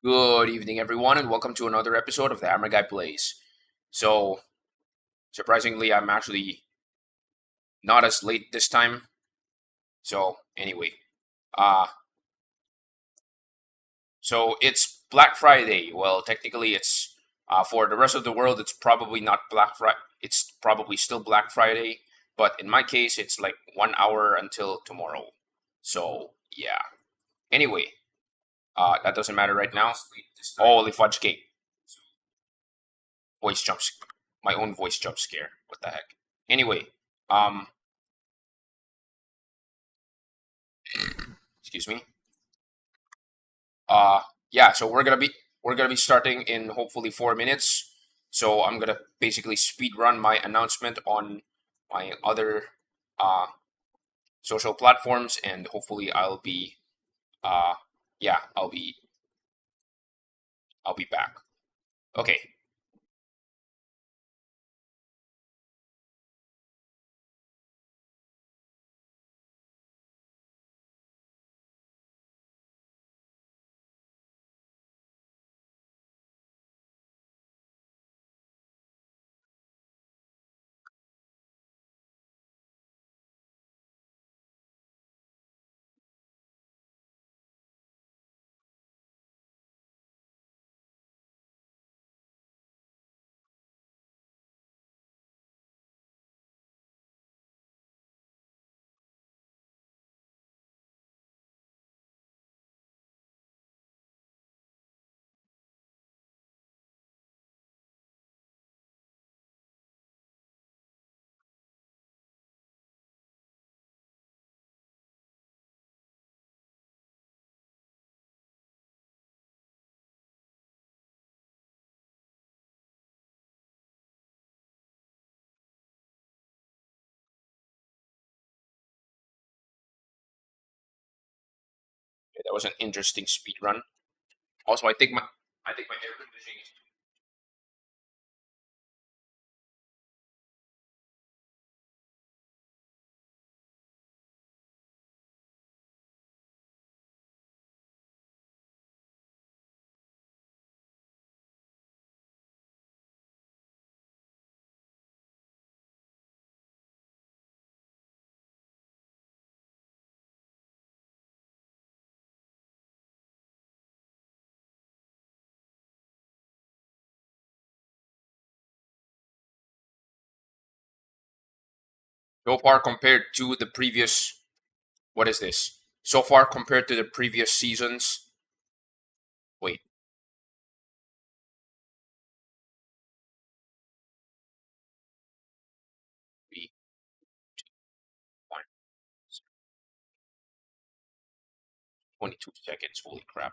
Good evening, everyone, and welcome to another episode of the Hammer Guy Plays. So, surprisingly, I'm actually not as late this time. So, anyway, uh, so it's Black Friday. Well, technically, it's for the rest of the world. It's probably not Black Friday. It's probably still Black Friday, but in my case, it's like 1 hour until tomorrow. So, yeah. Anyway, that doesn't matter right now. Holy fudge cake! Voice jumps. My own voice jump scare. What the heck? Anyway, um, excuse me. Uh, yeah. So we're gonna be starting in hopefully 4 minutes. So I'm gonna basically speed run my announcement on my other uh social platforms, and hopefully uh yeah I'll be back. Okay. That was an interesting speed run. Also, I think my air conditioning is so far compared to the previous. What is this? So far compared to the previous seasons. Wait. 22 seconds. Holy crap.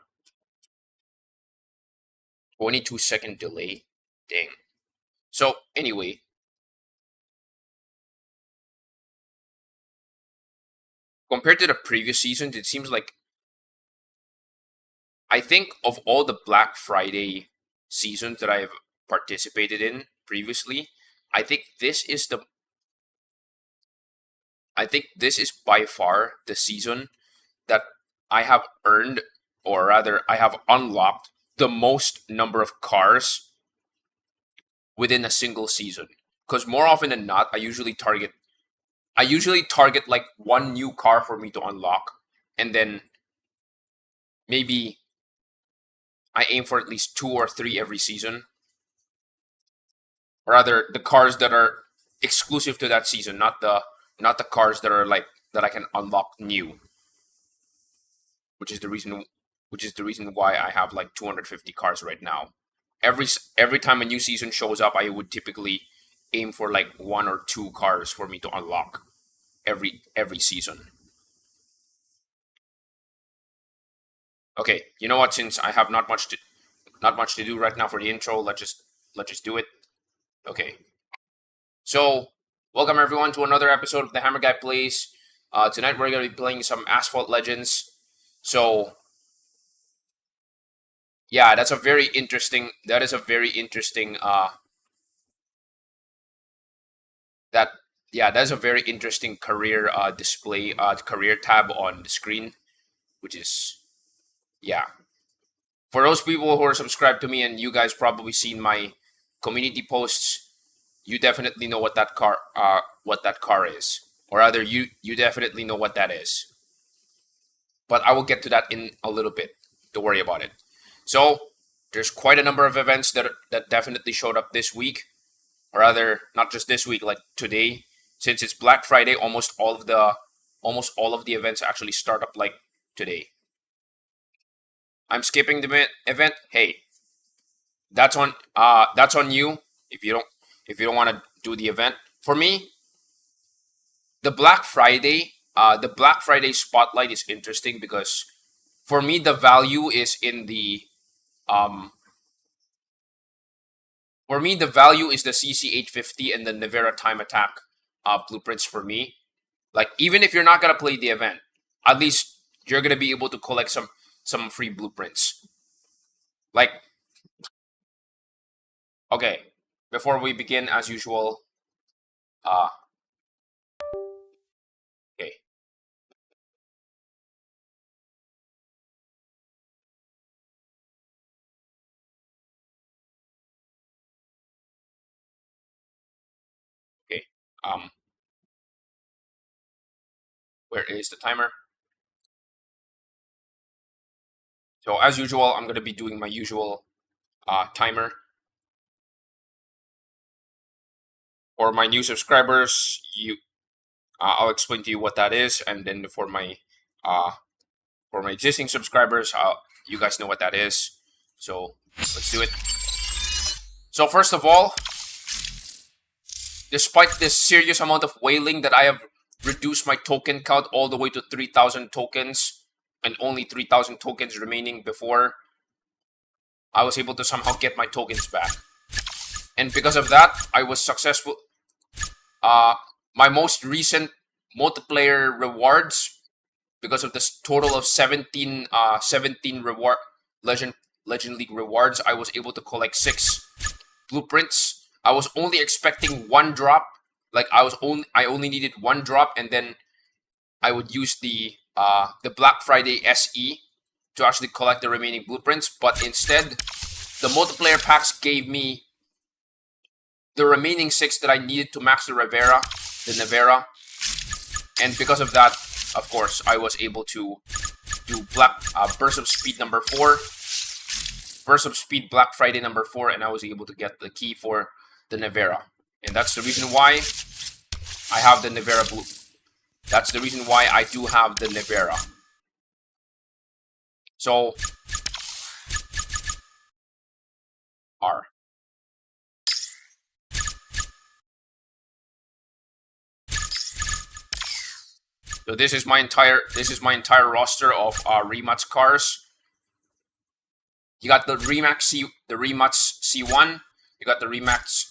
22-second delay. Dang. So, anyway, compared to the previous seasons, it seems like I think of all the Black Friday seasons that I have participated in previously, I think this is the I think this is by far the season that I have earned, or rather I have unlocked the most number of cars within a single season. Because more often than not, I usually target like one new car for me to unlock, and then maybe I aim for at least two or three every season. Or rather, the cars that are exclusive to that season, not the cars that are like that I can unlock new, which is the reason which is the reason why I have like 250 cars right now. Every time a new season shows up, I would typically aim for like one or two cars for me to unlock every season. Okay, you know what? Since I have not much to do right now for the intro, let's just do it. Okay, so welcome everyone to another episode of the Hammer Guy Plays. Tonight we're gonna be playing some Asphalt Legends. So yeah, that's a very interesting. That is a very interesting. That yeah, that's a very interesting career display. Career tab on the screen, which is yeah. For those people who are subscribed to me and you guys probably seen my community posts, you definitely know what that car is, or rather, you definitely know what that is. But I will get to that in a little bit. Don't worry about it. So there's quite a number of events that definitely showed up this week, or rather, not just this week, like today. Since it's Black Friday, almost all of the events actually start up like today. I'm skipping the event. Hey, that's on you if you don't want to do the event. For me, the Black Friday spotlight is interesting because for me the value is in the um for me the value is the CC850 and the Nevera time attack blueprints for me. Like even if you're not gonna play the event, at least you're gonna be able to collect some free blueprints. Like okay, before we begin, as usual, uh okay, okay. Um, where is the timer? So as usual, I'm gonna be doing my usual timer. For my new subscribers, I'll explain to you what that is, and then uh, for my existing subscribers, you guys know what that is. So let's do it. So first of all, despite this serious amount of whaling that I have reduced my token count all the way to 3,000 tokens, and only 3,000 tokens remaining before I was able to somehow get my tokens back. And because of that, I was successful. My most recent multiplayer rewards, because of this total of 17 reward Legend League rewards, I was able to collect 6 blueprints. I was only expecting 1 drop. Like I only needed 1 drop, and then I would use the Black Friday SE to actually collect the remaining blueprints. But instead, the multiplayer packs gave me the remaining 6 that I needed to max the Nevera, and because of that, of course, I was able to do Burst of Speed number 4, Burst of Speed Black Friday number 4, and I was able to get the key for the Nevera, and that's the reason why I have the Nevera blue. That's the reason why I do have the Nevera. So R. So this is my entire roster of Rematch cars. You got the Rematch C1. You got the Rematch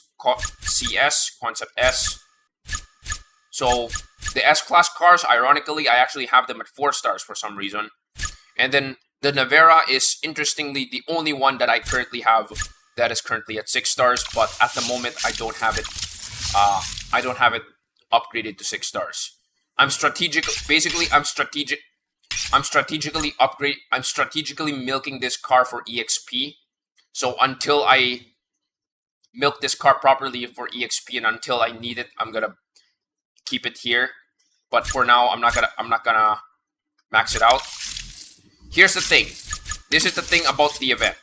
CS, Concept S. So the S-Class cars, ironically, I actually have them at 4 stars for some reason. And then the Nevera is interestingly the only one that I currently have that is currently at 6 stars. But at the moment, I don't have it. I don't have it upgraded to 6 stars. I'm strategically milking this car for EXP. So until I milk this car properly for EXP and until I need it, I'm gonna keep it here. But for now, I'm not gonna max it out. Here's the thing. This is the thing about the event.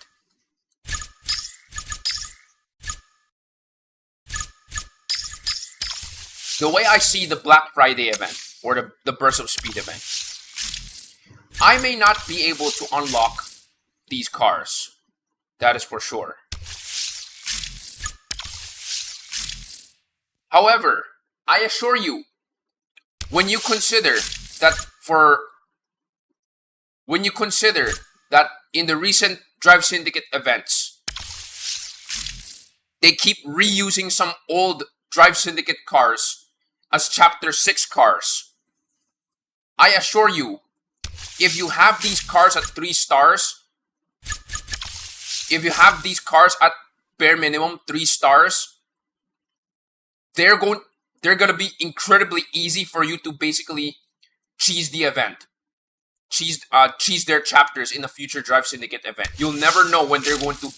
The way I see the Black Friday event, or the Burst of Speed event, I may not be able to unlock these cars. That is for sure. However, I assure you, when you consider that in the recent Drive Syndicate events, they keep reusing some old Drive Syndicate cars as Chapter 6 cars. I assure you, if you have these cars at 3 stars, if you have these cars at bare minimum 3 stars, they're gonna be incredibly easy for you to basically cheese the event. cheese their chapters in a future Drive Syndicate event. You'll never know when they're going to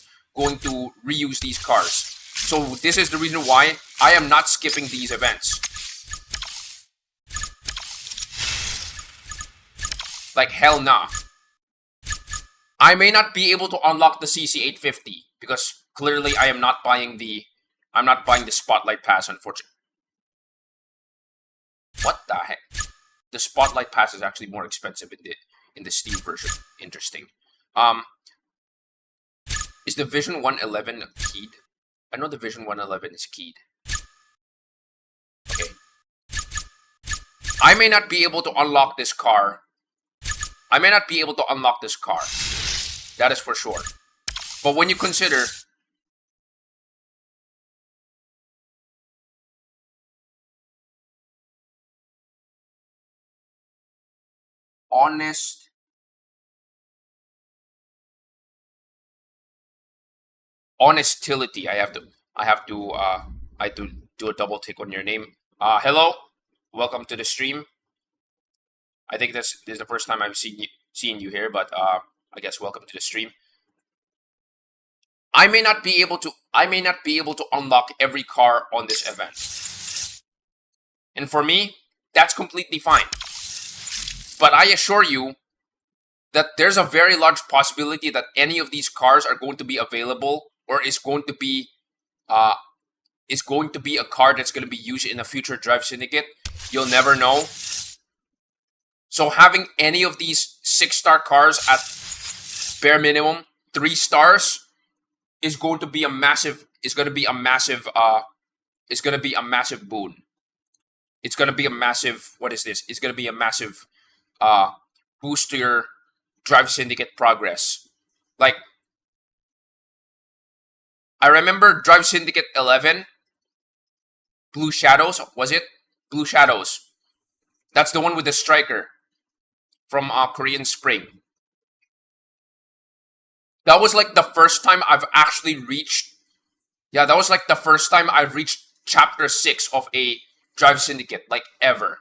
reuse these cars. So this is the reason why I am not skipping these events. Like hell nah. I may not be able to unlock the CC850 because clearly I am not buying the Spotlight Pass, unfortunately. What the heck? The Spotlight Pass is actually more expensive in the Steam version. Interesting. Is the Vision 111 keyed? I know the Vision 111 is keyed. Okay. I may not be able to unlock this car. That is for sure. But when you consider honestility, I have to do a double tick on your name. Hello, welcome to the stream. I think this is the first time I've seen you here, but I guess welcome to the stream. I may not be able to unlock every car on this event, and for me, that's completely fine. But I assure you that there's a very large possibility that any of these cars are going to be available, or is going to be a car that's going to be used in a future Drive Syndicate. You'll never know. So having any of these 6-star cars at bare minimum 3 stars is going to be a massive boon. It's going to be a massive boost to your Drive Syndicate progress. Like, I remember Drive Syndicate 11, Blue Shadows, was it? Blue Shadows. That's the one with the striker from Korean Spring. That was like the first time I've actually reached... Yeah, that was like the first time I've reached Chapter 6 of a Drive Syndicate, like, ever.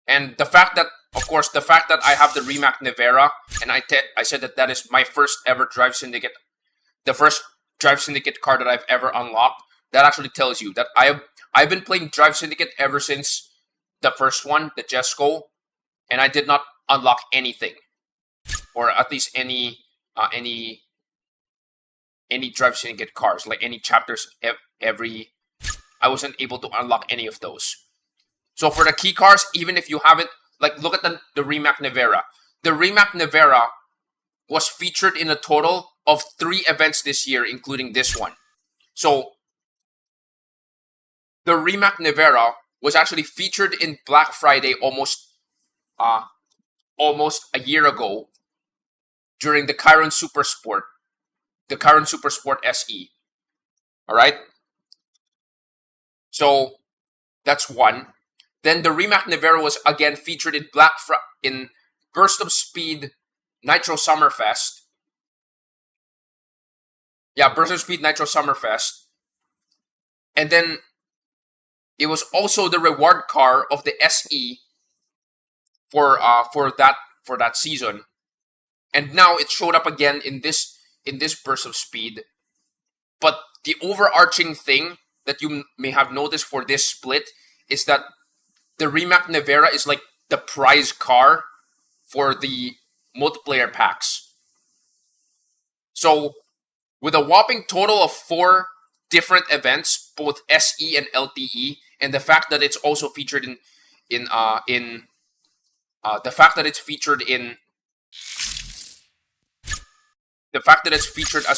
And the fact that, of course, I have the Rimac Nevera, and I said that is my first ever Drive Syndicate, the first Drive Syndicate card that I've ever unlocked, that actually tells you that I've been playing Drive Syndicate ever since the first one, the Jesco, and I did not unlock anything, or at least any Drive Syndicate cars, like any chapters. I wasn't able to unlock any of those. So for the key cars, even if you haven't, like, look at the Rimac Nevera. The Rimac Nevera was featured in a total of 3 events this year, including this one. So the Rimac Nevera was actually featured in Black Friday almost a year ago during the Chiron Super Sport SE. All right. So that's one. Then the Rimac Nevera was again featured in Burst of Speed Nitro Summerfest. Yeah, Burst of Speed Nitro Summerfest. And then it was also the reward car of the SE for that season. And now it showed up again in this Burst of Speed. But the overarching thing that you may have noticed for this split is that the Rimac Nevera is like the prize car for the multiplayer packs. So with a whopping total of 4 different events, both SE and LTE, and the fact that it's also featured as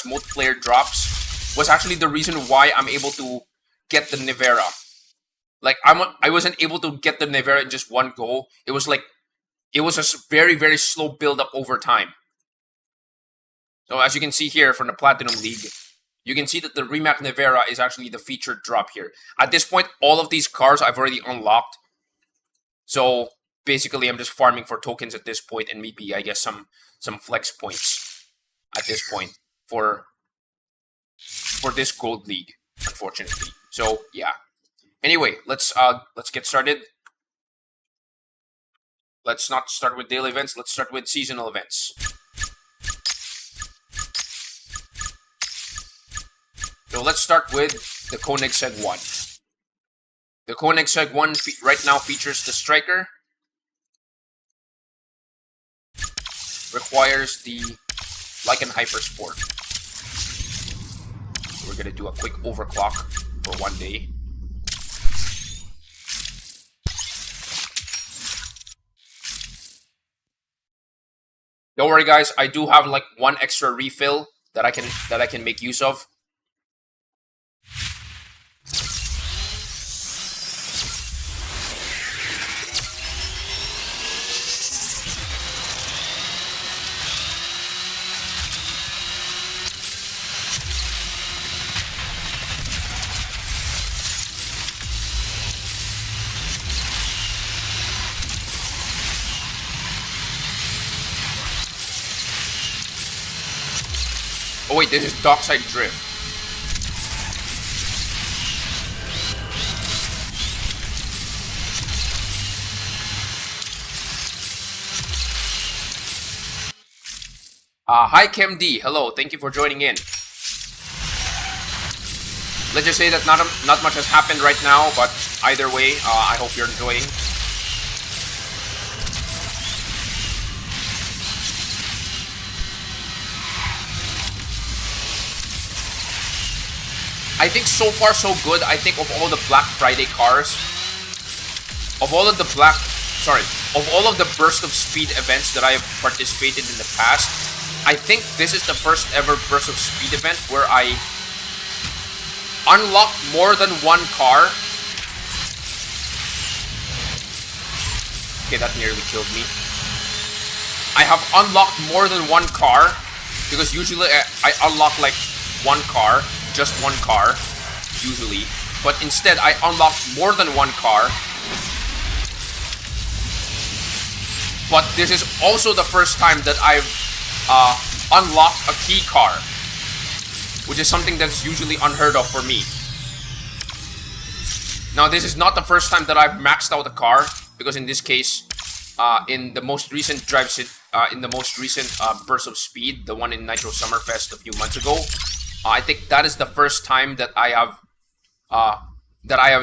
multiplayer drops was actually the reason why I'm able to get the Nevera. Like, I wasn't able to get the Nevera in just one go. It was a very, very slow build up over time. So as you can see here from the Platinum League, you can see that the Rimac Nevera is actually the featured drop here. At this point, all of these cars I've already unlocked. So basically, I'm just farming for tokens at this point, and maybe, I guess, some flex points at this point for this Gold League, unfortunately. So yeah. Anyway, let's get started. Let's not start with daily events. Let's start with seasonal events. So let's start with the Koenigsegg 1. The Koenigsegg 1 right now features the striker. Requires the Lycan Hypersport. So we're gonna do a quick overclock for 1 day. Don't worry, guys. I do have like 1 extra refill that I can make use of. Oh wait, this is Dockside Drift. Hi Kim D, hello, thank you for joining in. Let's just say that not much has happened right now, but either way, I hope you're enjoying. I think so far so good. I think of all the Black Friday cars, of all of the Burst of Speed events that I have participated in the past, I think this is the first ever Burst of Speed event where I unlocked more than 1 car. Okay, that nearly killed me. I have unlocked more than 1 car, because usually I unlock like 1 car. Just 1 car, usually. But instead, I unlocked more than 1 car. But this is also the first time that I've unlocked a key car, which is something that's usually unheard of for me. Now, this is not the first time that I've maxed out a car, because in this case, in the most recent Burst of Speed, the one in Nitro Summerfest a few months ago, I think that is the first time that I have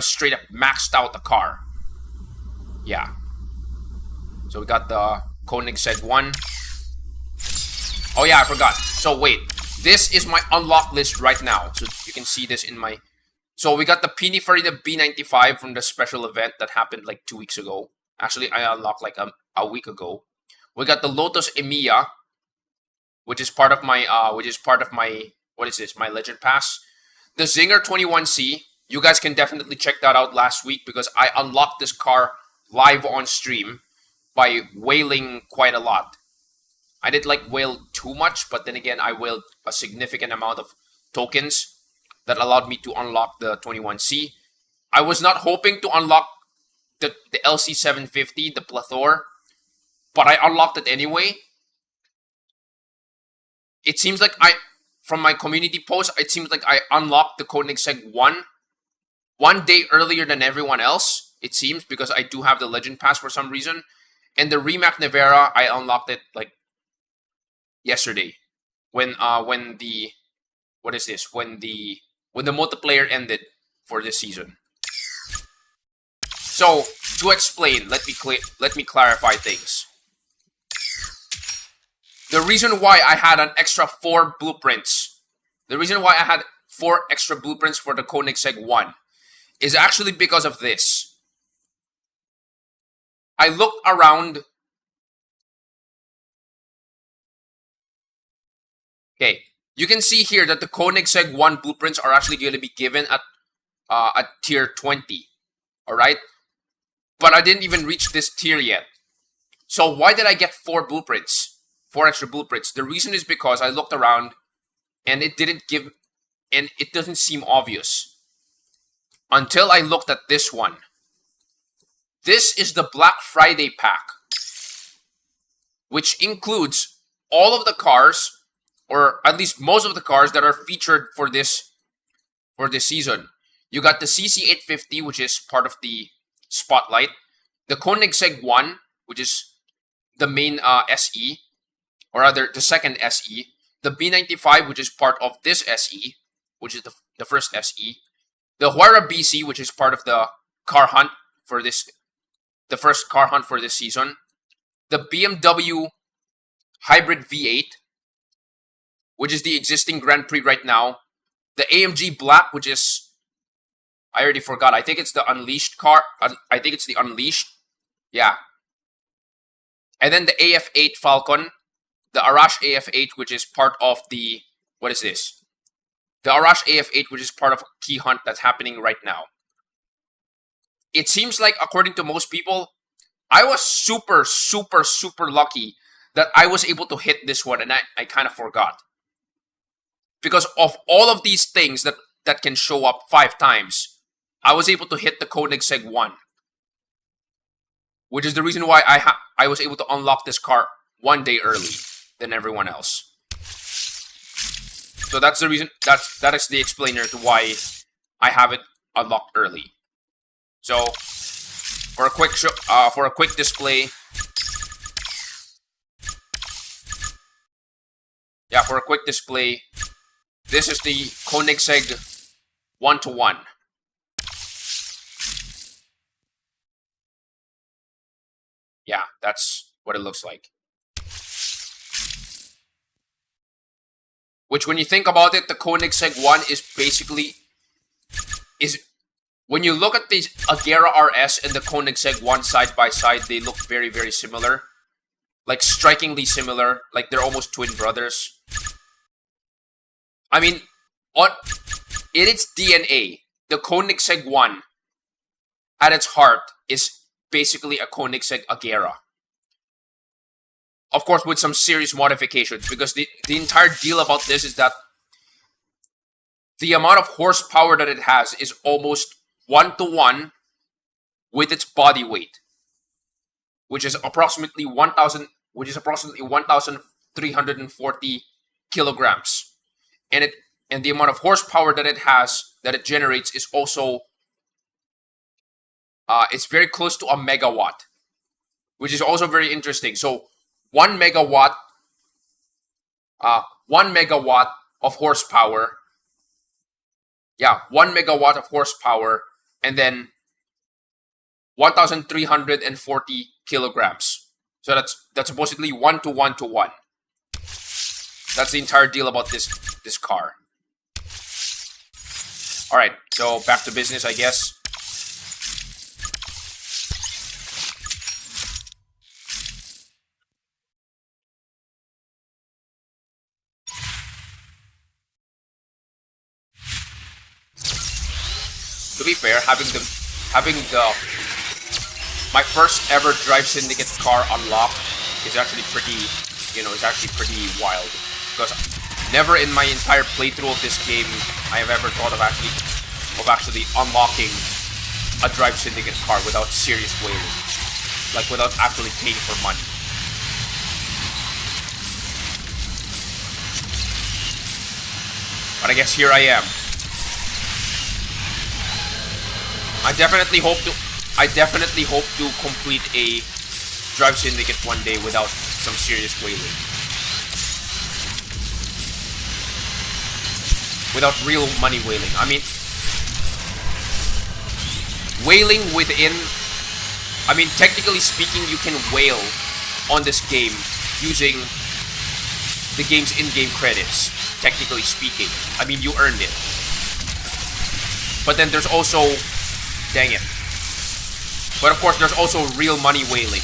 straight up maxed out the car. Yeah. So we got the Koenigsegg 1. Oh yeah, I forgot. So wait, this is my unlock list right now. So you can see this in my... So we got the Pininfarina B95 from the special event that happened like 2 weeks ago. Actually, I unlocked like a week ago. We got the Lotus Emiya, which is part of my what is this? My Legend Pass. The Zinger 21C. You guys can definitely check that out last week, because I unlocked this car live on stream by whaling quite a lot. I didn't like whale too much, but then again, I whaled a significant amount of tokens that allowed me to unlock the 21C. I was not hoping to unlock the LC750, the Plethora, but I unlocked it anyway. It seems like from my community post, it seems like I unlocked the Koenigsegg 1 day earlier than everyone else, it seems, because I do have the Legend Pass for some reason. And the Rimac Nevera, I unlocked it like yesterday, when the multiplayer ended for this season. So to explain, let me clarify things. The reason why I had an extra 4 blueprints, the reason why I had 4 extra blueprints for the Koenigsegg 1 is actually because of this. I looked around. Okay, you can see here that the Koenigsegg 1 blueprints are actually going to be given at tier 20. Alright? But I didn't even reach this tier yet. So why did I get 4 blueprints? 4 extra blueprints. The reason is because I looked around and it doesn't seem obvious. Until I looked at this one. This is the Black Friday pack, which includes all of the cars, or at least most of the cars that are featured for this season. You got the CC850, which is part of the Spotlight, the Koenigsegg 1, which is the main SE, or rather the second SE. The B95, which is part of this SE, which is the first SE. The Huayra BC, which is part of the car hunt for this, the first car hunt for this season. The BMW Hybrid V8, which is the existing Grand Prix right now. The AMG Black, which is, I already forgot. I think it's the Unleashed car. I think it's the Unleashed. Yeah. And then the AF8 Falcon. The Arash AF8, which is part of the, what is this? The Arash AF8, which is part of a key hunt that's happening right now. It seems like, according to most people, I was super, super, super lucky that I was able to hit this one, and I kind of forgot. Because of all of these things that can show up 5 times, I was able to hit the Koenigsegg 1. Which is the reason why I was able to unlock this car 1 day early than everyone else. So that's the reason, that is the explainer to why I have it unlocked early. So for a quick display, yeah, for a quick display, this is the Koenigsegg 1-to-1. Yeah, that's what it looks like. Which, when you think about it, the Koenigsegg 1 is basically, when you look at the Agera RS and the Koenigsegg 1 side by side, they look very, very similar. Like, strikingly similar. Like, they're almost twin brothers. I mean, in its DNA, the Koenigsegg 1, at its heart, is basically a Koenigsegg Agera. Of course, with some serious modifications, because the entire deal about this is that the amount of horsepower that it has is almost 1-to-1 with its body weight, which is approximately 1,340 kilograms, and the amount of horsepower that it generates is also it's very close to a megawatt, which is also very interesting. So 1 megawatt of horsepower. Yeah, 1 megawatt of horsepower, and then 1,340 kilograms. So that's supposedly 1-to-1-to-1. That's the entire deal about this car. All right, so back to business, I guess. To be fair, having my first ever Drive Syndicate car unlocked is actually pretty, it's actually pretty wild, because never in my entire playthrough of this game I have ever thought of actually unlocking a Drive Syndicate car without serious wailing, like without actually paying for money. But I guess here I am. I definitely hope to complete a Drive Syndicate one day without some serious wailing. Without real money wailing. I mean, wailing within... I mean, technically speaking, you can wail on this game using the game's in-game credits. Technically speaking. I mean, you earned it. But then there's also... Dang it. But of course, there's also real money whaling.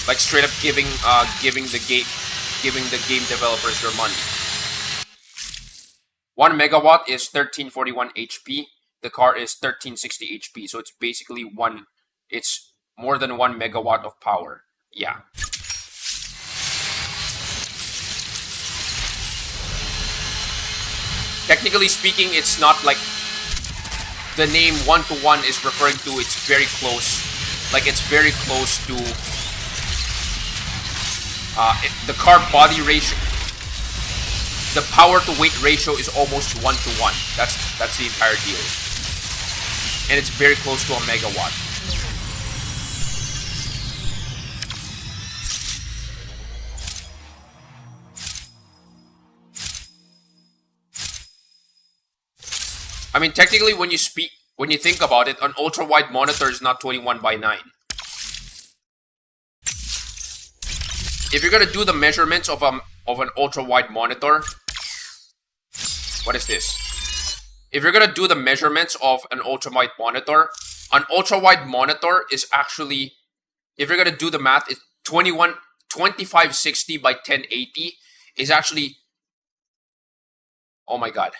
Like straight up giving the game developers their money. 1 megawatt is 1341 HP. The car is 1360 HP. So it's basically it's more than 1 megawatt of power. Yeah. Technically speaking, it's not like the name 1-to-1 is referring to. It's very close. Like, it's very close to the car body ratio. The power to weight ratio is almost 1-to-1. That's the entire deal. and it's very close to a megawatt. I mean, technically, when you think about it, an ultra-wide monitor is not 21:9. If you're gonna do the measurements of an ultra-wide monitor, what is this? If you're gonna do the measurements of an ultra-wide monitor is actually, if you're gonna do the math, it's 2560 by 1080 is actually, oh my god,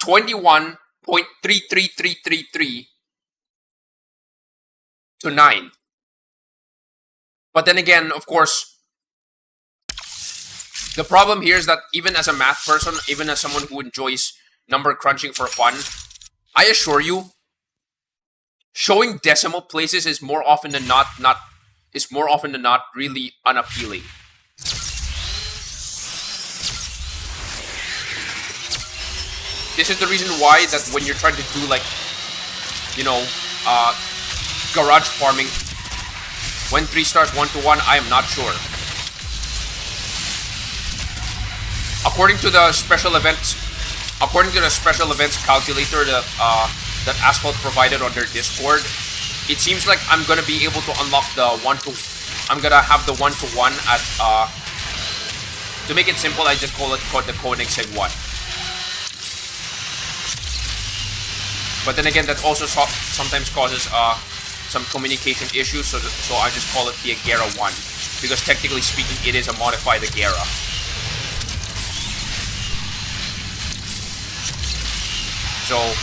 21.33333 to 9. But then again, of course, the problem here is that even as a math person, even as someone who enjoys number crunching for fun, I assure you, showing decimal places is more often than not really unappealing. This is the reason why that when you're trying to do like, you know, garage farming, when 3 stars 1-to-1, I am not sure. According to the special events calculator that Asphalt provided on their Discord, it seems like I'm gonna be able to unlock the I'm gonna have the 1-to-1 at to make it simple, I just call it the Koenigsegg 1. But then again, that also sometimes causes some communication issues, so I just call it the Agera 1, because technically speaking, it is a modified Agera. So,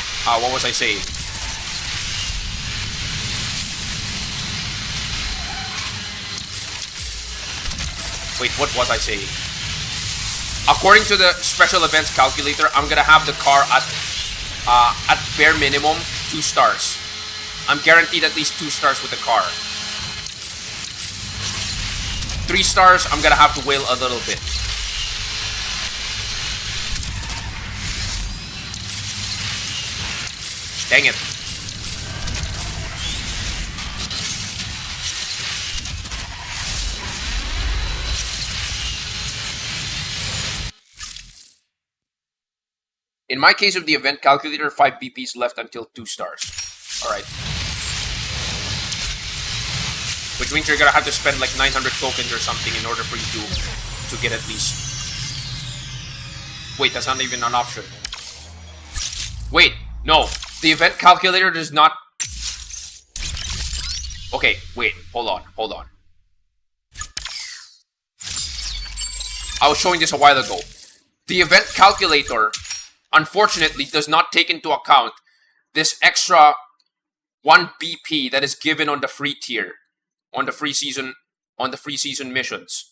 what was I saying? Wait, what was I saying? According to the special events calculator, I'm gonna have the car at bare minimum 2 stars. I'm guaranteed at least 2 stars with the car. 3 stars, I'm gonna have to wail a little bit. Dang it. In my case of the event calculator, 5 BPs left until 2 stars. Alright. Which means you're gonna have to spend like 900 tokens or something in order for you to get at least... Wait, that's not even an option. Wait, no. The event calculator does not... Okay, wait, hold on. I was showing this a while ago. The event calculator, unfortunately, does not take into account this extra 1 BP that is given on the free tier, on the free season missions.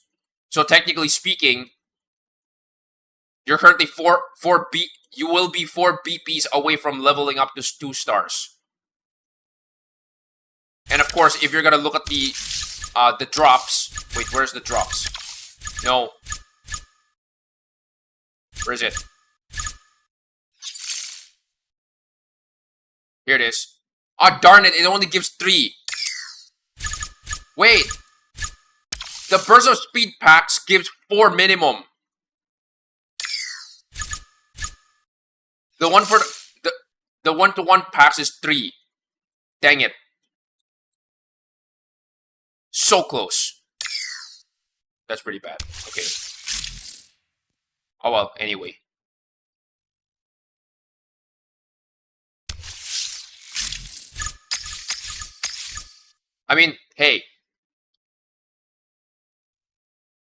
So technically speaking, you're currently you will be 4 BPs away from leveling up to 2 stars. And of course, if you're gonna look at the drops, wait, where's the drops? No. Where is it? Here it is. Ah, darn it, it only gives 3. Wait. The burst of speed packs gives 4 minimum. The one for the 1-to-1 packs is 3. Dang it. So close. That's pretty bad. Okay. Oh well, anyway. I mean, hey.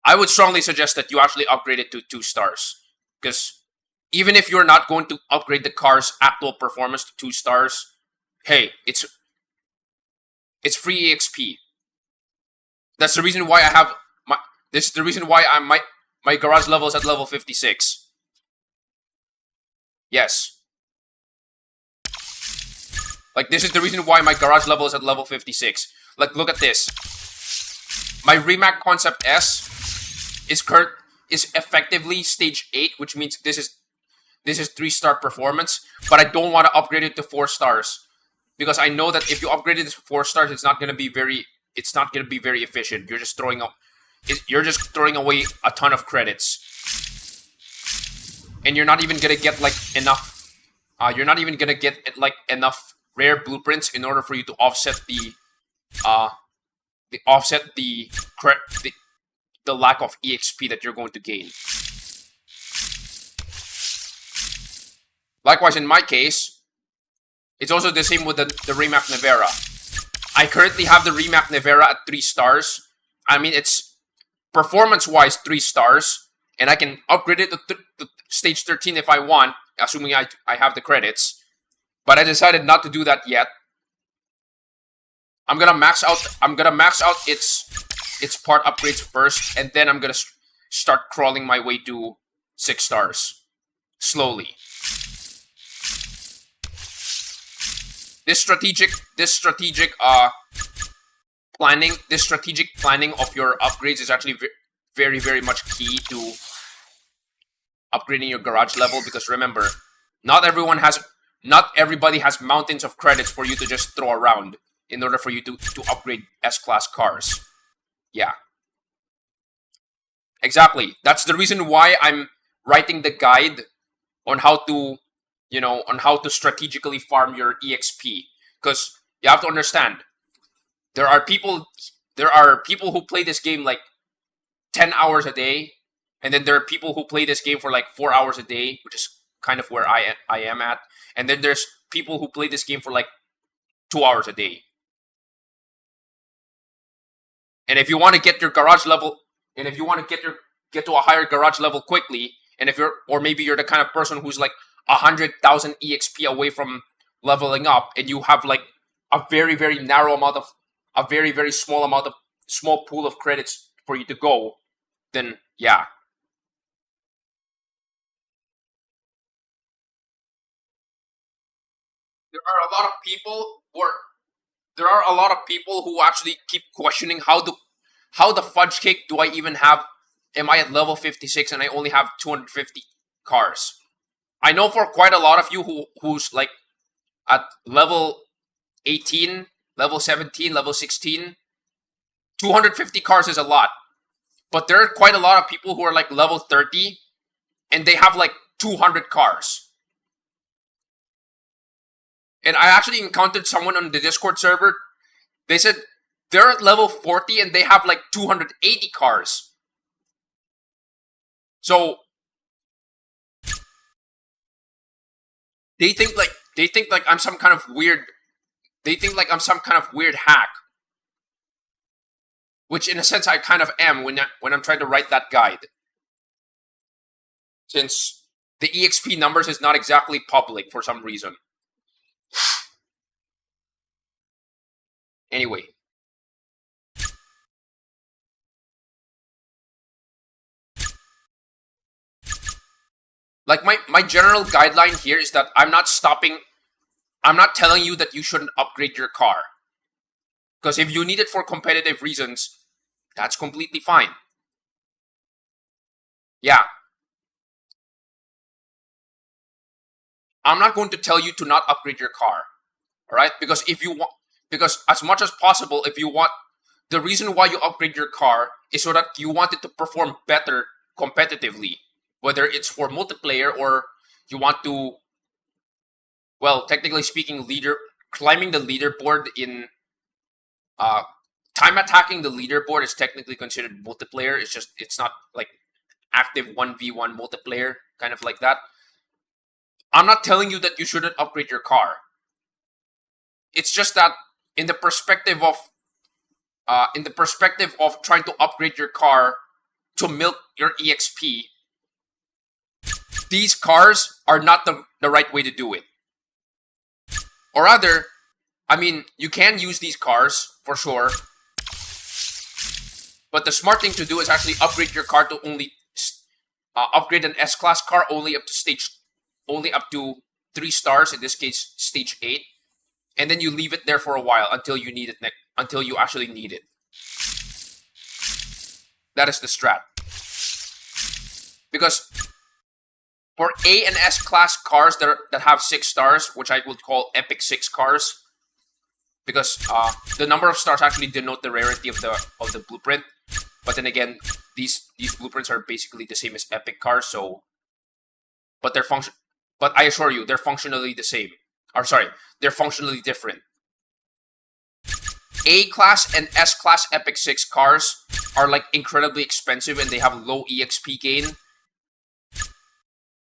I would strongly suggest that you actually upgrade it to 2 stars. Because even if you're not going to upgrade the car's actual performance to 2 stars, hey, it's free EXP. That's the reason why I have this is the reason why my garage level is at level 56. Yes. Like, this is the reason why my garage level is at level 56. Like, look at this. My Rimac Concept S is effectively stage 8, which means this is 3-star performance, but I don't want to upgrade it to 4 stars. because I know that if you upgrade it to 4 stars, it's not gonna be very efficient. You're just throwing away a ton of credits, and you're not even gonna get like enough. You're not even gonna get like enough rare blueprints in order for you to offset the lack of EXP that you're going to gain. Likewise, in my case, it's also the same with the remap Nevera. I currently have the remap Nevera at 3 stars. I mean, it's performance-wise 3 stars, and I can upgrade it to stage 13 if I want, assuming I have the credits. But I decided not to do that yet. I'm gonna max out its part upgrades first, and then I'm gonna start crawling my way to 6 stars slowly. This strategic planning of your upgrades is actually very, very much key to upgrading your garage level, because remember, not everybody has mountains of credits for you to just throw around in order for you to upgrade S-class cars. Yeah. Exactly. That's the reason why I'm writing the guide on how to strategically farm your EXP. Because you have to understand, there are people who play this game like 10 hours a day, and then there are people who play this game for like 4 hours a day, which is kind of where I am at. And then there's people who play this game for like 2 hours a day. And if you want to get your garage level, and if you want to get to a higher garage level quickly, and maybe you're the kind of person who's like 100,000 EXP away from leveling up, and you have like a very, very small pool of credits for you to go, then yeah. There are a lot of people who actually keep questioning how the fudge cake do I even have? Am I at level 56 and I only have 250 cars? I know for quite a lot of you who's like at level 18, level 17, level 16, 250 cars is a lot. But there are quite a lot of people who are like level 30 and they have like 200 cars. And I actually encountered someone on the Discord server. They said they're at level 40 and they have like 280 cars. So they think like I'm some kind of weird. They think like I'm some kind of weird hack. Which in a sense I kind of am when I'm trying to write that guide. Since the EXP numbers is not exactly public for some reason. Anyway. Like my general guideline here is that I'm not telling you that you shouldn't upgrade your car. Because if you need it for competitive reasons, that's completely fine. Yeah. I'm not going to tell you to not upgrade your car. Alright? Because as much as possible, the reason why you upgrade your car is so that you want it to perform better competitively. Whether it's for multiplayer or you want to, well, technically speaking, climbing the leaderboard in time attacking the leaderboard is technically considered multiplayer. It's not like active 1v1 multiplayer, kind of like that. I'm not telling you that you shouldn't upgrade your car. It's just that in the perspective of trying to upgrade your car to milk your EXP, these cars are not the right way to do it. Or rather, I mean, you can use these cars for sure, but the smart thing to do is actually upgrade your car to only upgrade an S-class car only up to 3 stars, in this case stage 8, and then you leave it there for a while until you need it until you actually need it. That is the strat. Because for A and S class cars that have 6 stars, which I would call epic 6 cars, because the number of stars actually denote the rarity of the blueprint. But then again, these blueprints are basically the same as epic cars, so but I assure you, they're functionally the same. Or sorry, they're functionally different. A-class and S-class Epic 6 cars are like incredibly expensive and they have low EXP gain.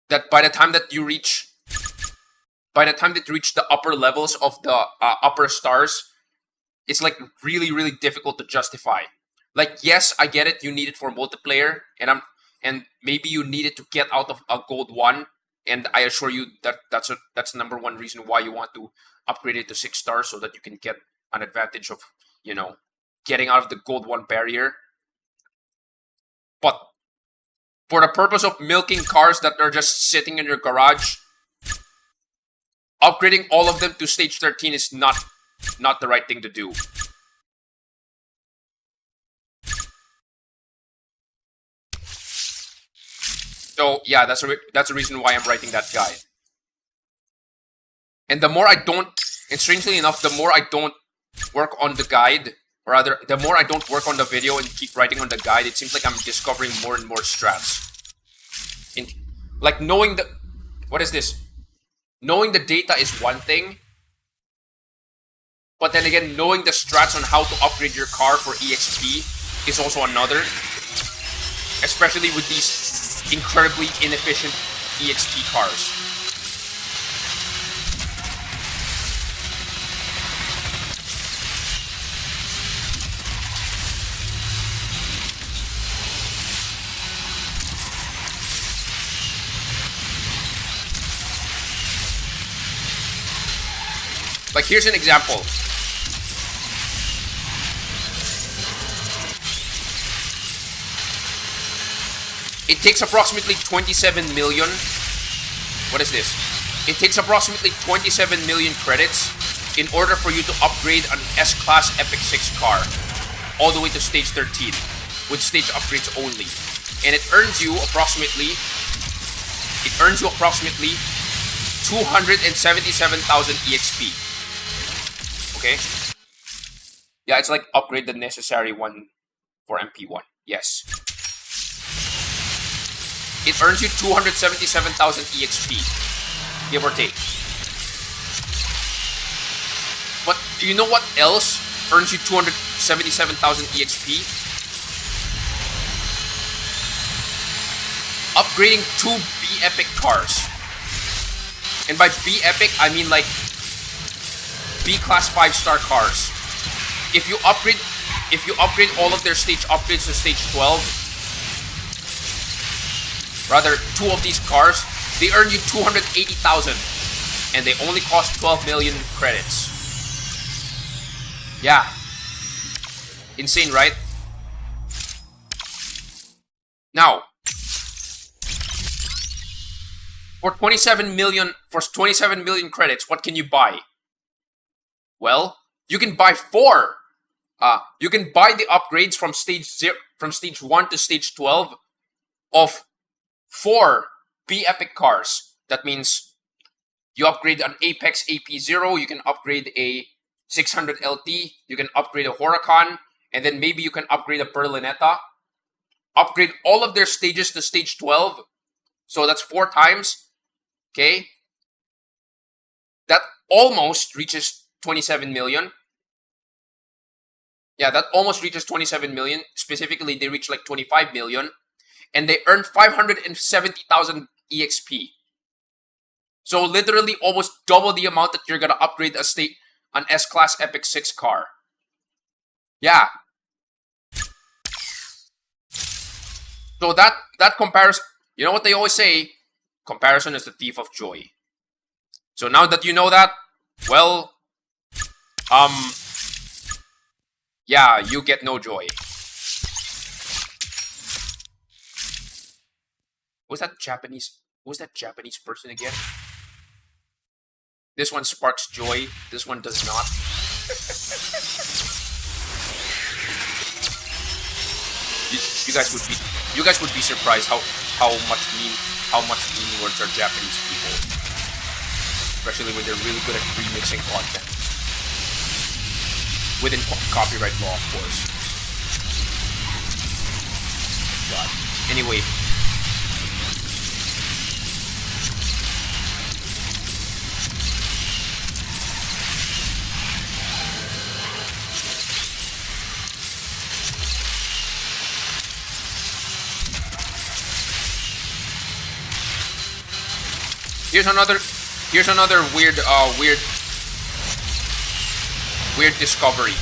That by the time that you reach the upper levels of the upper stars, it's like really, really difficult to justify. Like, yes, I get it, you need it for multiplayer, and maybe you need it to get out of a gold 1, and I assure you that that's the number one reason why you want to upgrade it to 6 stars, so that you can get an advantage of, you know, getting out of the gold 1 barrier. But for the purpose of milking cars that are just sitting in your garage, upgrading all of them to stage 13 is not the right thing to do. So yeah, that's the reason why I'm writing that guide. And the more I don't, and strangely enough, the more I don't work on the guide, or rather, the more I don't work on the video and keep writing on the guide, it seems like I'm discovering more and more strats. Like knowing the, what is this? Knowing the data is one thing, but then again, knowing the strats on how to upgrade your car for EXP is also another. Especially with these incredibly inefficient EXP cars. Like, here's an example. It takes approximately 27 million. What is this? It takes approximately 27 million credits in order for you to upgrade an S-Class Epic 6 car all the way to stage 13 with stage upgrades only. And it earns you approximately 277,000 EXP. Okay? Yeah, it's like upgrade the necessary one for MP1. Yes. It earns you 277,000 EXP, give or take. But do you know what else earns you 277,000 EXP? Upgrading 2 B-Epic cars. And by B-Epic, I mean like B-Class 5-star cars. If you upgrade all of their stage upgrades to stage 12, rather, 2 of these cars, they earn you 280,000, and they only cost 12 million credits. Yeah. Insane, right? Now, for 27 million credits, what can you buy? Well, you can buy 4. You can buy the upgrades from stage 1 to stage 12 of 4 B-Epic cars. That means you upgrade an Apex AP0, you can upgrade a 600 LT, you can upgrade a Huracan, and then maybe you can upgrade a Berlinetta. Upgrade all of their stages to stage 12. So that's 4 times. Okay? That almost reaches 27 million. Yeah, that almost reaches 27 million. Specifically, they reach like 25 million. And they earn 570,000 EXP. So literally almost double the amount that you're gonna upgrade an S-Class Epic 6 car. Yeah. So that comparison, you know what they always say? Comparison is the thief of joy. So now that you know that, well, yeah, you get no joy. Who's that Japanese person again? This one sparks joy. This one does not. you guys would be surprised how much mean words are Japanese people, especially when they're really good at remixing content. within copyright law, of course. God. Anyway. Here's another weird discovery.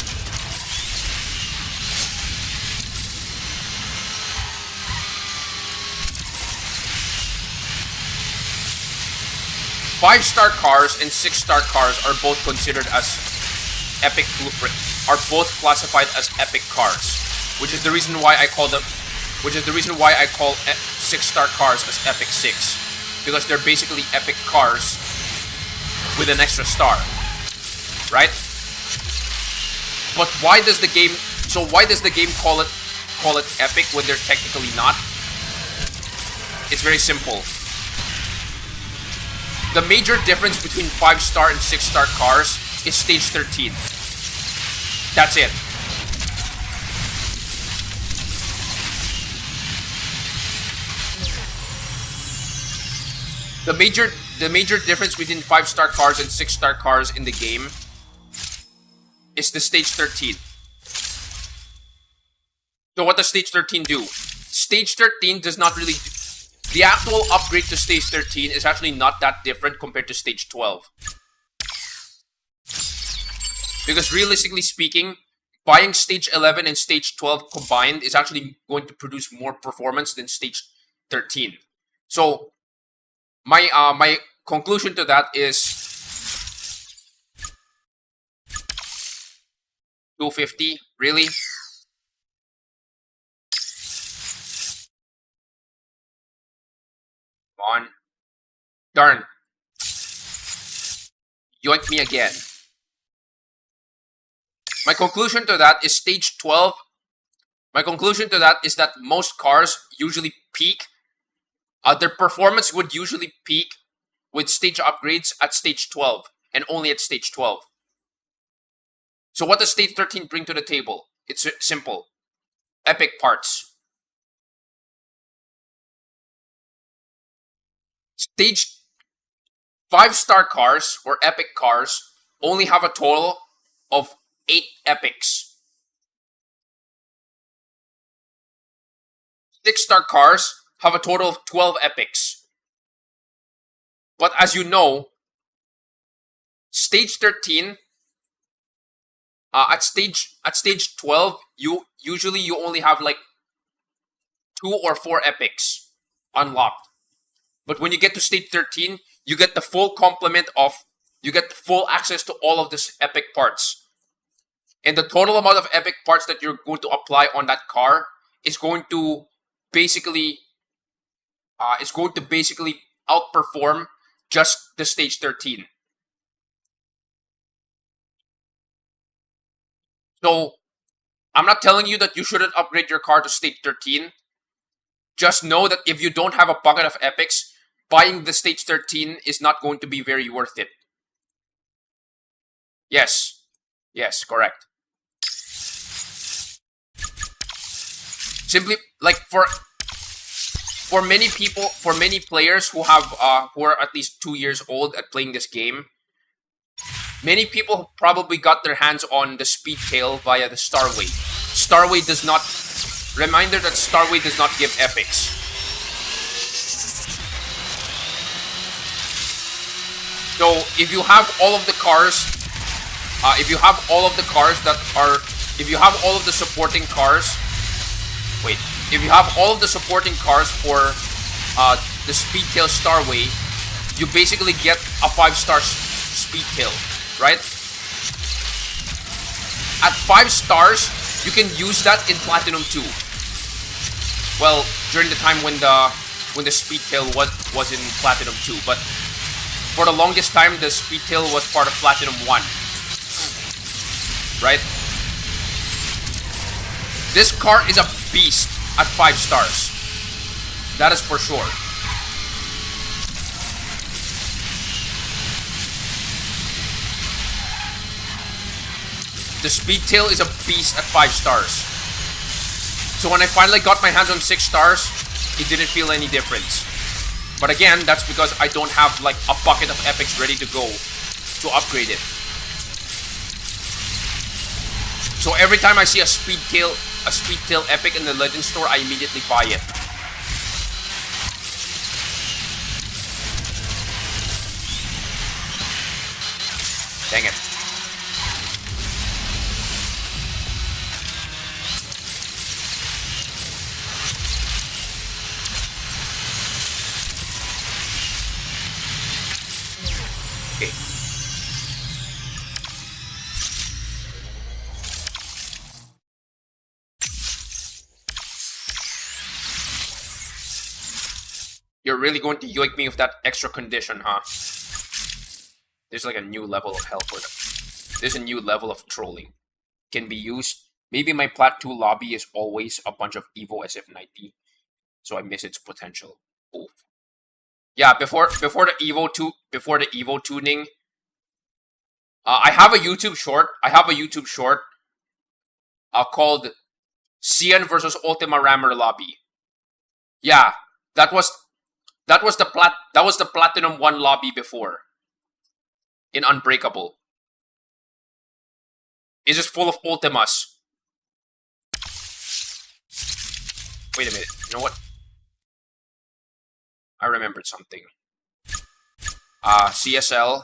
Five-star cars and six-star cars are both considered as epic blueprint, are both classified as epic cars, which is the reason why I call six-star cars as epic 6, because they're basically epic cars with an extra star, right? But why does the game call it epic when they're technically not? It's very simple. The major difference between 5-star and 6-star cars is stage 13. That's it. The major difference between 5-star cars and 6-star cars in the game is the stage 13. So what does stage 13 do? Stage 13 does not really... The actual upgrade to stage 13 is actually not that different compared to stage 12. Because realistically speaking, buying stage 11 and stage 12 combined is actually going to produce more performance than stage 13. So, my conclusion to that is 250, really? On. Darn. Yoink me again. My conclusion to that is stage 12. My conclusion to that is that most cars usually peak. Their performance would usually peak with stage upgrades at stage 12 and only at stage 12. So what does stage 13 bring to the table? It's simple. Epic parts. Stage 5-star cars or epic cars only have a total of 8 epics. 6-star cars have a total of 12 epics. But as you know, stage 13, at stage 12, you only have like 2 or 4 epics unlocked. But when you get to stage 13, you get the full complement of, you get the full access to all of these epic parts. And the total amount of epic parts that you're going to apply on that car is going to basically, outperform just the stage 13. So, I'm not telling you that you shouldn't upgrade your car to stage 13. Just know that if you don't have a bucket of epics, buying the stage 13 is not going to be very worth it. Yes. Yes, correct. Simply, like, for many people, for many players who are at least 2 years old at playing this game, many people probably got their hands on the Speedtail via the Starway. Starway does not... Reminder that Starway does not give epics. So if you have all of the cars, if you have all of the supporting cars, if you have all of the supporting cars for the Speedtail Starway, you basically get a 5-star Speedtail, right? At 5 stars, you can use that in Platinum 2. Well, during the time when the Speedtail was in Platinum 2, but for the longest time the Speedtail was part of Platinum 1. Right? This car is a beast at 5 stars. That is for sure. The Speedtail is a beast at 5 stars. So when I finally got my hands on 6 stars, it didn't feel any difference. But again, that's because I don't have like a bucket of epics ready to go to upgrade it. So every time I see a Speedtail epic in the Legend store, I immediately buy it. Dang it. Okay. You're really going to yoink me with that extra condition, huh? There's like a new level of hell for them. There's a new level of trolling. Can be used. Maybe my Plat 2 lobby is always a bunch of Evo SF90. So I miss its potential. Oof. Yeah, before the Evo tuning, I have a YouTube short. Called Cian versus Ultima Rammer lobby. Yeah, that was the Platinum 1 lobby before. In Unbreakable. It's just full of Ultimas. Wait a minute. You know what? I remembered something. CSL.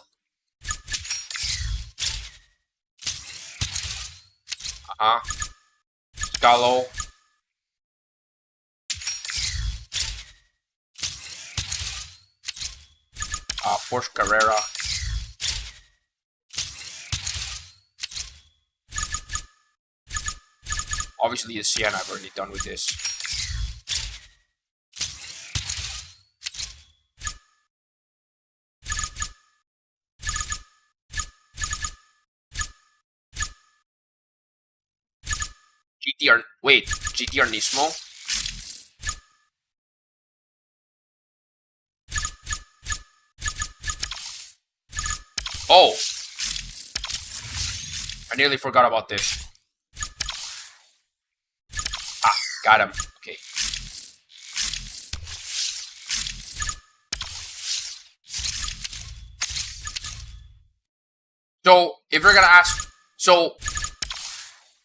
Scalo. Porsche Carrera. Obviously, the Sienna I've already done with this. GTR Nismo? Oh! I nearly forgot about this. Got him. Okay. So, if you're gonna ask, so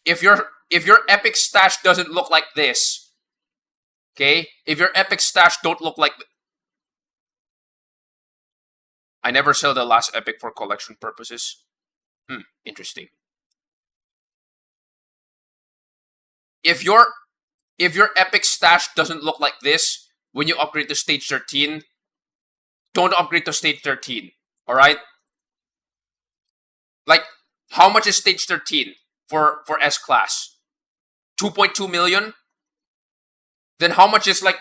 if your epic stash doesn't look like this, okay? If your epic stash don't look like, I never sell the last epic for collection purposes. Interesting. If your epic stash doesn't look like this when you upgrade to stage 13, don't upgrade to stage 13. All right? Like, how much is stage 13 for S class? 2.2 million? Then how much is like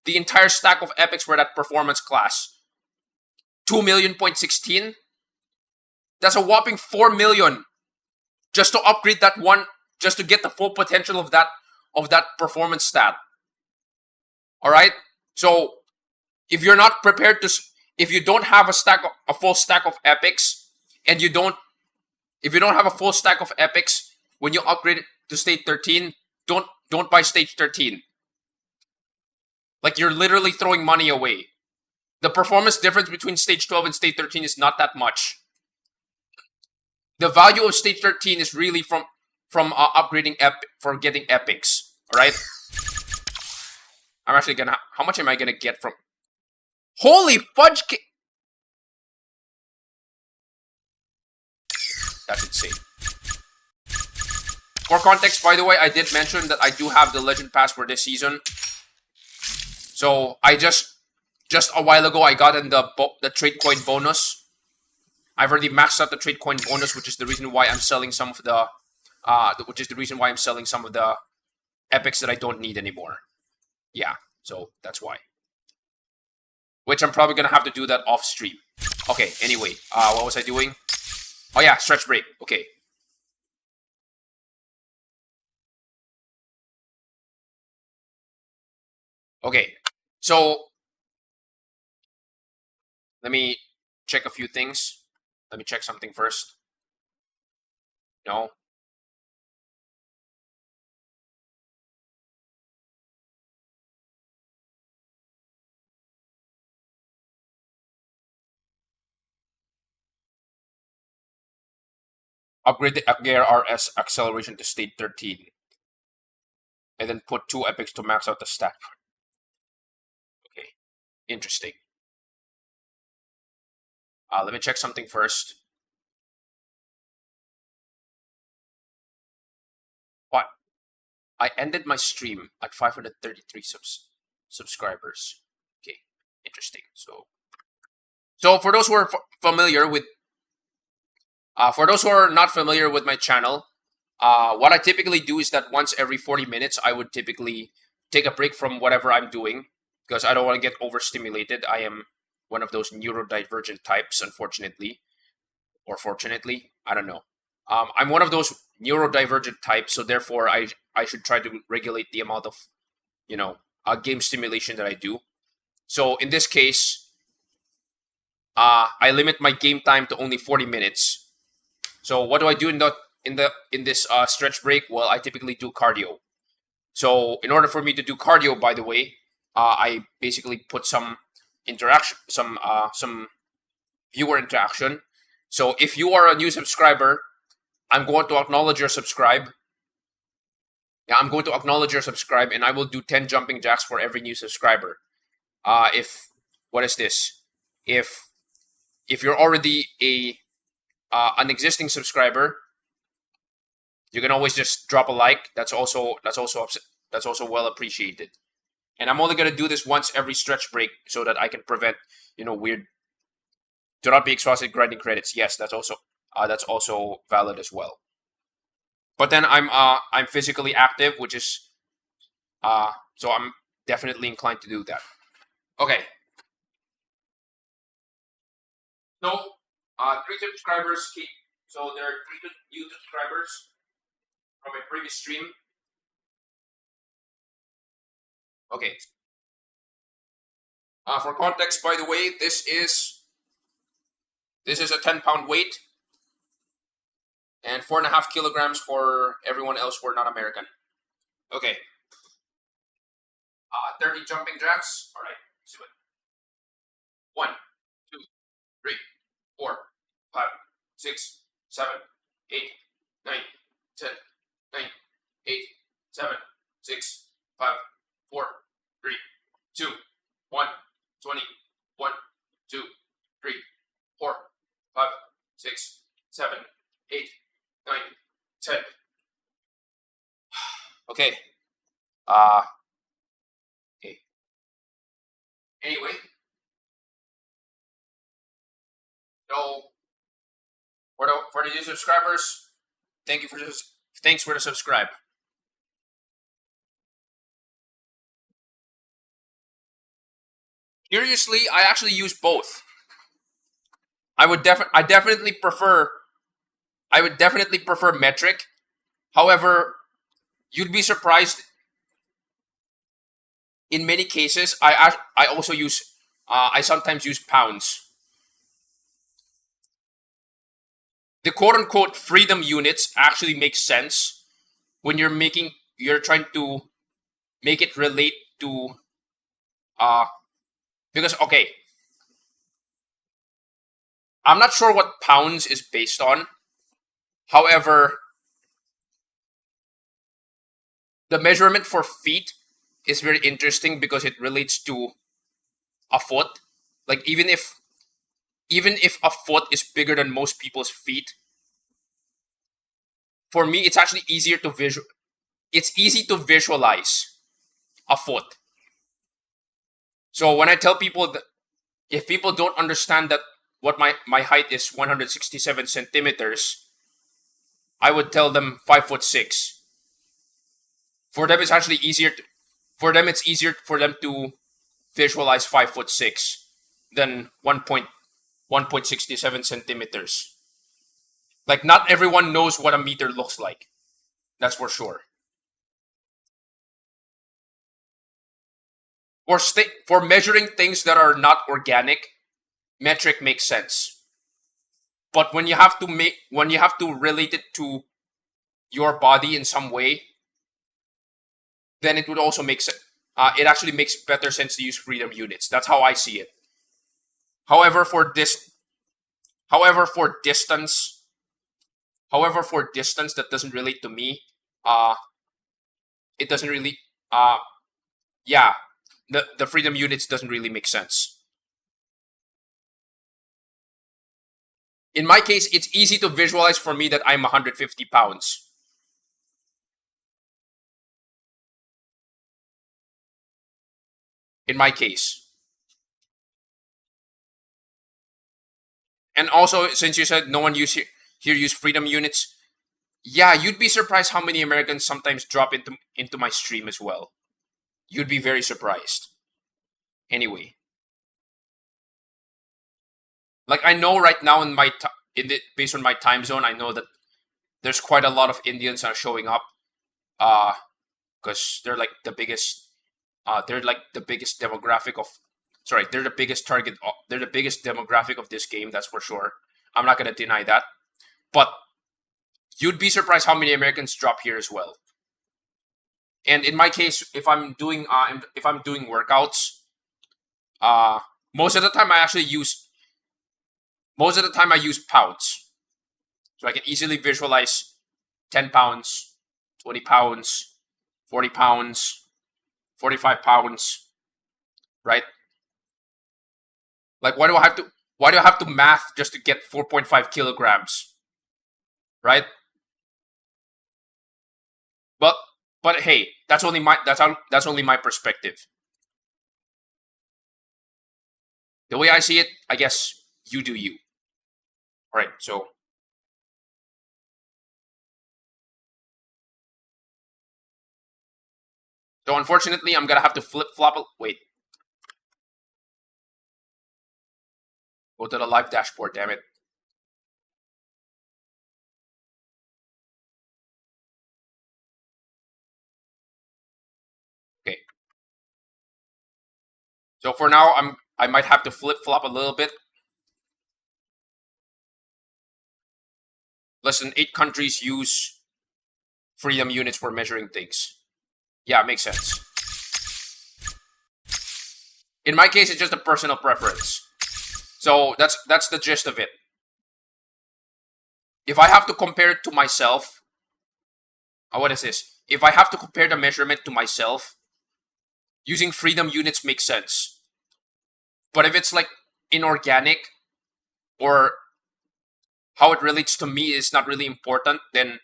the entire stack of epics for that performance class? 2 million.16? That's a whopping 4 million just to upgrade that one, just to get the full potential of that performance stat. All right? So if you're not prepared to, if you don't have a full stack of epics, and if you don't have a full stack of epics when you upgrade it to stage 13, don't buy stage 13. Like, you're literally throwing money away. The performance difference between stage 12 and stage 13 is not that much. The value of stage 13 is really from upgrading for getting epics. All right. I'm actually gonna. How much am I gonna get from? Holy fudge! That's insane. For context, by the way, I did mention that I do have the Legend Pass for this season. So I just a while ago I got in the trade coin bonus. I've already maxed out the trade coin bonus, which is the reason why I'm selling some of the epics that I don't need anymore. Yeah, so that's why. Which I'm probably gonna have to do that off stream. Okay, anyway, what was I doing? Oh yeah, stretch break. Okay. Okay, so let me check a few things. Let me check something first. No, Upgrade the Gear RS acceleration to state 13. And then put 2 epics to max out the stack. Okay, interesting. Let me check something first. What? I ended my stream at 533 subscribers. Okay, interesting. So for those who are familiar with, for those who are not familiar with my channel, what I typically do is that once every 40 minutes, I would typically take a break from whatever I'm doing because I don't want to get overstimulated. I am one of those neurodivergent types, unfortunately, or fortunately, I don't know. I'm one of those neurodivergent types, so therefore I should try to regulate the amount of, game stimulation that I do. So in this case, I limit my game time to only 40 minutes. So what do I do in this stretch break? Well, I typically do cardio. So in order for me to do cardio, by the way, I basically put some interaction, some viewer interaction. So if you are a new subscriber, I'm going to acknowledge your subscribe. Yeah, I'm going to acknowledge your subscribe, and I will do 10 jumping jacks for every new subscriber. What is this? If you're already an existing subscriber, you can always just drop a like. That's also well appreciated. And I'm only gonna do this once every stretch break so that I can prevent weird. Do not be exhausted grinding credits. Yes, that's also valid as well. But then I'm physically active, which is so I'm definitely inclined to do that. Okay. So 3 subscribers keep. So there are 3 new subscribers from my previous stream. Okay. For context, by the way, this is a 10-pound weight and 4.5 kilograms for everyone else who are not American. Okay. 30 jumping jacks. All right. Let's do it. 1, 2, 3, 4, 5, 6, 7, 8, 9, 10, 9, 8, 7, 6, 5, 4, 3, 2, 1, 20, 1, 2, 3, 4, 5, 6, 7, 8, 9, 10. Okay. Okay. Anyway. So for the new subscribers, thanks for the subscribe. Curiously, I actually use both. I would definitely prefer metric. However, you'd be surprised. In many cases, I also use I sometimes use pounds. The quote-unquote freedom units actually make sense when you're trying to make it relate to because okay, I'm not sure what pounds is based on. However, the measurement for feet is very interesting because it relates to a foot. Like even if a foot is bigger than most people's feet, for me it's actually easier to it's easy to visualize a foot. So when I tell people that if people don't understand that what my height is 167 centimeters, I would tell them 5'6". For them it's actually easier it's easier for them to visualize 5'6" than 1.67 centimeters. Like not everyone knows what a meter looks like. That's for sure. For measuring things that are not organic, metric makes sense. But when you have to relate it to your body in some way, then it would also make sense. It actually makes better sense to use freedom units. That's how I see it. However, for distance, However, for distance, that doesn't relate to me. Uh, it doesn't really. Yeah, the freedom units doesn't really make sense. In my case, it's easy to visualize for me that I'm 150 pounds. In my case. And also, since you said no one here use freedom units, yeah, you'd be surprised how many Americans sometimes drop into my stream as well. You'd be very surprised. Anyway, like I know right now based on my time zone, I know that there's quite a lot of Indians are showing up, because they're like the biggest. They're like the biggest demographic of. Sorry, they're the biggest target. They're the biggest demographic of this game. That's for sure. I'm not gonna deny that, but you'd be surprised how many Americans drop here as well. And in my case, if I'm doing workouts, most of the time I use pounds, so I can easily visualize 10 pounds, 20 pounds, 40 pounds, 45 pounds, right? Like why do I have to math just to get 4.5 kilograms, right? But hey, that's only my perspective. The way I see it, I guess you do you. All right, so unfortunately, I'm gonna have to flip flop. Wait, go to the live dashboard. Damn it. Okay. So for now, I might have to flip flop a little bit. Less than 8 countries use freedom units for measuring things. Yeah, it makes sense. In my case, it's just a personal preference. So that's the gist of it. If I have to compare it to myself, what is this? If I have to compare the measurement to myself, using freedom units makes sense. But if it's like inorganic, or how it relates to me is not really important, then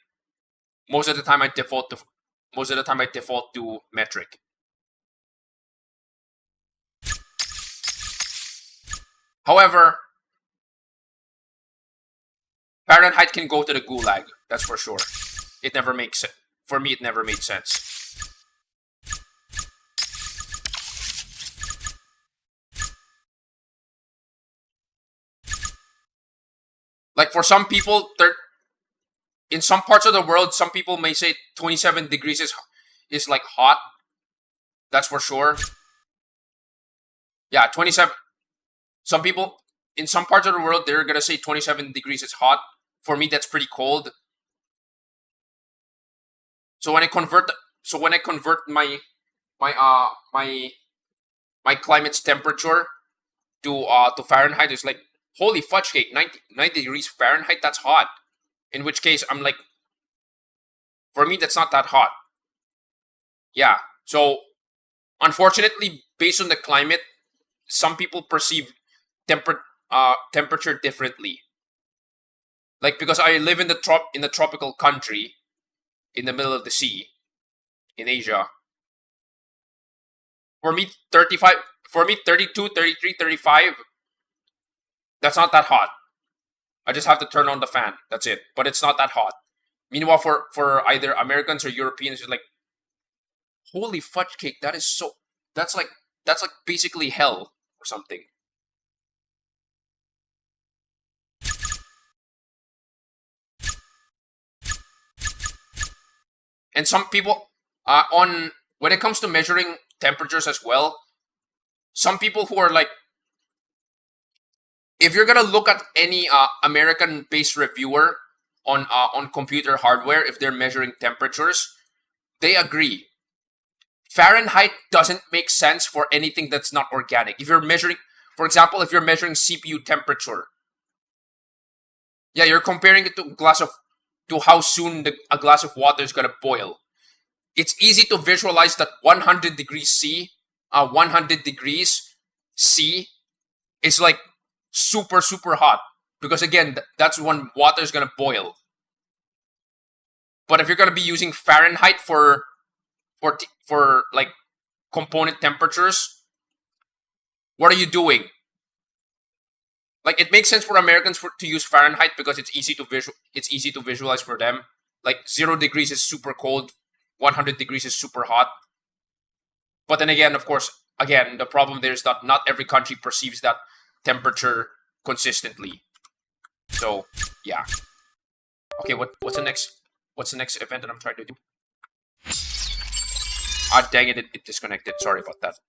most of the time I default to metric. However, Fahrenheit can go to the gulag, that's for sure. It never makes sense. For me, it never made sense. Like for some people, in some parts of the world, some people may say 27 degrees is like hot. That's for sure. Yeah, 27. Some people in some parts of the world, they're gonna say 27 degrees is hot. For me, that's pretty cold. So when I convert my climate's temperature to Fahrenheit, it's like, holy fudge cake, 90 degrees Fahrenheit, that's hot. In which case, I'm like, for me, that's not that hot. Yeah. So unfortunately, based on the climate, some people perceive temperature differently. Like because I live in the tropical country, in the middle of the sea, in Asia. For me, 35. For me, 32, 33, 35. That's not that hot. I just have to turn on the fan. That's it. But it's not that hot. Meanwhile, for either Americans or Europeans, it's like, holy fudge cake. That's like basically hell or something. And some people, when it comes to measuring temperatures as well, some people who are like, if you're gonna look at any American-based reviewer on computer hardware, if they're measuring temperatures, they agree. Fahrenheit doesn't make sense for anything that's not organic. If you're measuring, for example, if you're measuring CPU temperature, yeah, you're comparing it to a glass of to how soon a glass of water is going to boil. It's easy to visualize that 100 degrees C is like super, super hot. Because again, that's when water is going to boil. But if you're going to be using Fahrenheit for like component temperatures, what are you doing? Like, it makes sense for Americans to use Fahrenheit because it's easy to visualize for them. Like 0 degrees is super cold, 100 degrees is super hot. But then again, of course, the problem there is that not every country perceives that temperature consistently. So yeah. Okay, what's the next event that I'm trying to do? Ah, dang it, it disconnected. Sorry about that.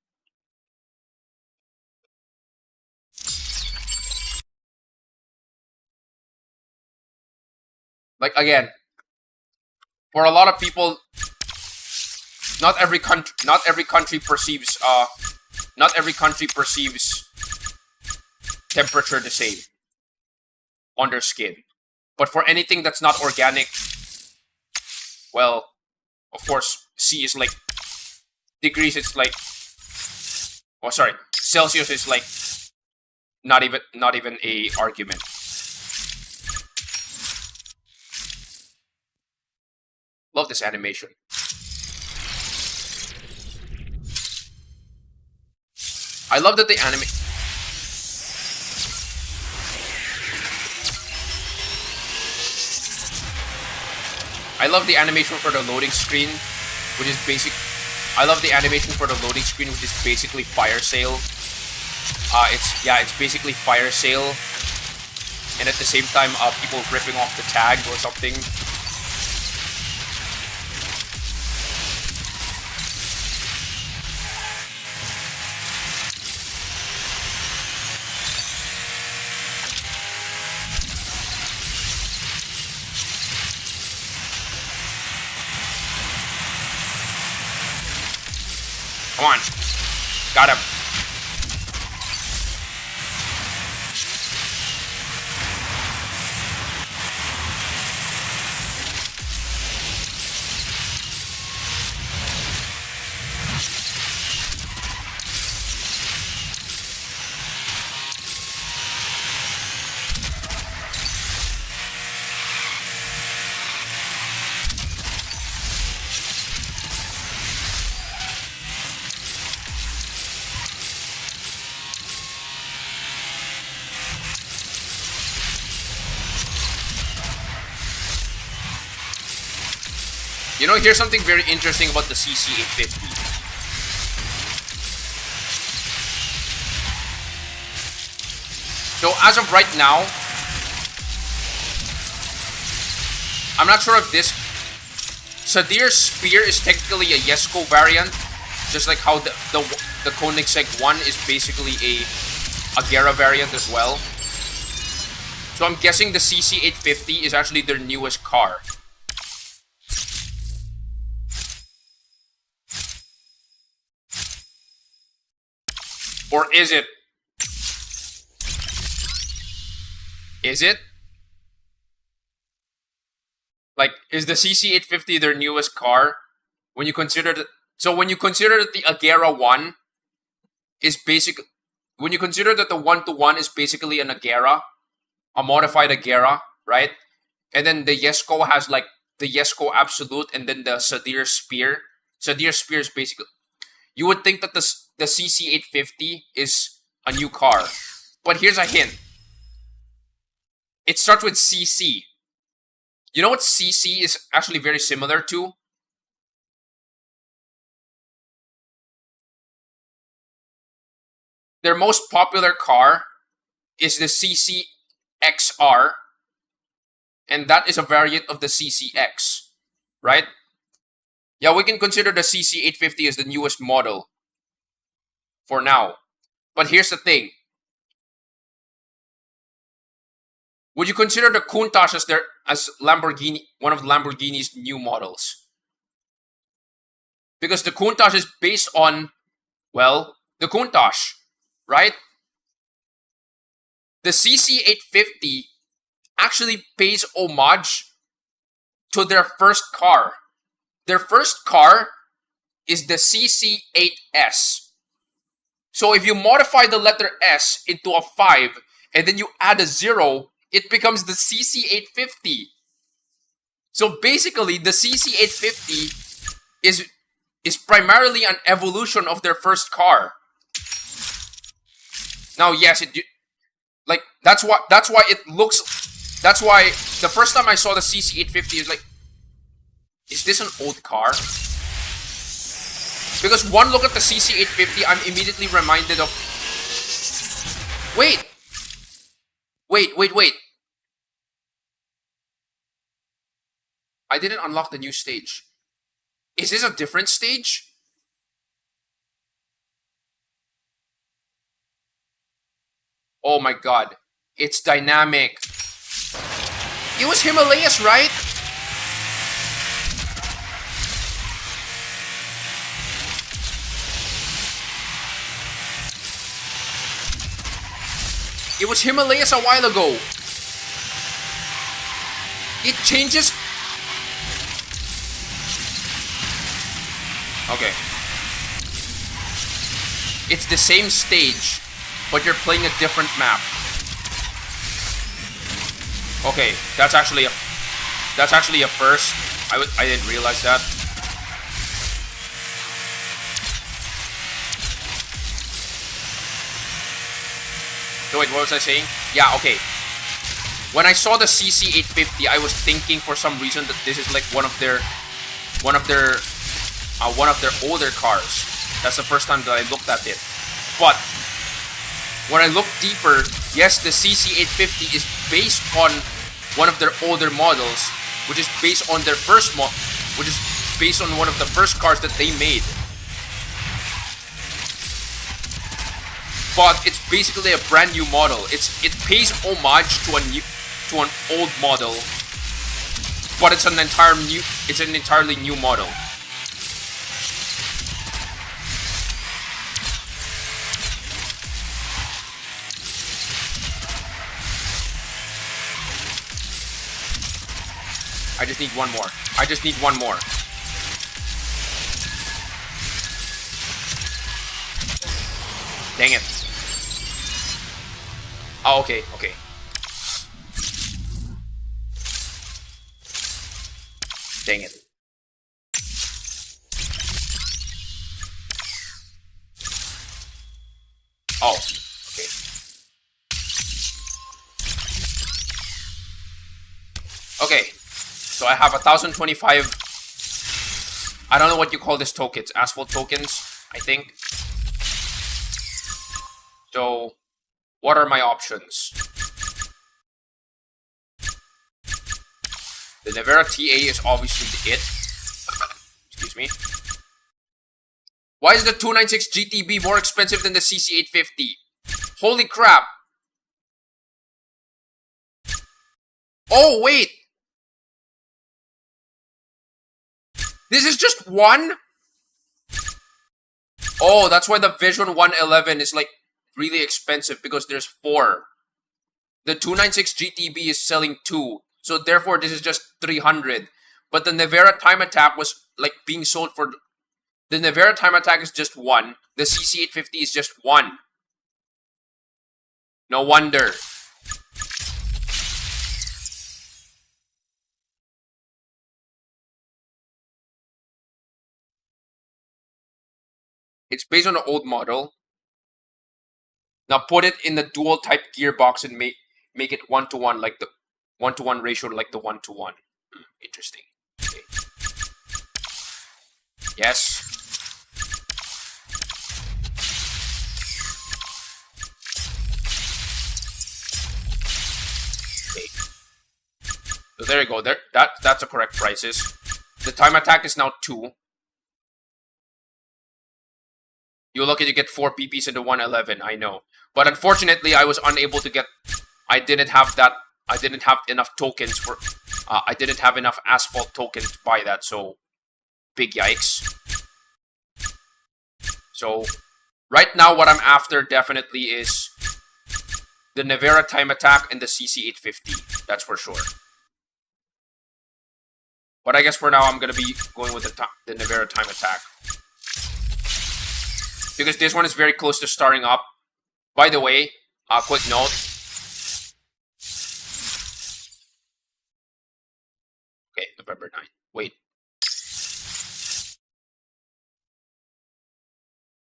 Like, again, for a lot of people, not every country perceives temperature the same on their skin. But for anything that's not organic, well, of course, C is like degrees. It's like, oh, sorry, Celsius is like not even a argument. Love this animation. I love that I love the animation for the loading screen, which is basic. I love the animation for the loading screen, which is basically fire sale. It's basically fire sale, and at the same time, people ripping off the tag or something. Come on. Got him. You know, here's something very interesting about the CC850. So as of right now, I'm not sure if this Sadir's Spear is technically a Yesco variant, just like how the Koenigsegg 1 is basically a Agera variant as well. So I'm guessing the CC850 is actually their newest car. Or is it? Is it? Like, is the CC850 their newest car? When you consider that, so when you consider that the Agera 1 is when you consider that the 1-to-1 is basically an Agera, a modified Agera, right? And then the Yesco has like the Yesco Absolute, and then the Sadir Spear. Sadir Spear is basically, you would think that the CC850 is a new car. But here's a hint. It starts with CC. You know what CC is actually very similar to? Their most popular car is the CCXR, and that is a variant of the CCX, right? Yeah, we can consider the CC850 as the newest model for now. But here's the thing. Would you consider the Countach as Lamborghini, one of Lamborghini's new models? Because the Countach is based on, well, the Countach, right? The CC850 actually pays homage to their first car. Their first car is the CC8S. So if you modify the letter S into a 5 and then you add a 0, it becomes the CC850. So basically, the CC850 is primarily an evolution of their first car. Now, yes, that's why it looks. That's why the first time I saw the CC850 is like, is this an old car? Because one look at the CC850, I'm immediately reminded of. Wait. I didn't unlock the new stage. Is this a different stage? Oh my god. It's dynamic. It was Himalayas, right? It was Himalayas a while ago. It changes. Okay. It's the same stage, but you're playing a different map. Okay, that's actually a first. I didn't realize that. So wait, what was I saying? Yeah, okay. When I saw the CC850, I was thinking for some reason that this is like one of their older cars. That's the first time that I looked at it. But when I look deeper, yes, the CC850 is based on one of their older models, which is based on their which is based on one of the first cars that they made. But it's basically a brand new model. It pays homage to an old model, but it's an entirely new model. I just need one more. Dang it. Oh, okay. Dang it. Oh, okay. Okay. So I have 1,025. I don't know what you call this tokens. Asphalt tokens, I think. So, what are my options? The Nevera TA is obviously it. Excuse me. Why is the 296 GTB more expensive than the CC850? Holy crap! Oh, wait! This is just one? Oh, that's why the Vision 111 is like really expensive, because there's 4. The 296 GTB is selling 2, so therefore this is just 300. But the Nevera Time Attack was like being sold for. The Nevera Time Attack is just 1. The CC850 is just 1. No wonder. It's based on an old model. Now put it in the dual type gearbox and make it 1-to-1, like the 1-to-1 ratio, like the 1-to-1. Interesting. Okay. Yes. Okay. So there you go. That's the correct prices. The time attack is now 2. You're lucky to get 4 PPs in the 111, I know. But unfortunately, I was unable to get. I didn't have enough tokens for. I didn't have enough Asphalt tokens to buy that, so big yikes. So right now, what I'm after definitely is the Nevera Time Attack and the CC850. That's for sure. But I guess for now I'm gonna be going with the Nevera time attack. Because this one is very close to starting up. By the way, quick note. Okay, November 9. Wait.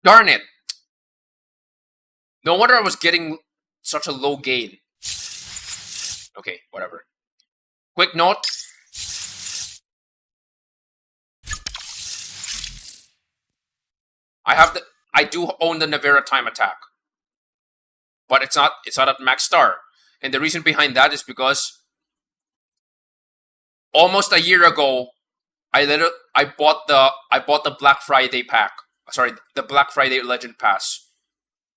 Darn it! No wonder I was getting such a low gain. Okay, whatever. Quick note. I do own the Nevera time attack. But it's not at max star. And the reason behind that is because almost a year ago, I bought the Black Friday pack. Sorry, the Black Friday Legend Pass,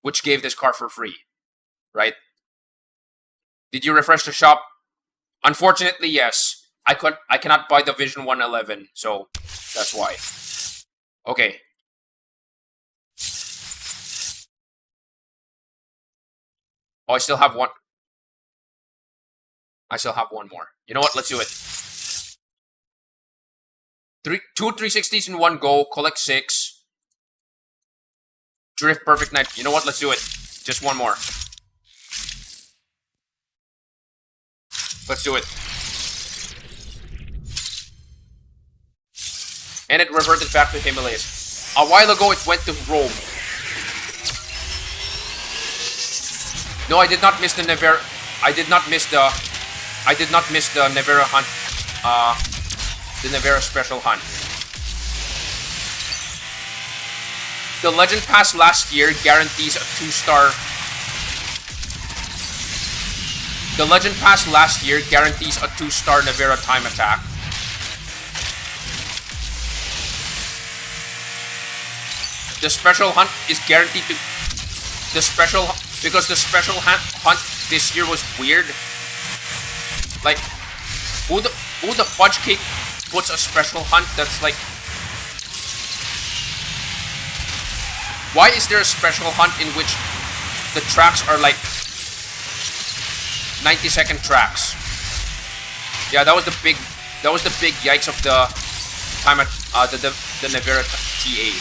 which gave this car for free, right? Did you refresh the shop? Unfortunately, yes. I cannot buy the Vision 111, so that's why. Okay. Oh, I still have one. I still have one more. You know what? Let's do it. Two 360s in one go. Collect 6. Drift perfect night. You know what? Let's do it. Just one more. Let's do it. And it reverted back to Himalayas. A while ago, it went to Rome. No, I did not miss the Nevera. I did not miss the Nevera hunt. The Nevera special hunt. The Legend Pass last year guarantees a 2-star. The Legend Pass last year guarantees a 2-star Nevera time attack. The special hunt is guaranteed to. Because the special hunt this year was weird. Like, who the fudge cake puts a special hunt that's like. Why is there a special hunt in which the tracks are like 90-second tracks? Yeah, that was the big yikes of the time at the Nevera TA.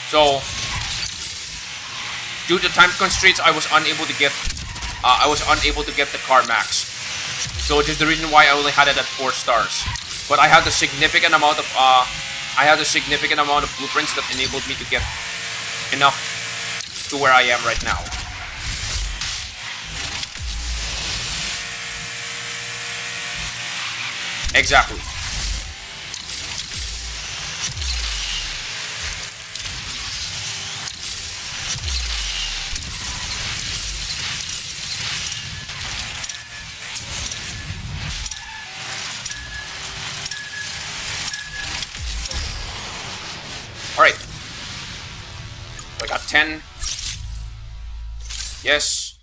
So, due to time constraints, I was unable to get the car max. So, which is the reason why I only had it at 4 stars. But I had a significant amount of blueprints that enabled me to get enough to where I am right now. Exactly. Alright. I got 10. Yes.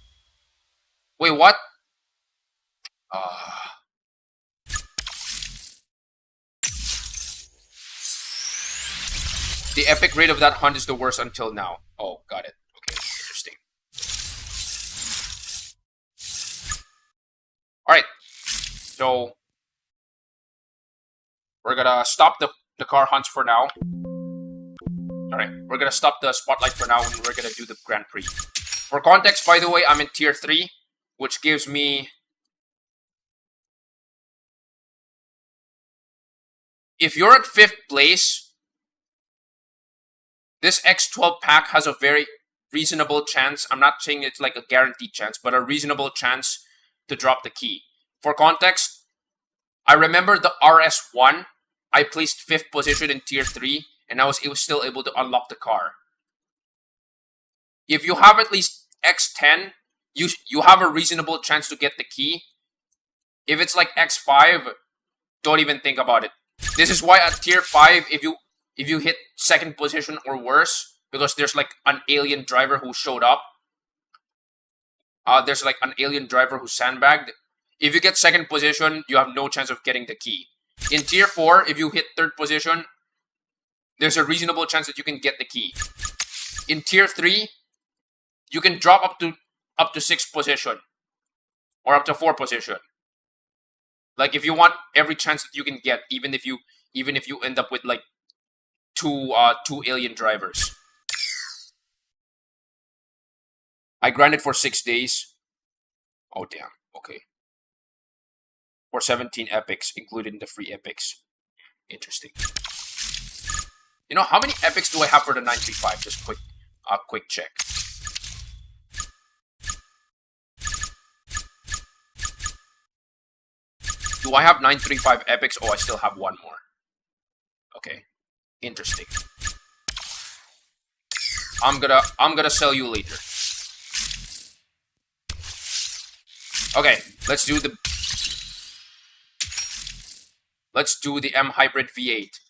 Wait, what? The epic rate of that hunt is the worst until now. Oh, got it. Okay, interesting. Alright. So, we're gonna stop the car hunts for now. Alright, we're gonna stop the spotlight for now and we're gonna do the Grand Prix. For context, by the way, I'm in tier 3, which gives me... If you're at 5th place, this X12 pack has a very reasonable chance. I'm not saying it's like a guaranteed chance, but a reasonable chance to drop the key. For context, I remember the RS1, I placed 5th position in tier 3, and I was still able to unlock the car. If you have at least X10, you have a reasonable chance to get the key. If it's like X5, don't even think about it. This is why at tier 5, if you hit 2nd position or worse, because there's like an alien driver who showed up. There's like an alien driver who sandbagged. If you get 2nd position, you have no chance of getting the key. In tier 4, if you hit 3rd position, there's a reasonable chance that you can get the key. In tier 3, you can drop up to 6th position. Or up to 4th position. Like if you want every chance that you can get, even if you end up with like two alien drivers. I grinded for 6 days. Oh damn. Okay. For 17 epics, included in the free epics. Interesting. You know, how many epics do I have for the 935? Just quick check. Do I have 935 epics? Oh, I still have one more. Okay. Interesting. I'm gonna sell you later. Okay, let's do the M Hybrid V8.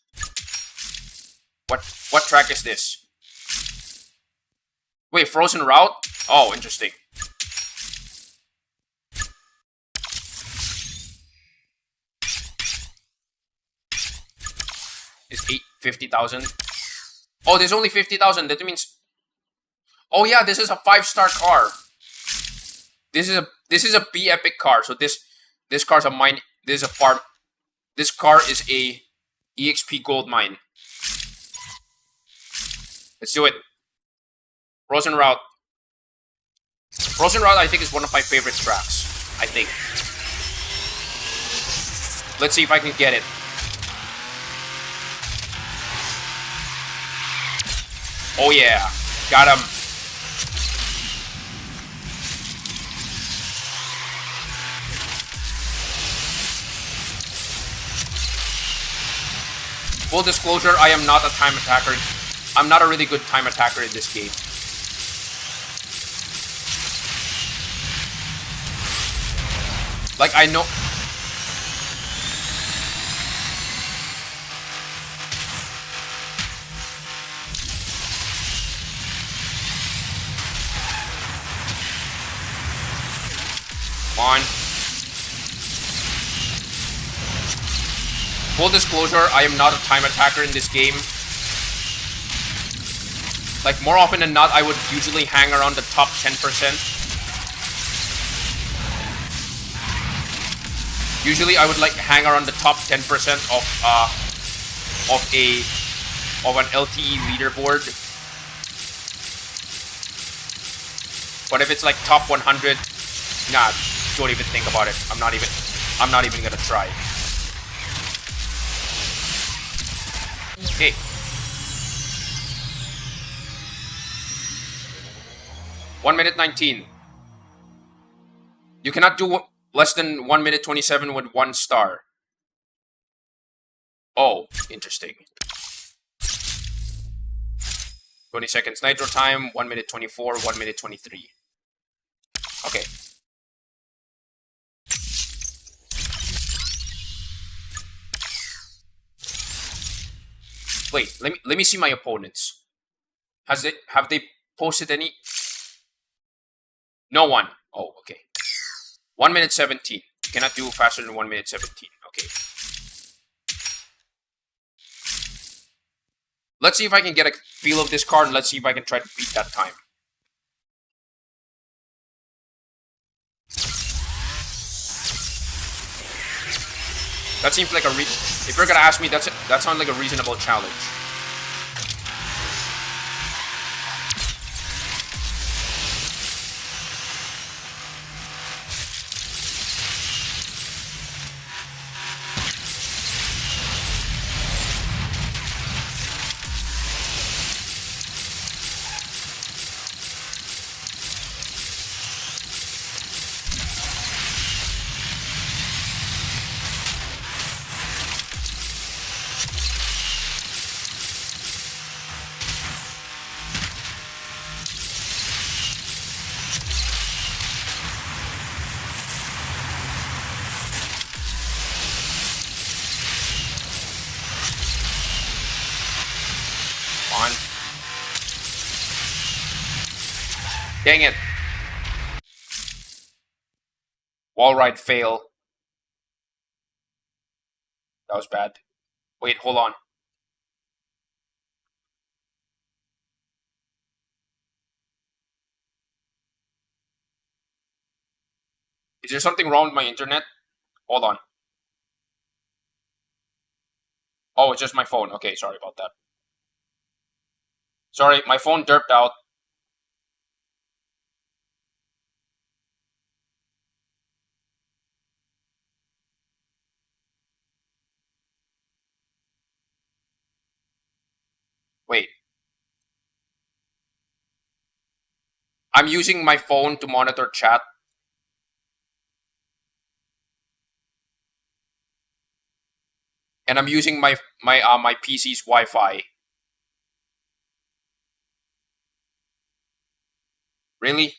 What track is this? Wait, Frozen Route? Oh, interesting. Is 50,000? Oh, there's only 50,000. That means. Oh yeah, this is a 5-star car. This is a B epic car. So this car's a mine. This is a farm. This car is a EXP gold mine. Let's do it. Frozen Route. Frozen Route, I think, is one of my favorite tracks. I think. Let's see if I can get it. Oh yeah, got him. Full disclosure, I am not a time attacker. I'm not a really good time attacker in this game. Like, I know... On. Full disclosure, I am not a time attacker in this game. Like, more often than not, I would usually hang around the top 10%. Usually, I would like hang around the top 10% of an LTE leaderboard. But if it's like top 100, nah, don't even think about it. I'm not even gonna try. Okay. One minute 19. You cannot do less than 1 minute 27 with 1 star. Oh, interesting. 20 seconds nitro time, 1 minute 24, 1 minute 23. Okay. Wait, let me see my opponents. Have they posted any? No one. Oh, okay. 1 minute 17. You cannot do faster than 1 minute 17. Okay. Let's see if I can get a feel of this card, and let's see if I can try to beat that time. That seems like if you're gonna ask me, that sounds like a reasonable challenge. Dang it. Wall ride fail. That was bad. Wait, hold on. Is there something wrong with my internet? Hold on. Oh, it's just my phone. Okay, sorry about that. Sorry, my phone derped out. Wait. I'm using my phone to monitor chat. And I'm using my PC's Wi-Fi. Really?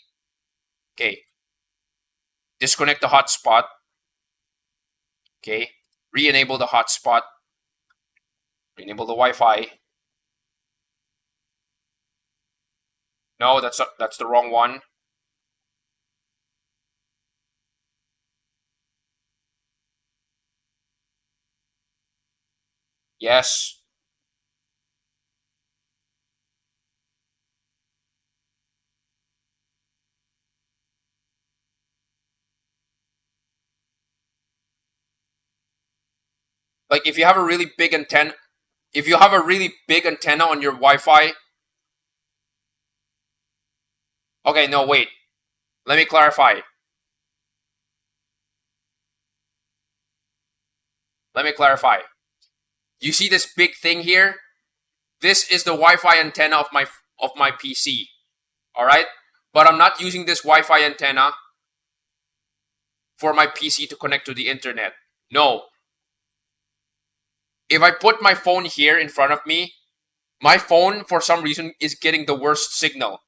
Okay. Disconnect the hotspot. Okay. Re-enable the hotspot. Re-enable the Wi-Fi. No, that's the wrong one. Yes. Like if you have a really big antenna, if you have a really big antenna on your Wi-Fi. Okay, no, wait. Let me clarify. Let me clarify. You see this big thing here? This is the Wi-Fi antenna of my PC. All right? But I'm not using this Wi-Fi antenna for my PC to connect to the internet. No. If I put my phone here in front of me, my phone for some reason is getting the worst signal.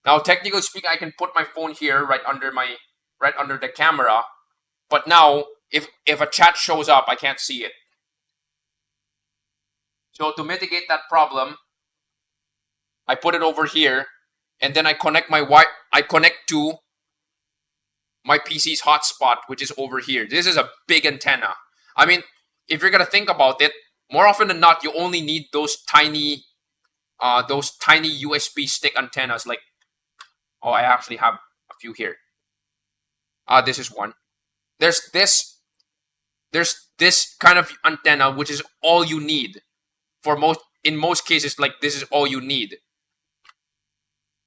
Now, technically speaking, I can put my phone here right under the camera, but now if a chat shows up, I can't see it. So to mitigate that problem, I put it over here, and then I connect to my PC's hotspot, which is over here. This is a big antenna. I mean, if you're gonna think about it, more often than not, you only need those tiny USB stick antennas. Like, oh, I actually have a few here. This is one. There's this kind of antenna, which is all you need. In most cases, like this is all you need.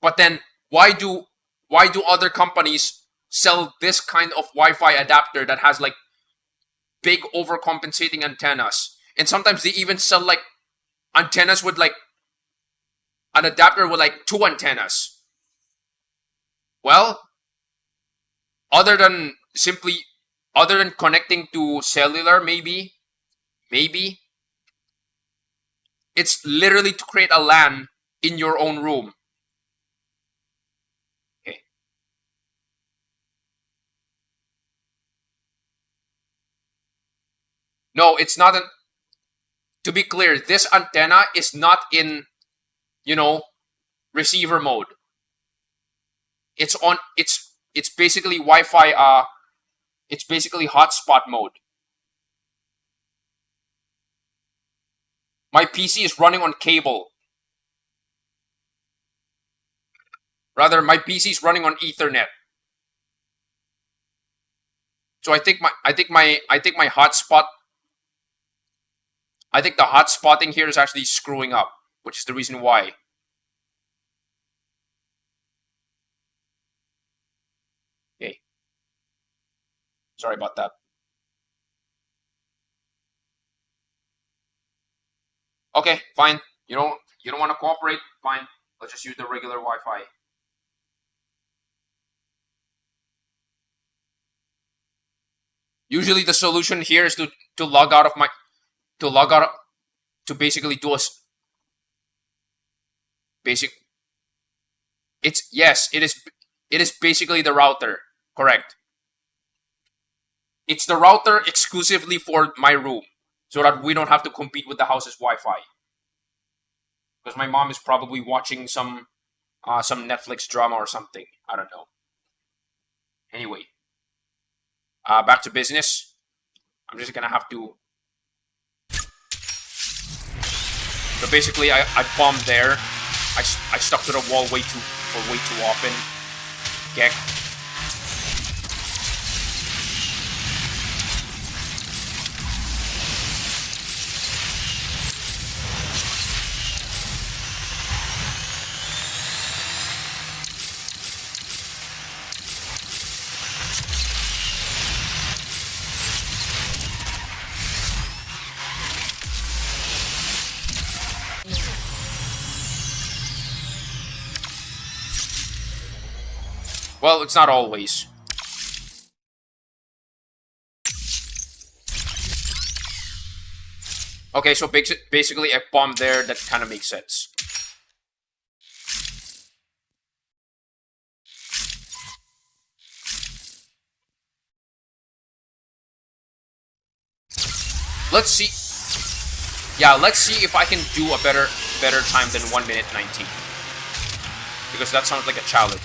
But then, why do other companies sell this kind of Wi-Fi adapter that has like big overcompensating antennas? And sometimes they even sell like antennas with like an adapter with like 2 antennas. Well, other than connecting to cellular, maybe it's literally to create a LAN in your own room. Okay. No, it's not to be clear, this antenna is not in, receiver mode. It's basically Wi-Fi, it's basically hotspot mode. My PC is running on cable. Rather, my PC is running on Ethernet. So I think my hotspot, I think the hotspotting here is actually screwing up, which is the reason why. Okay. Sorry about that. Okay, fine. You don't want to cooperate? Fine. Let's just use the regular Wi-Fi. Usually the solution here is to log out to basically do a basic. Yes, it is basically the router. Correct. It's the router exclusively for my room, so that we don't have to compete with the house's Wi-Fi. Because my mom is probably watching some Netflix drama or something. I don't know. Anyway, back to business. I'm just gonna have to. So basically, I bombed there. I stuck to the wall way too often. Okay. Well, it's not always. Okay, so basically a bomb there, that kind of makes sense. Let's see. Yeah, let's see if I can do a better time than 1 minute 19. Because that sounds like a challenge.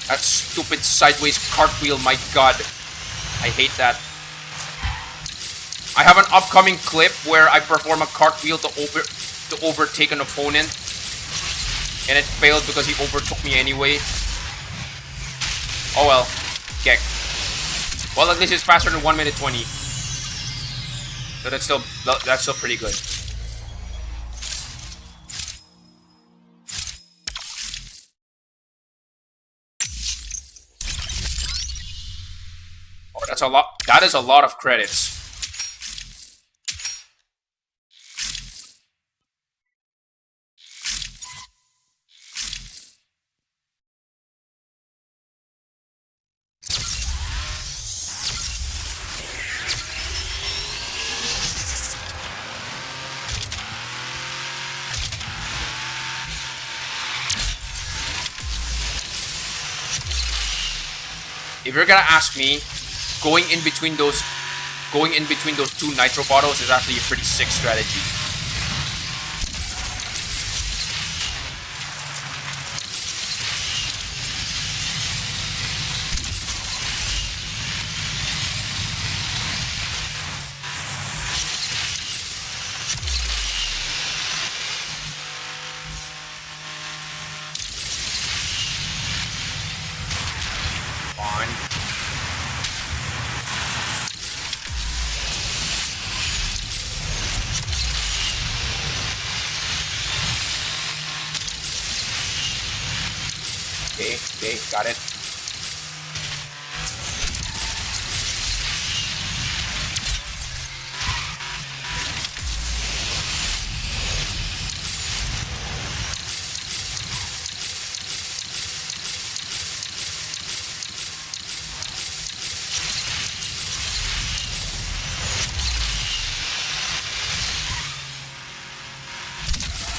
That stupid sideways cartwheel, my god. I hate that. I have an upcoming clip where I perform a cartwheel to overtake an opponent. And it failed because he overtook me anyway. Oh well. Geck. Well, at least it's faster than 1 minute 20. So that's still pretty good. Oh, that's a lot. That is a lot of credits. If you're gonna ask me, going in between those two nitro bottles is actually a pretty sick strategy. Okay, got it.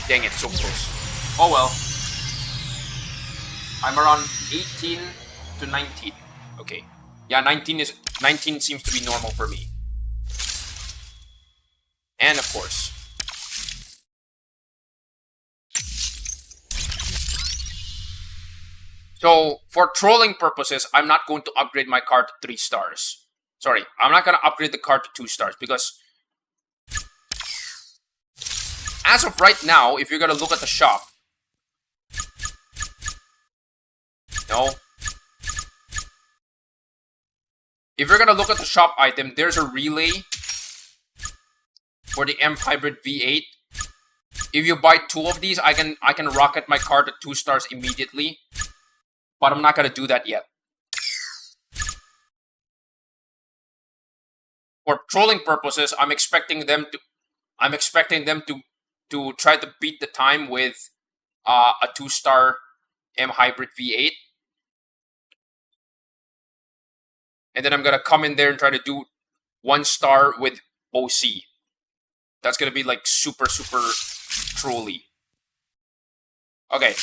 Dang it, so close. Oh well. I'm around 18 to 19. Okay. Yeah, 19 seems to be normal for me. And of course. So, for trolling purposes, I'm not going to upgrade my car to 3 stars. Sorry, I'm not going to upgrade the car to 2 stars because as of right now, if you're going to look at the shop, no. If you're gonna look at the shop item, there's a relay for the M Hybrid V8. If you buy 2 of these, I can rocket my car to 2 stars immediately. But I'm not gonna do that yet. For trolling purposes, I'm expecting them to try to beat the time with a 2-star M Hybrid V8. And then I'm gonna come in there and try to do 1 star with OC. That's gonna be like super trolly. Okay.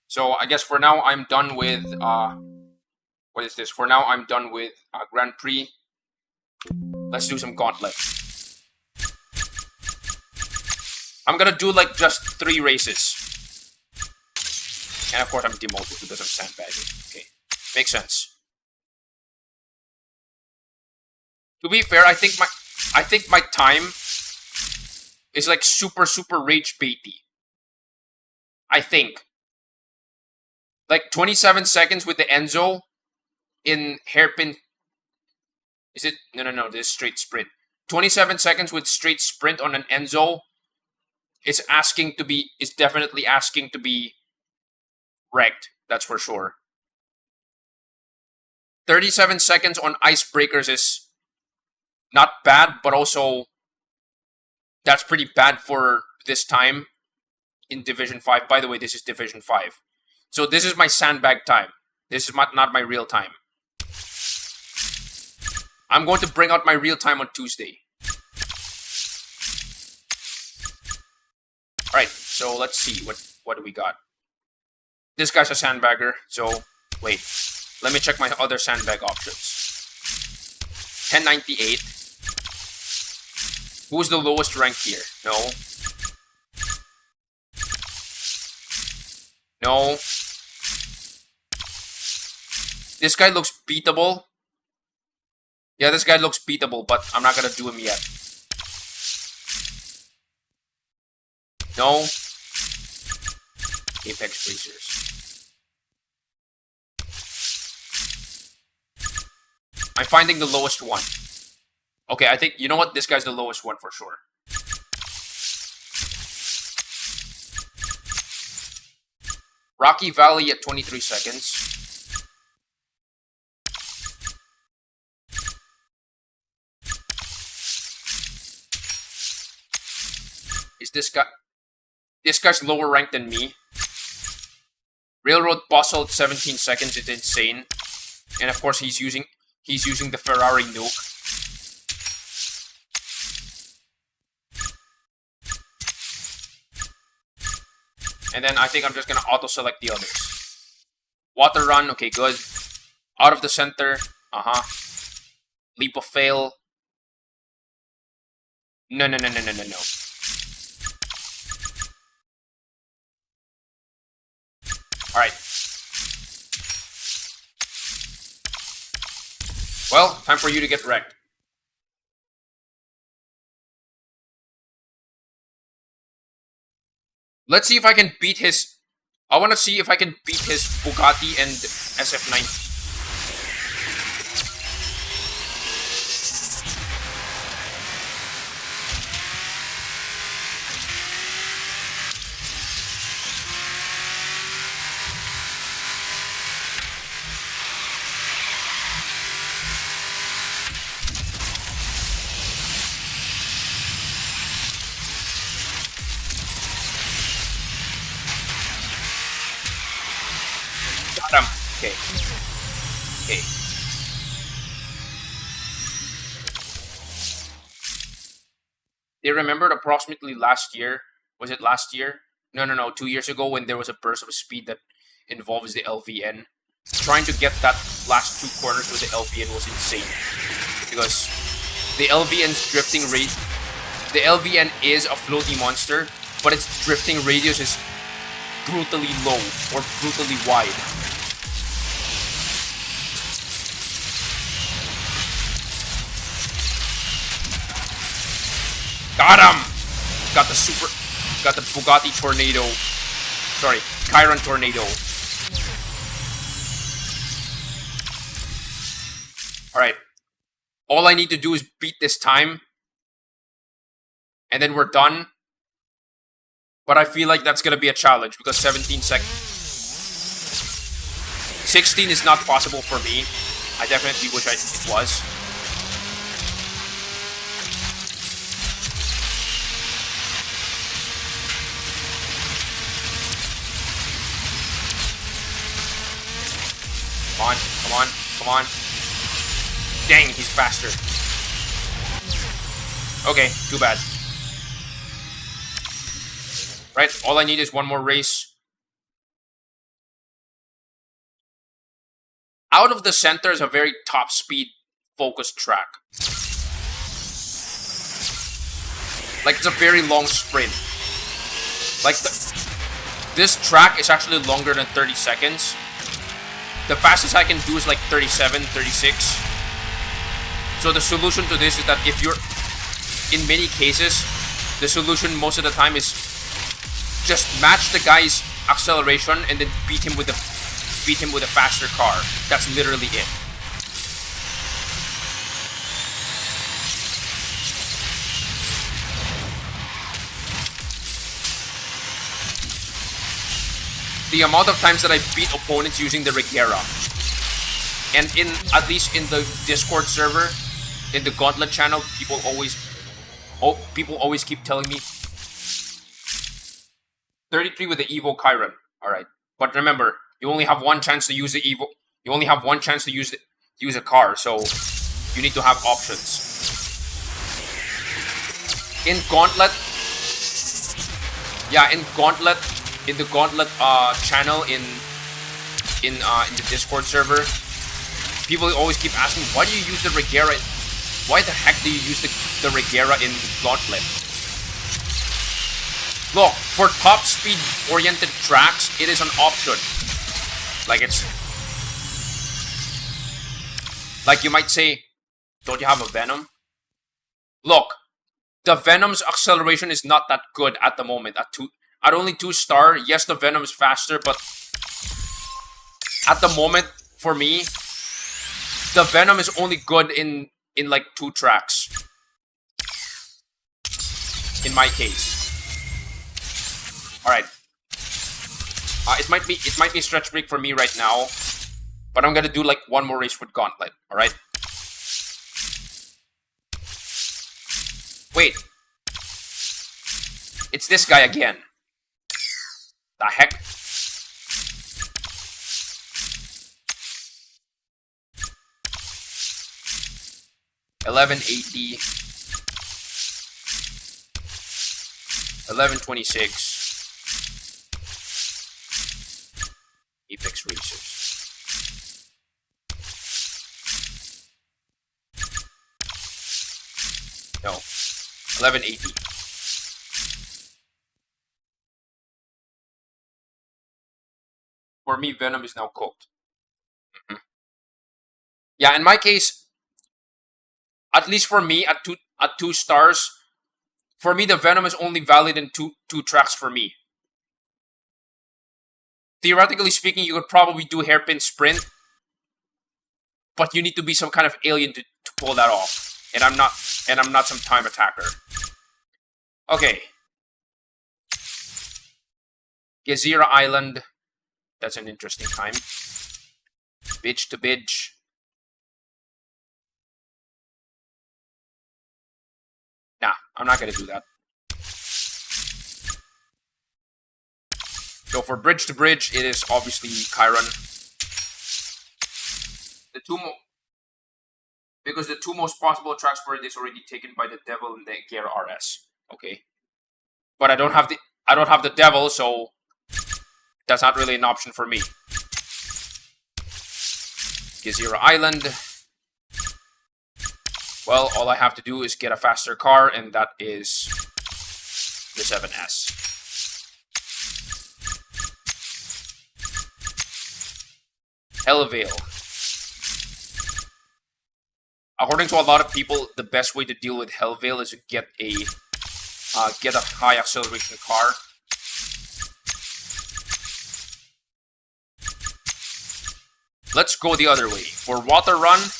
So I guess for now I'm done with What is this? For now, I'm done with Grand Prix. Let's do some Gauntlet. I'm gonna do like just 3 races. And of course I'm demoted because I'm sandbagging. Okay, makes sense. To be fair, I think my time is like super rage baity. I think. Like 27 seconds with the Enzo in hairpin. Is it? No, this is straight sprint. 27 seconds with straight sprint on an Enzo is definitely asking to be wrecked. That's for sure. 37 seconds on icebreakers is not bad, but also that's pretty bad for this time in Division 5. By the way, this is Division 5. So this is my sandbag time. This is not my real time. I'm going to bring out my real time on Tuesday. Alright, so let's see. What do we got? This guy's a sandbagger, so wait. Let me check my other sandbag options. 1098. Who's the lowest rank here? No. No. This guy looks beatable. Yeah, this guy looks beatable, but I'm not gonna do him yet. No. Apex Racers. I'm finding the lowest one. Okay, I think, you know what? This guy's the lowest one for sure. Rocky Valley at 23 seconds. Is this guy... This guy's lower ranked than me. Railroad Bustle at 17 seconds is insane. And of course he's using the Ferrari nuke. And then I think I'm just gonna auto-select the others. Water Run, okay, good. Out of the center, Leap of Fail. No. Alright. Well, time for you to get wrecked. Let's see if I can beat his... I want to see if I can beat his Bugatti and SF90. Okay. They remembered approximately last year. Was it last year? No. 2 years ago when there was a burst of speed that involves the LVN. Trying to get that last 2 corners with the LVN was insane. Because the LVN's drifting rate... The LVN is a floaty monster, but its drifting radius is brutally low or brutally wide. Got him! Got the Bugatti Tornado. Sorry, Chiron Tornado. Alright. All I need to do is beat this time. And then we're done. But I feel like that's gonna be a challenge because 17 seconds. 16 is not possible for me. I definitely wish it was. Come on. Dang, he's faster. Okay, too bad. Right, all I need is one more race. out of the center is a very top speed focused track. Like, it's a very long sprint. Like, this track is actually longer than 30 seconds. The fastest I can do is like 37, 36. So the solution to this is that if you're, in many cases, the solution most of the time is just match the guy's acceleration and then beat him with a faster car. That's literally it. The amount of times that I beat opponents using the Regera, and at least in the Discord server, in the Gauntlet channel, people always keep telling me 33 with the Evo Chiron. All right, but remember, you only have one chance to use the Evo. You only have one chance to use a car, so you need to have options. In Gauntlet, yeah, in the Gauntlet channel in the Discord server, people always keep asking, why do you use the Regera? Why the heck do you use the Regera in Gauntlet? Look, for top speed oriented tracks, it is an option. Like, it's like, you might say, don't you have a Venom? Look, the Venom's acceleration is not that good at the moment. At only 2-star, yes, the Venom is faster, but at the moment, for me, the Venom is only good in like 2 tracks. In my case. Alright. It might be a stretch break for me right now, but I'm gonna do like one more race with Gauntlet, alright? Wait. It's this guy again. The heck? $11.80, $11.26, Apex Racers. No, $11.80. For me, Venom is now cooked. Yeah, in my case, at least for me, at 2 stars, for me, the Venom is only valid in two tracks for me. Theoretically speaking, you could probably do hairpin sprint, but you need to be some kind of alien to pull that off. And I'm not some time attacker. Okay. Gezira Island. That's an interesting time. Bitch to bitch. Nah, I'm not gonna do that. So for bridge to bridge, it is obviously Chiron. Because the 2 most possible tracks for it is already taken by the Devil and the Gear RS. Okay. But I don't have the Devil, so that's not really an option for me. Gezira Island. Well, all I have to do is get a faster car, and that is the 7S. Hellvale. According to a lot of people, the best way to deal with Hellvale is to get a high acceleration car. Let's go the other way. For water run,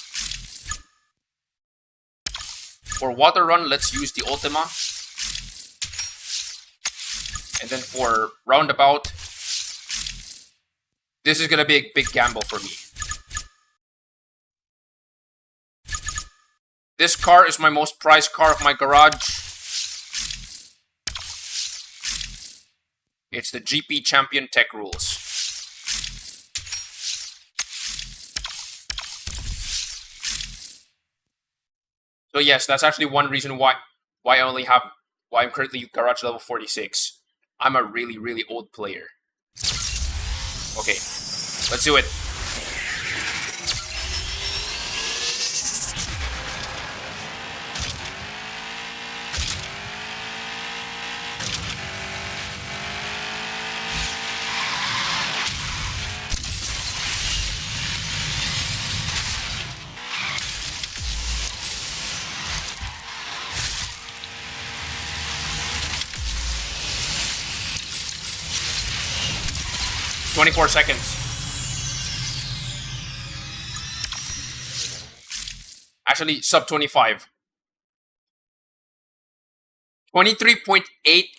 let's use the Ultima. And then for roundabout, this is gonna be a big gamble for me. This car is my most prized car of my garage. It's the GP Champion Tech Rules. So yes, that's actually one reason why I'm currently garage level 46. I'm a really old player. Okay, let's do it. 24 seconds. Actually, sub 25. 23.8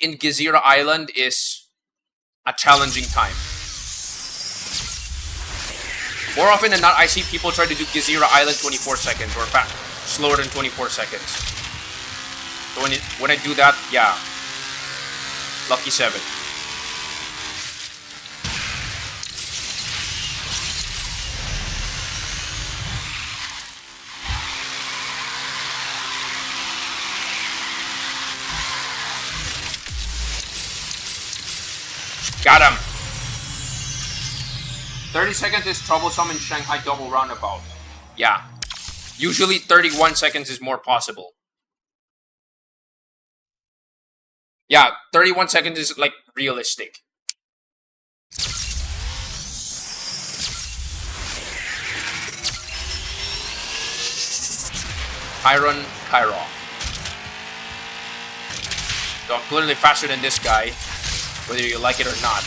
in Gezira Island is a challenging time. More often than not, I see people try to do Gezira Island 24 seconds or slower than 24 seconds. So when I do that, yeah, lucky 7. Got him. 30 seconds is troublesome in Shanghai double roundabout. Yeah. Usually 31 seconds is more possible. Yeah, 31 seconds is like realistic. Chiron, Chiron. So I'm clearly faster than this guy, whether you like it or not.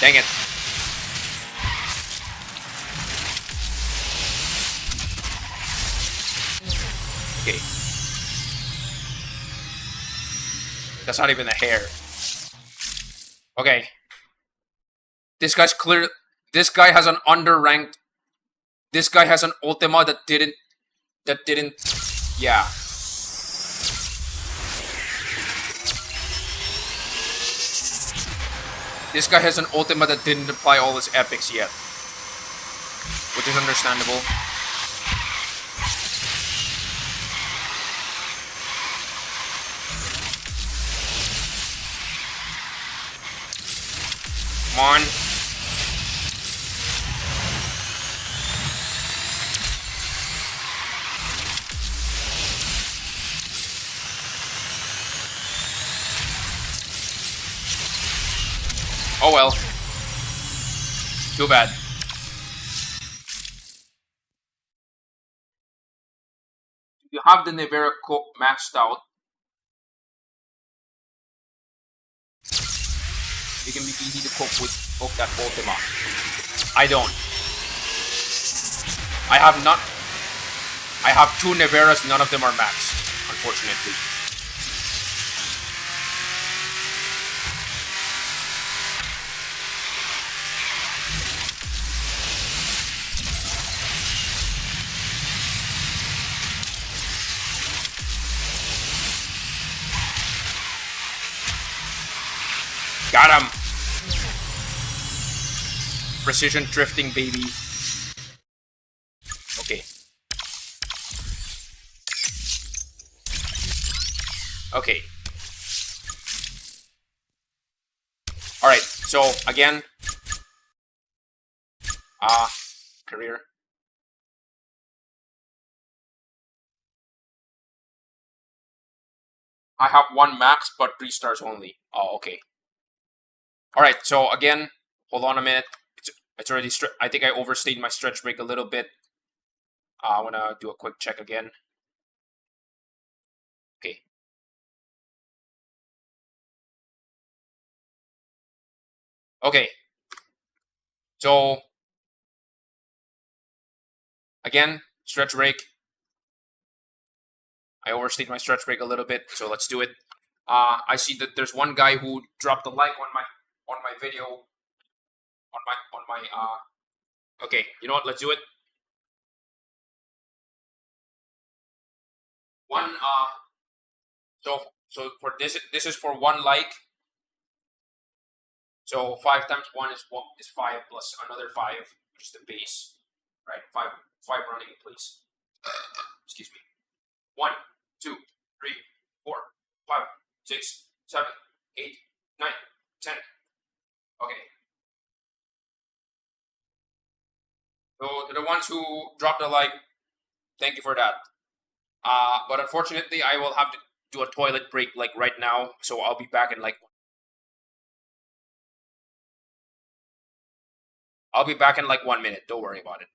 Dang it. Okay. That's not even a hair. Okay. This guy's clear. This guy has an underranked. This guy has an Ultima that didn't. Yeah. This guy has an Ultima that didn't apply all his epics yet. Which is understandable. Come on. Oh well. Too bad. If you have the Nevera Cook maxed out, it can be easy to cope with that Ultima. I don't. I have not. I have 2 Neveras, none of them are maxed, unfortunately. Got him! Precision drifting, baby. Okay. Okay. Alright, so again. Career. I have 1 max, but 3 stars only. Oh, okay. Alright, so again, hold on a minute. It's already I think I overstayed my stretch break a little bit. I want to do a quick check again. Okay. Okay. So, again, stretch break. I overstayed my stretch break a little bit, so let's do it. I see that there's one guy who dropped a like on my video. Okay, you know what? Let's do it. So for this is for 1 like. So 5 times 1 is 5 plus another 5, which is the base, right? 5 running in place. Excuse me. 1, 2, 3, 4, 5, 6, 7, 8, 9, 10. Okay. So to the ones who dropped a like, thank you for that. But unfortunately, I will have to do a toilet break like right now, so I'll be back in like. I'll be back in like 1 minute. Don't worry about it.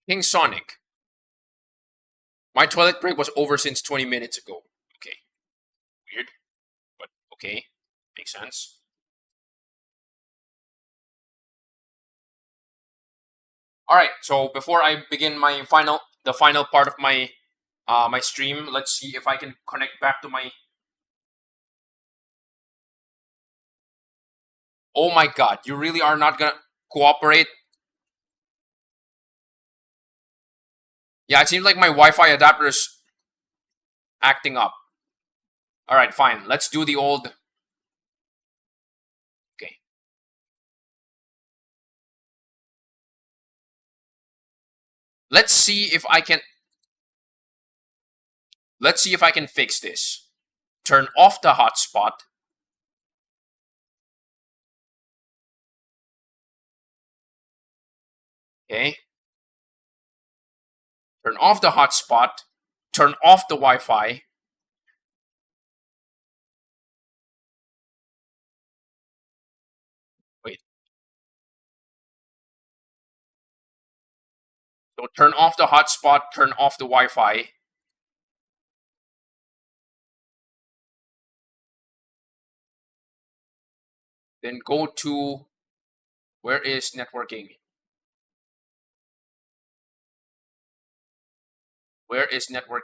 King Sonic. My toilet break was over since 20 minutes ago. Okay. Weird. But okay. Makes sense. Alright, so before I begin the final part of my stream, let's see if I can connect back to my. Oh my god, you really are not gonna cooperate? Yeah, it seems like my Wi-Fi adapter is acting up. Alright, fine. Let's do the old. Okay. Let's see if I can. Let's see if I can fix this. Turn off the hotspot. Okay. Turn off the hotspot. Turn off the Wi-Fi. Wait. So turn off the hotspot. Turn off the Wi-Fi. Then go to. Where is networking? Where is network?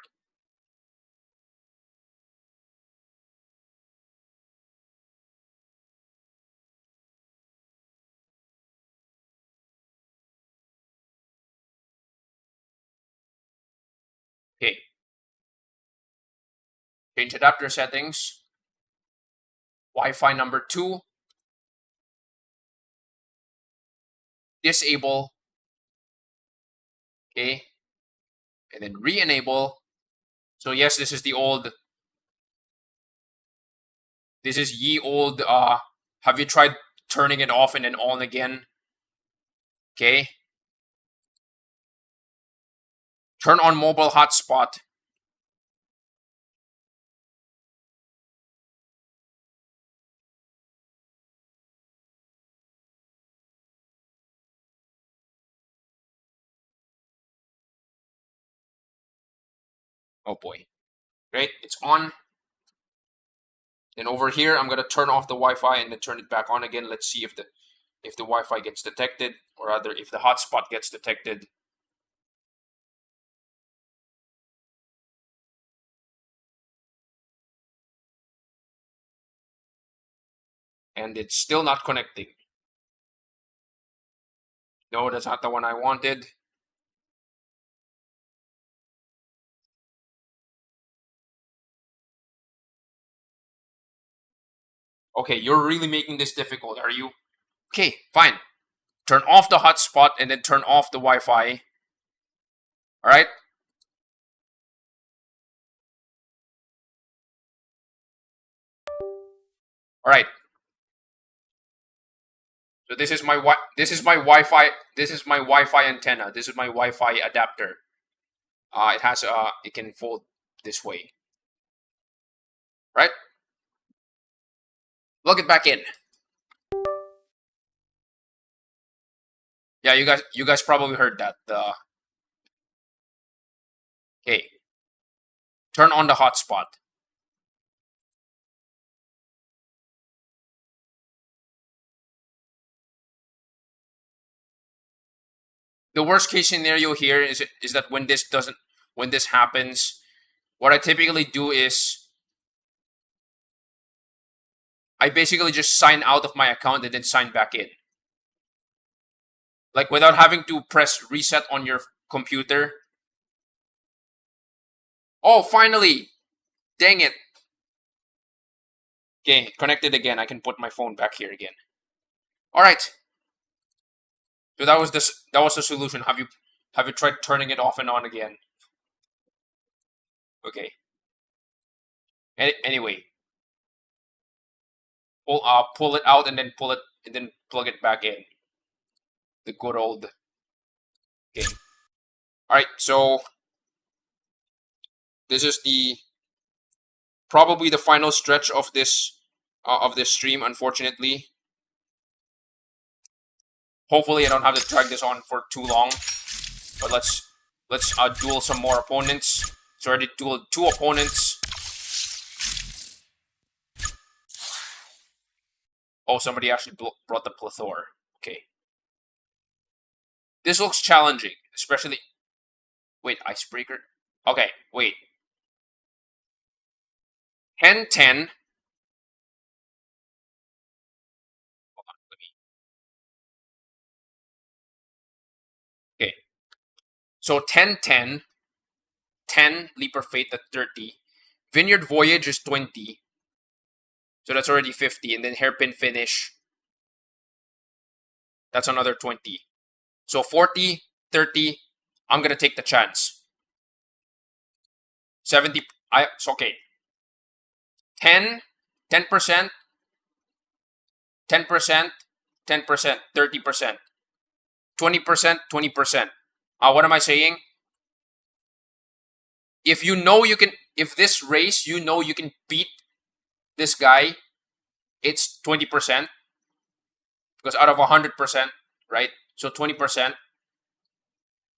Okay. Change adapter settings. Wi-Fi number 2. Disable. Okay. And then re-enable. So yes, this is the old. This is ye old. Have you tried turning it off and then on again? Okay. Turn on mobile hotspot. Oh boy. Great, it's on. Then over here, I'm gonna turn off the Wi-Fi and then turn it back on again. Let's see if the Wi-Fi gets detected, or rather, if the hotspot gets detected. And it's still not connecting. No, that's not the one I wanted. Okay, you're really making this difficult, are you? Okay, fine. Turn off the hotspot and then turn off the Wi-Fi. Alright? Alright. So this is my Wi-Fi. This is my Wi-Fi antenna. This is my Wi-Fi adapter. It has it can fold this way. Right? Plug it back in. Yeah, you guys probably heard that. Okay. Turn on the hotspot. The worst case scenario here is that when this happens, what I typically do is I basically just sign out of my account and then sign back in. Like without having to press reset on your computer. Oh, finally! Dang it. Okay, connected again. I can put my phone back here again. Alright. So that was the solution. Have you tried turning it off and on again? Okay. Anyway. Pull it out and then plug it back in. The good old game. Alright, so this is probably the final stretch of this stream, unfortunately. Hopefully I don't have to drag this on for too long. But let's duel some more opponents. It's already dueled 2 opponents. Oh, somebody actually brought the plethora. Okay. This looks challenging, especially... Wait, Icebreaker? Okay, wait. 10-10. Okay. So 10-10. 10, Leap of Faith at 30. Vineyard Voyage is 20. So that's already 50. And then Hairpin Finish. That's another 20. So 40, 30. I'm going to take the chance. 70. It's okay. 10, 10%, 10%, 10%, 30%, 20%, 20%. What am I saying? If you know you can, if this race, you know you can beat this guy, it's 20%. Because out of 100%, right? So 20%.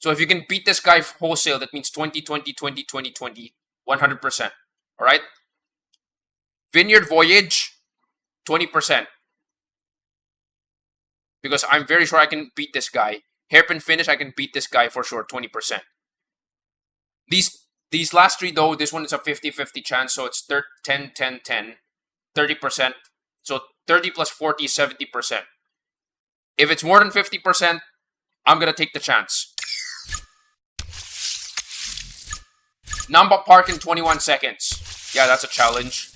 So if you can beat this guy wholesale, that means 20, 20, 20, 20, 20, 100%. All right? Vineyard Voyage, 20%. Because I'm very sure I can beat this guy. Hairpin Finish, I can beat this guy for sure, 20%. These last 3 though, this one is a 50-50 chance, so it's 10, 10, 10, 30%. So 30 plus 40 is 70%. If it's more than 50%, I'm going to take the chance. Namba Park in 21 seconds. Yeah, that's a challenge.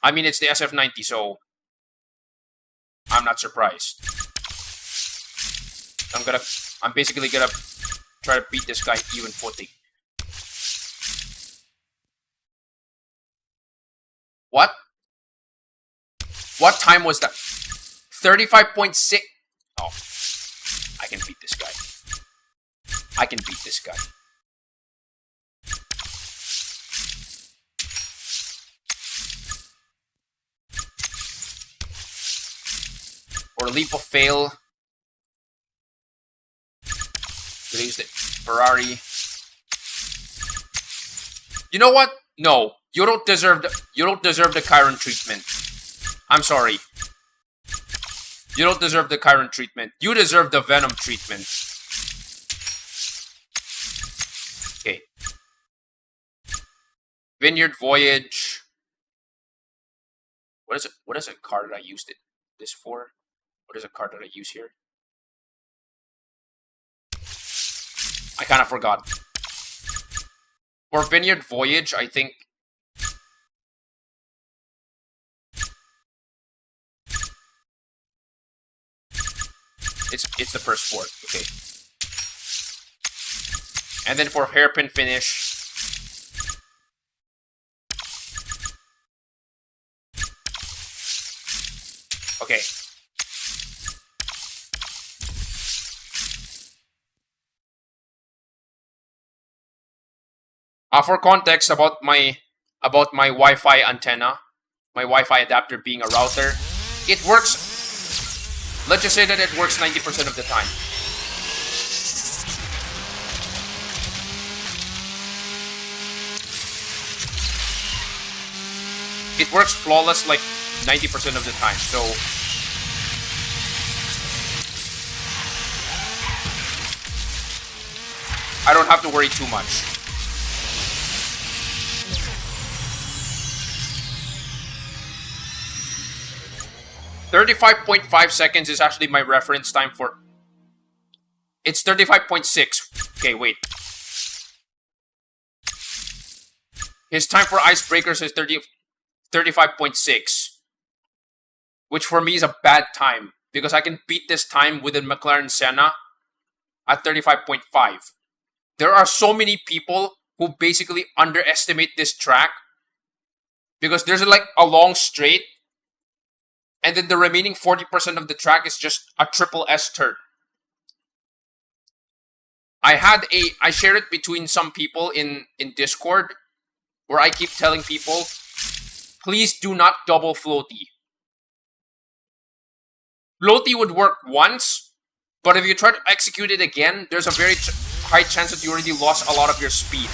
I mean, it's the SF90, so I'm not surprised. I'm basically gonna try to beat this guy even footing. What? What time was that? 35.6. Oh, I can beat this guy. I can beat this guy. Or Leap of Fail. Gonna use the Ferrari. You know what? No, you don't deserve the Chiron treatment. I'm sorry. You don't deserve the Chiron treatment. You deserve the Venom treatment. Okay. Vineyard Voyage. What is it? What is a card that I used this for? What is a card that I use here? I kind of forgot. For Vineyard Voyage, I think... It's the first sport, okay. And then for Hairpin Finish... Okay. For context about my Wi-Fi antenna, my Wi-Fi adapter being a router, it works. Let's just say that it works 90% of the time. It works flawless like 90% of the time. So I don't have to worry too much. 35.5 seconds is actually my reference time for... It's 35.6. Okay, wait. His time for Icebreakers is 35.6. Which for me is a bad time. Because I can beat this time within McLaren Senna at 35.5. There are so many people who basically underestimate this track. Because there's like a long straight. And then the remaining 40% of the track is just a triple S turn. I shared it between some people in Discord, where I keep telling people, please do not double floaty. Floaty would work once, But if you try to execute it again, there's a very high chance that you already lost a lot of your speed.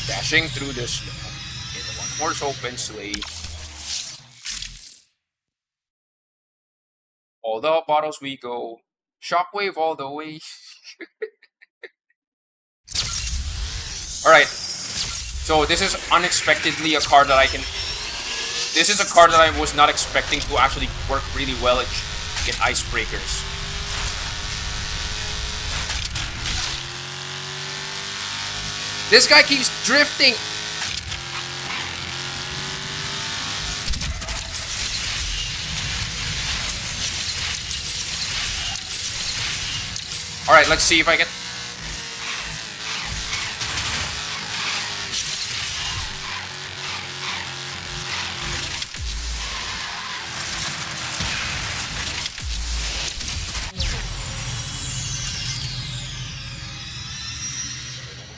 Dashing through the snow in a one-horse open sleigh. All the bottles we go, shockwave all the way. Alright, so this is unexpectedly a card that I can... This is a card that I was not expecting to actually work really well in icebreakers. This guy keeps drifting. All right, let's see if I can.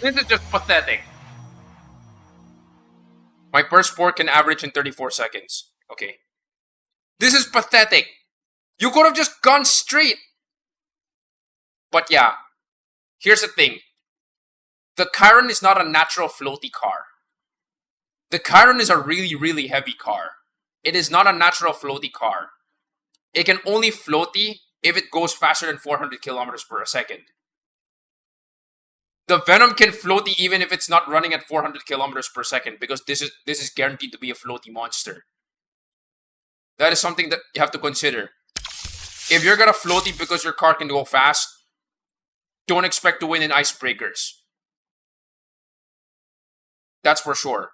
This is just pathetic. My burst sport can average in 34 seconds. Okay. This is pathetic. You could have just gone straight. But yeah, here's the thing. The Chiron is not a natural floaty car. The Chiron is a really, really heavy car. It is not a natural floaty car. It can only floaty if it goes faster than 400 kilometers per second. The Venom can floaty even if it's not running at 400 kilometers per second, because this is guaranteed to be a floaty monster. That is something that you have to consider. If you're gonna floaty because your car can go fast, don't expect to win in icebreakers. That's for sure.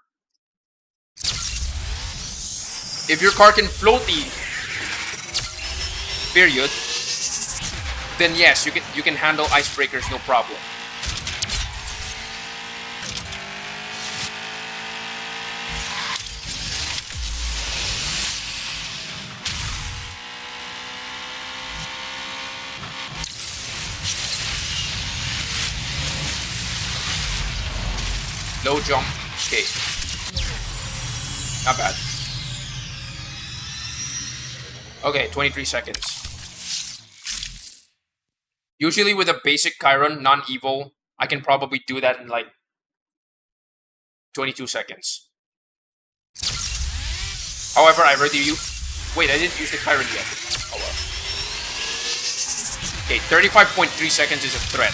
If your car can floaty, period, then yes, you can handle icebreakers no problem. Low jump. Okay. Not bad. Okay, 23 seconds. Usually with a basic Chiron, non-evo, I can probably do that in like 22 seconds. However, I already used... Wait, I didn't use the Chiron yet. Oh well. Okay, 35.3 seconds is a threat.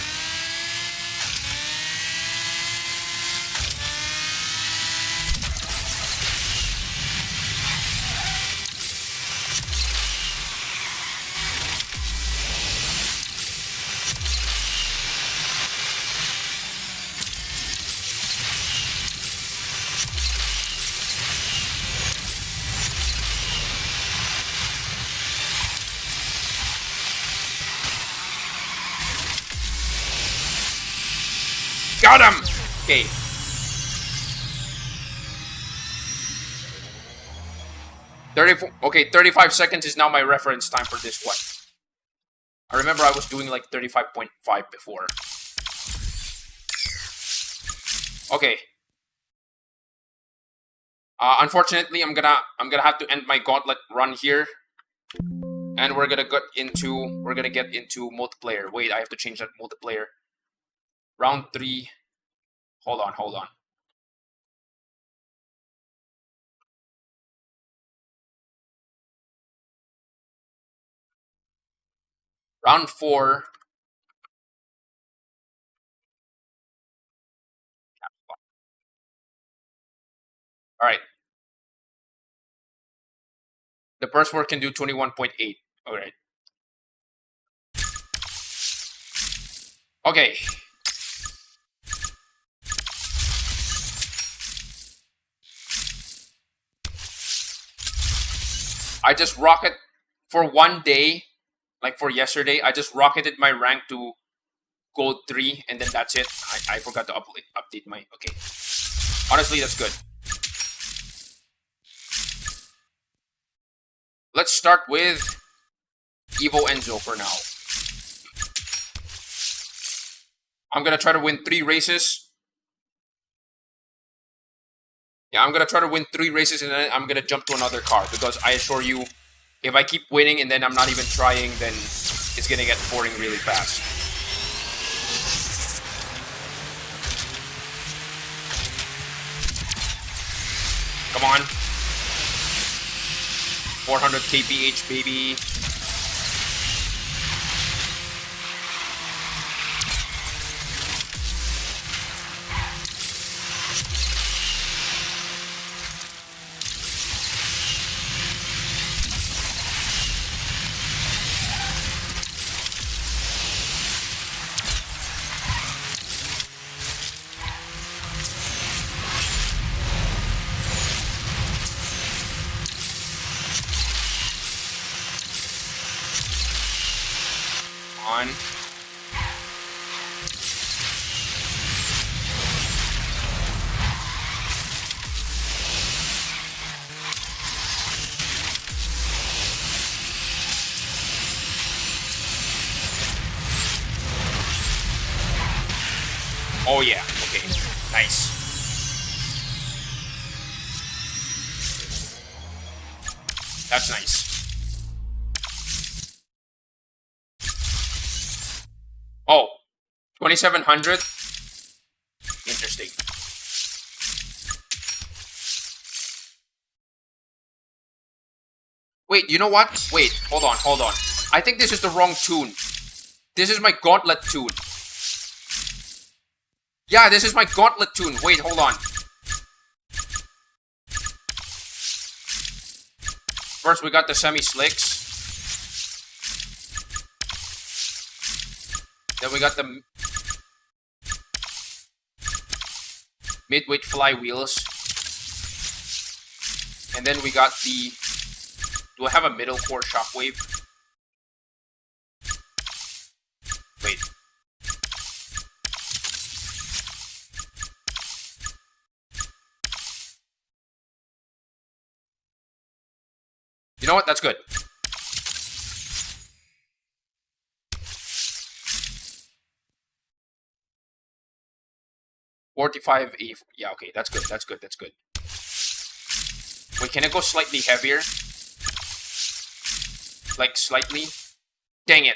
Got him! Okay. Okay, 35 seconds is now my reference time for this one. I remember I was doing like 35.5 before. Okay. Unfortunately, I'm gonna have to end my Gauntlet run here, and we're gonna get into multiplayer. Wait, I have to change that multiplayer. Round 3. Hold on. Round 4. Alright. The burst work can do 21.8. Alright. Okay. I just rocket for one day, like for yesterday, I just rocketed my rank to gold 3, and then that's it. I forgot to update my... Okay. Honestly, that's good. Let's start with Evo Enzo for now. I'm gonna try to win 3 races. Yeah, I'm gonna try to win 3 races and then I'm gonna jump to another car, because I assure you, if I keep winning and then I'm not even trying, then it's gonna get boring really fast. Come on. 400 kph, baby. On. Oh yeah, okay, nice. That's nice. Oh, 2700? Interesting. Wait, you know what? Wait, hold on. I think this is the wrong tune. This is my Gauntlet tune. Yeah, this is my Gauntlet tune. Wait, hold on. First, we got the semi-slicks. Then we got the mid-weight flywheels. And then we got the... Do I have a middle core shockwave? Wait. You know what? That's good. $45 A. Yeah, okay, that's good. Wait, can it go slightly heavier? Like slightly? Dang it.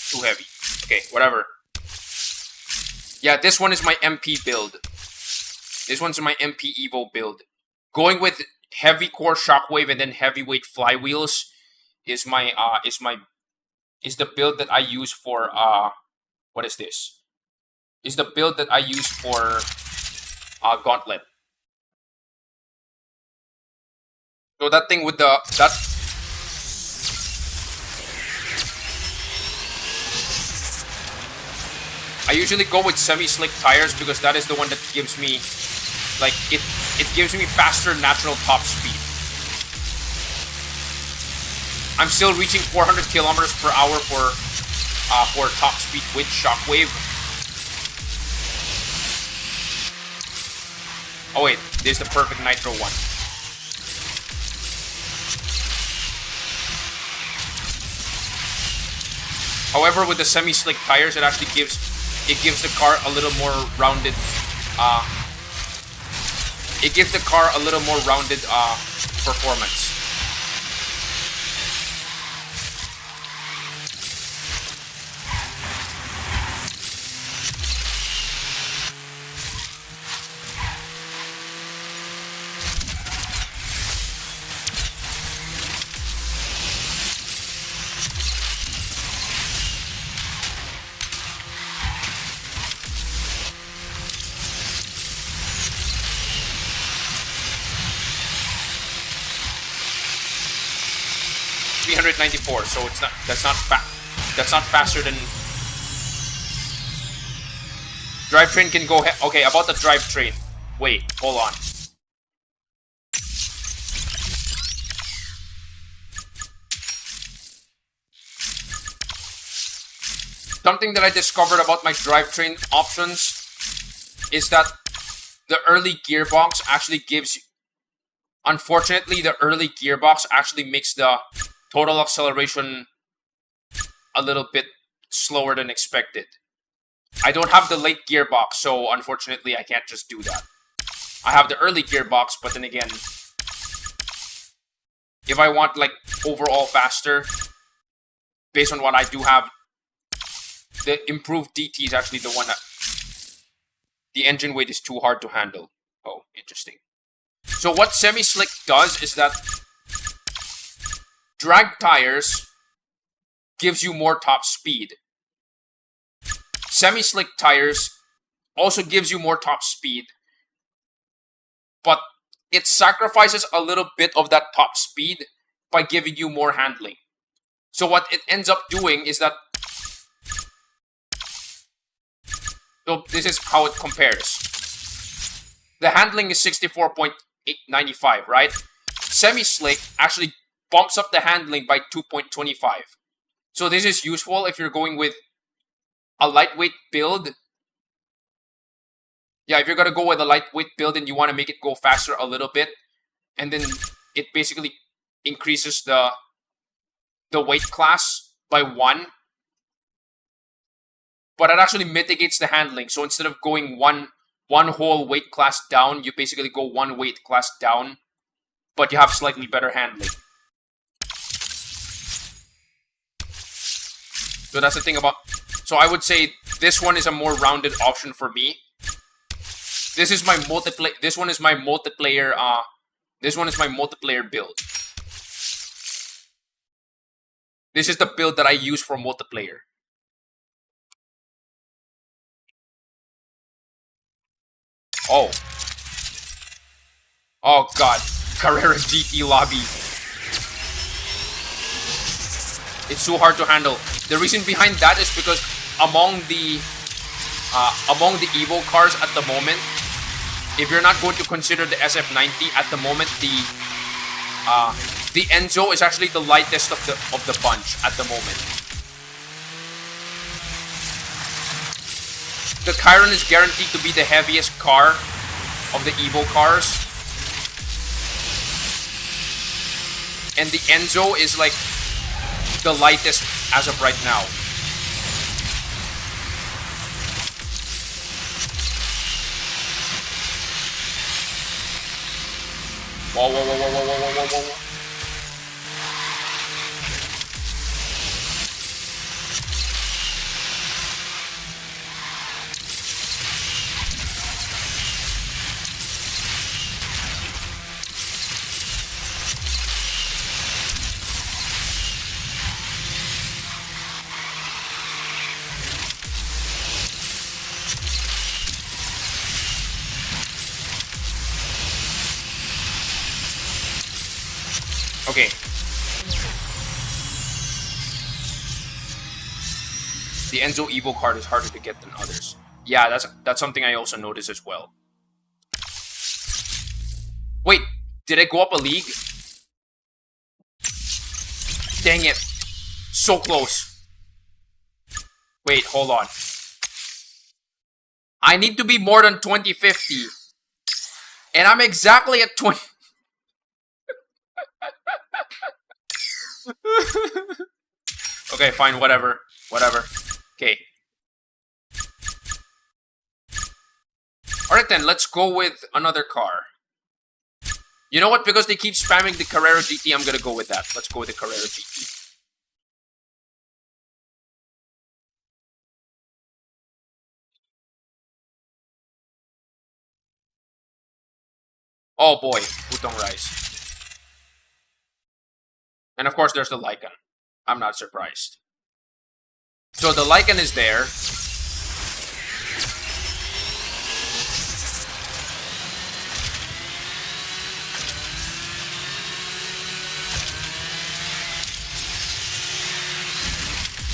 Too heavy. Okay, whatever. Yeah, this one is my MP build. This one's my MP Evo build. Going with heavy core shockwave and then heavyweight flywheels is the build that I use for what is this? Is the build that I use for Gauntlet. So that thing with that I usually go with semi-slick tires because that is the one that gives me, like, it gives me faster natural top speed. I'm still reaching 400 kilometers per hour for top speed with shockwave. Oh wait, this is the perfect nitro one. However, with the semi-slick tires, it actually gives the car a little more rounded. It gives the car a little more rounded performance. .94, so it's not. That's not faster than. Drivetrain can go. Okay, about the drivetrain. Wait, hold on. Something that I discovered about my drivetrain options is that the early gearbox actually gives you, unfortunately, the early gearbox actually makes the total acceleration a little bit slower than expected. I don't have the late gearbox, so unfortunately I can't just do that. I have the early gearbox, but then again, if I want like overall faster, based on what I do have, the improved DT is actually the one that the engine weight is too hard to handle. Oh, interesting. So what semi-slick does is that drag tires gives you more top speed. Semi-slick tires also gives you more top speed, but it sacrifices a little bit of that top speed by giving you more handling. So what it ends up doing is that, so this is how it compares. The handling is 64.895, right? Semi-slick actually bumps up the handling by 2.25. So this is useful if you're going with a lightweight build. Yeah, if you're gonna go with a lightweight build and you want to make it go faster a little bit, and then it basically increases the weight class by 1. But it actually mitigates the handling. So instead of going one whole weight class down, you basically go 1 weight class down, but you have slightly better handling. So that's the thing about. So I would say this one is a more rounded option for me. This is my multiplayer. This one is my multiplayer. This one is my multiplayer build. This is the build that I use for multiplayer. Oh. Oh god. Carrera GT lobby. It's so hard to handle. The reason behind that is because among the Evo cars at the moment, if you're not going to consider the SF90 at the moment, the Enzo is actually the lightest of the bunch at the moment. The Chiron is guaranteed to be the heaviest car of the Evo cars, and the Enzo is like the lightest as of right now. Whoa, whoa, whoa, whoa, whoa, whoa, whoa, whoa, whoa. Okay. The Enzo Evo card is harder to get than others. Yeah, that's something I also noticed as well. Wait, did I go up a league? Dang it. So close. Wait, hold on. I need to be more than 2050. And I'm exactly at 20... Okay, fine, whatever. Whatever. Okay. Alright then, let's go with another car. You know what? Because they keep spamming the Carrera GT, I'm gonna go with that. Let's go with the Carrera GT. Oh boy, Butong Rice. And of course there's the Lycan. I'm not surprised. So the Lycan is there.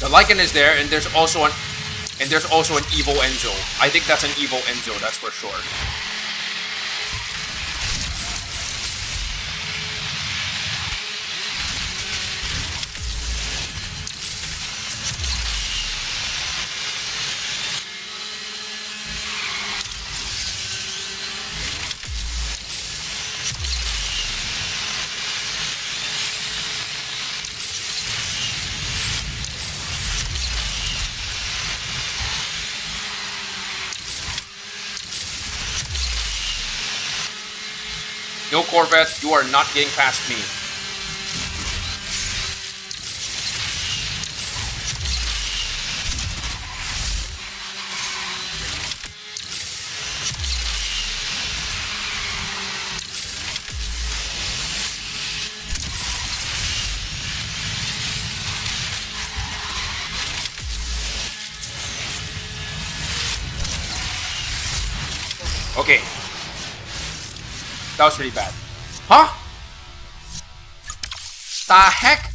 The Lycan is there, and there's also an Evo Enzo. I think that's an Evo Enzo, that's for sure. No Corvette, you are not getting past me. Okay. That was pretty bad. Huh? The heck?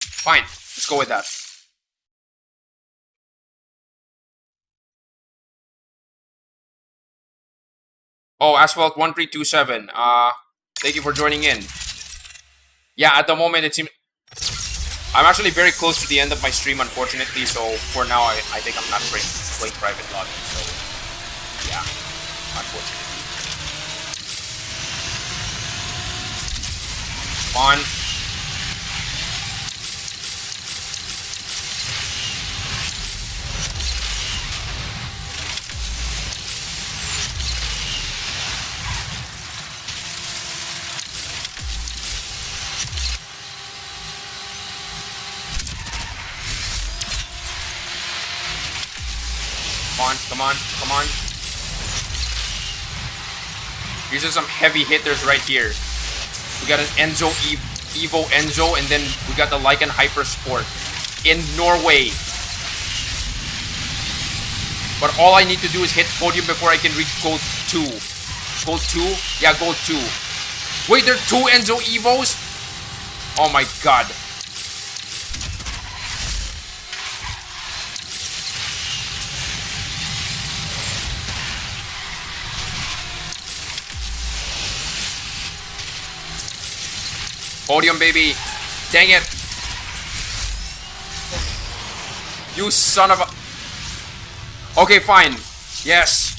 Fine. Let's go with that. Oh, Asphalt 1327. Thank you for joining in. Yeah, at the moment it seems I'm actually very close to the end of my stream, unfortunately. So for now, I think I'm not playing private lobby. So yeah, unfortunately. On. Come on, come on. These are some heavy hitters right here. We got an Evo Enzo, and then we got the Lycan Hyper Sport in Norway. But all I need to do is hit podium before I can reach gold 2. Gold 2? Yeah, gold 2. Wait, there are 2 Enzo Evos? Oh my god. Podium, baby. Dang it. You son of a... Okay, fine. Yes.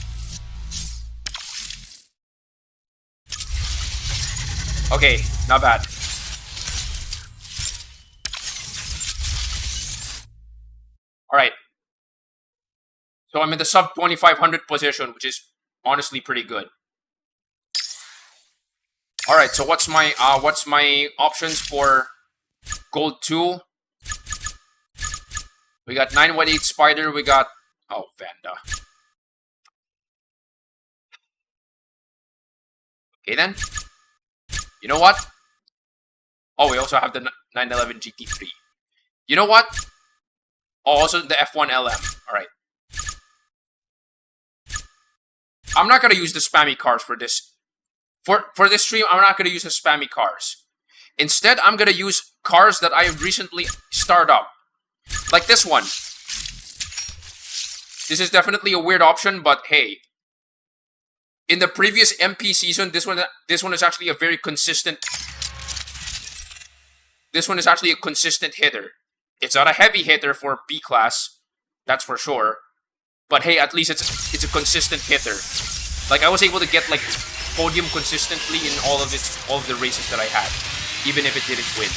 Okay, not bad. Alright. So I'm in the sub 2500 position, which is honestly pretty good. Alright, so what's my options for gold 2? We got 918 Spider, we got... Oh, Vanda. Okay then. You know what? Oh, we also have the 911 GT3. You know what? Oh, also the F1 LM. Alright. I'm not gonna use the spammy cars for this. For this stream, I'm not gonna use the spammy cars. Instead, I'm gonna use cars that I recently started up. Like this one. This is definitely a weird option, but hey. In the previous MP season, this one is actually a very consistent... This one is actually a consistent hitter. It's not a heavy hitter for B class, that's for sure. But hey, at least it's a consistent hitter. Like I was able to get like podium consistently in all of the races that I had, even if it didn't win.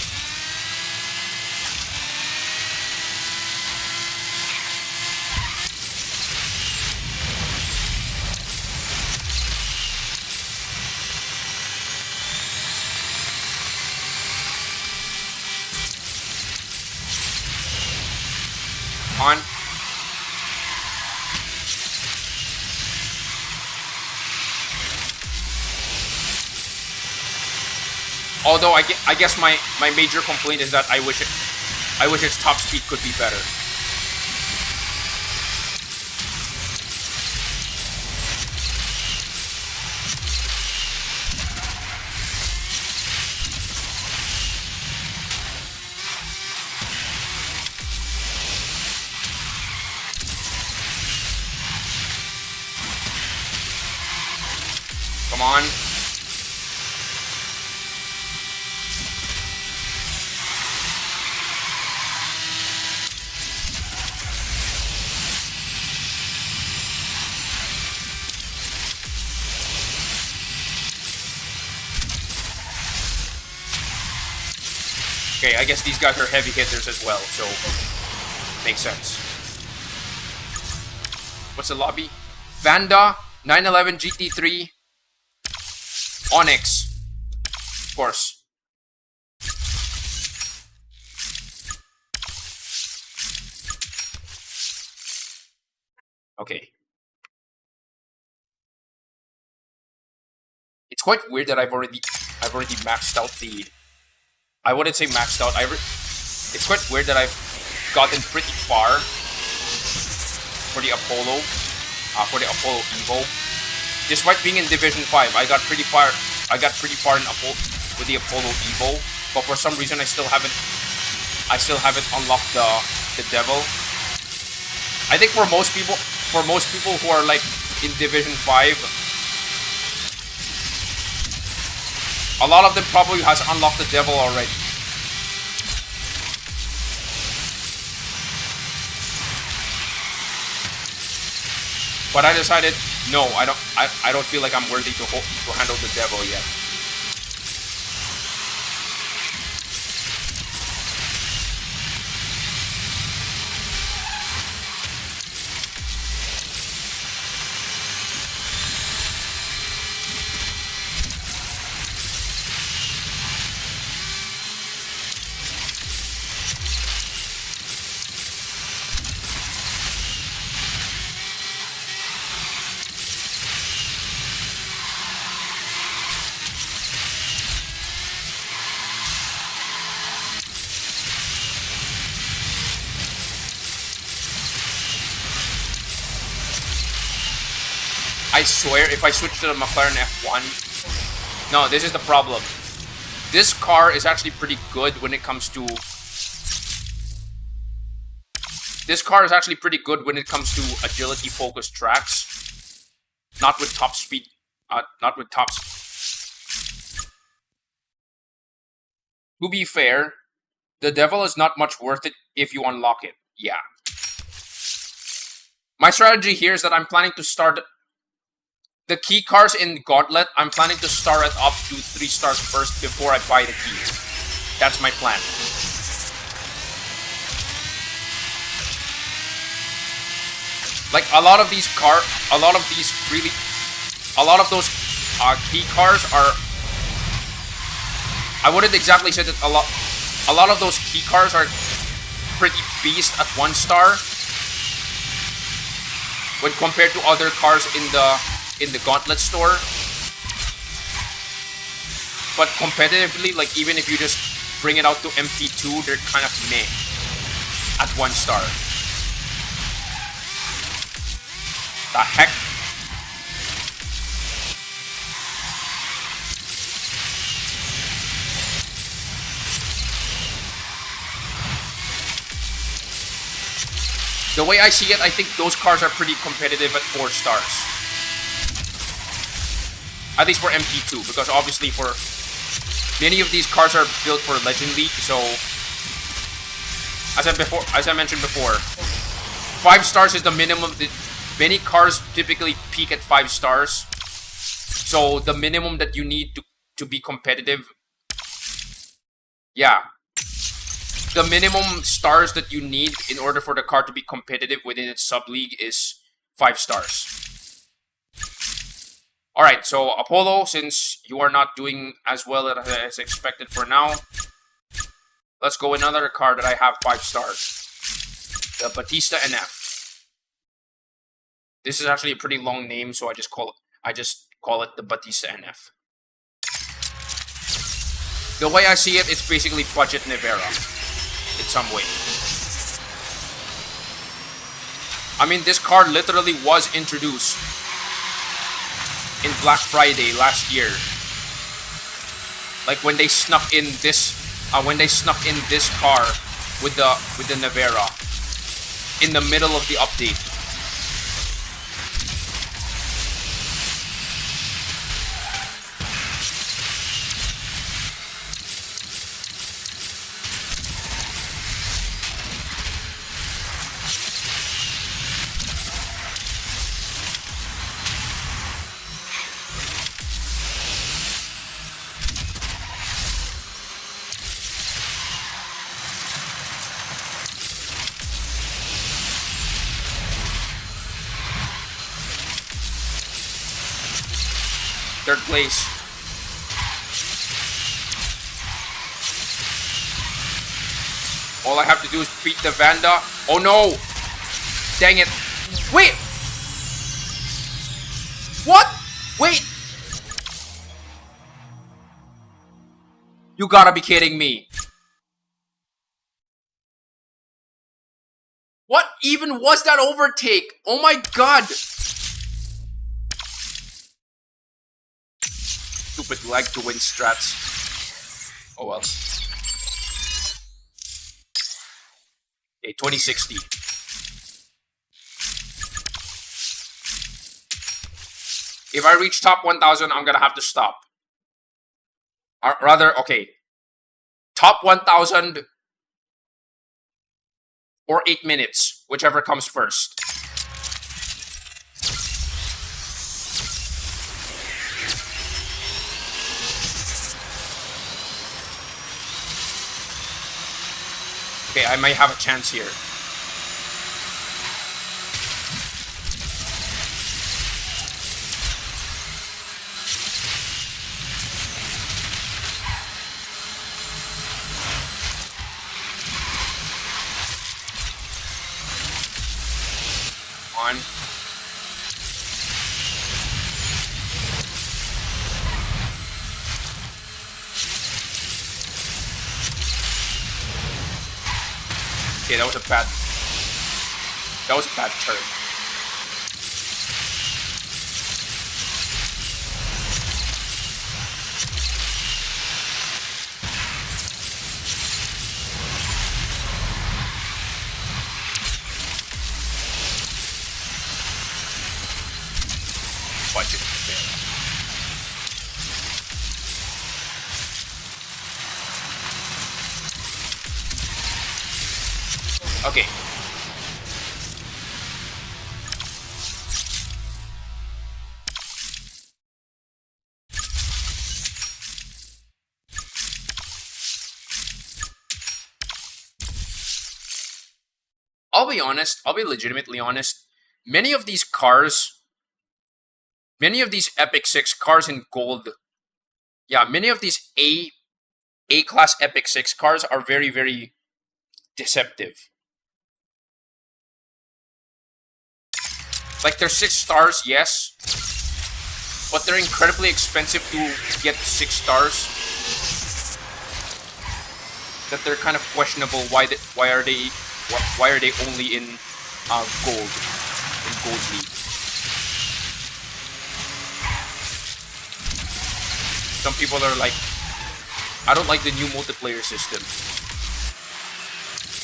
On. Although I guess my major complaint is that I wish its top speed could be better. Come on. Okay, I guess these guys are heavy hitters as well, so makes sense. What's the lobby? Vanda, 911 GT3, Onyx, of course. Okay. It's quite weird that I've already maxed out the. I wouldn't say maxed out. It's quite weird that I've gotten pretty far for the Apollo Evo. Despite being in Division 5, I got pretty far with the Apollo Evo, but for some reason I still haven't unlocked the Devil. I think for most people who are like in Division 5, a lot of them probably has unlocked the Devil already. But I decided, no, I don't feel like I'm worthy to handle the Devil yet. I swear, if I switch to the McLaren F1... No, this is the problem. This car is actually pretty good when it comes to... This car is actually pretty good when it comes to agility-focused tracks. Not with top speed... not with top... To be fair, the Devil is not much worth it if you unlock it. Yeah. My strategy here is that I'm planning to start... The key cars in Gauntlet, I'm planning to start it up to 3 stars first before I buy the keys. That's my plan. Like, a lot of those key cars are... I wouldn't exactly say that a lot of those key cars are pretty beast at 1 star when compared to other cars in the Gauntlet store. But competitively, like, even if you just bring it out to MP2, they're kind of meh at 1 star. The heck? The way I see it, I think those cars are pretty competitive at 4 stars. At least for MP2, because obviously for many of these cars are built for Legend League, so as I mentioned before, 5 stars is the minimum. Many cars typically peak at 5 stars, so the minimum that you need to be competitive, yeah, the minimum stars that you need in order for the car to be competitive within its sub-league is 5 stars. Alright, so Apollo, since you are not doing as well as expected for now, let's go another car that I have 5 stars. The Batista NF. This is actually a pretty long name, so I just call it the Batista NF. The way I see it, it's basically budget Nevera in some way. I mean, this car literally was introduced in Black Friday last year. Like when they snuck in this car with the Nevera in the middle of the update. Third place. All I have to do is beat the Vanda. Oh no! Dang it. Wait! What? Wait! You gotta be kidding me. What even was that overtake? Oh my god! Stupid lag to win strats. Oh well. Okay, 2060. If I reach top 1000, I'm gonna have to stop. Or rather, okay. Top 1000 or 8 minutes, whichever comes first. Okay, I might have a chance here. On. Okay, that was a bad turn. Budget fail. Okay. I'll be honest, I'll be legitimately honest. Many of these Epic 6 cars in gold, yeah, many of these A-class Epic 6 cars are very, very deceptive. Like, they're 6 stars, yes, but they're incredibly expensive to get 6 stars. That they're kind of questionable. Why are they only in gold league? Some people are like, I don't like the new multiplayer system.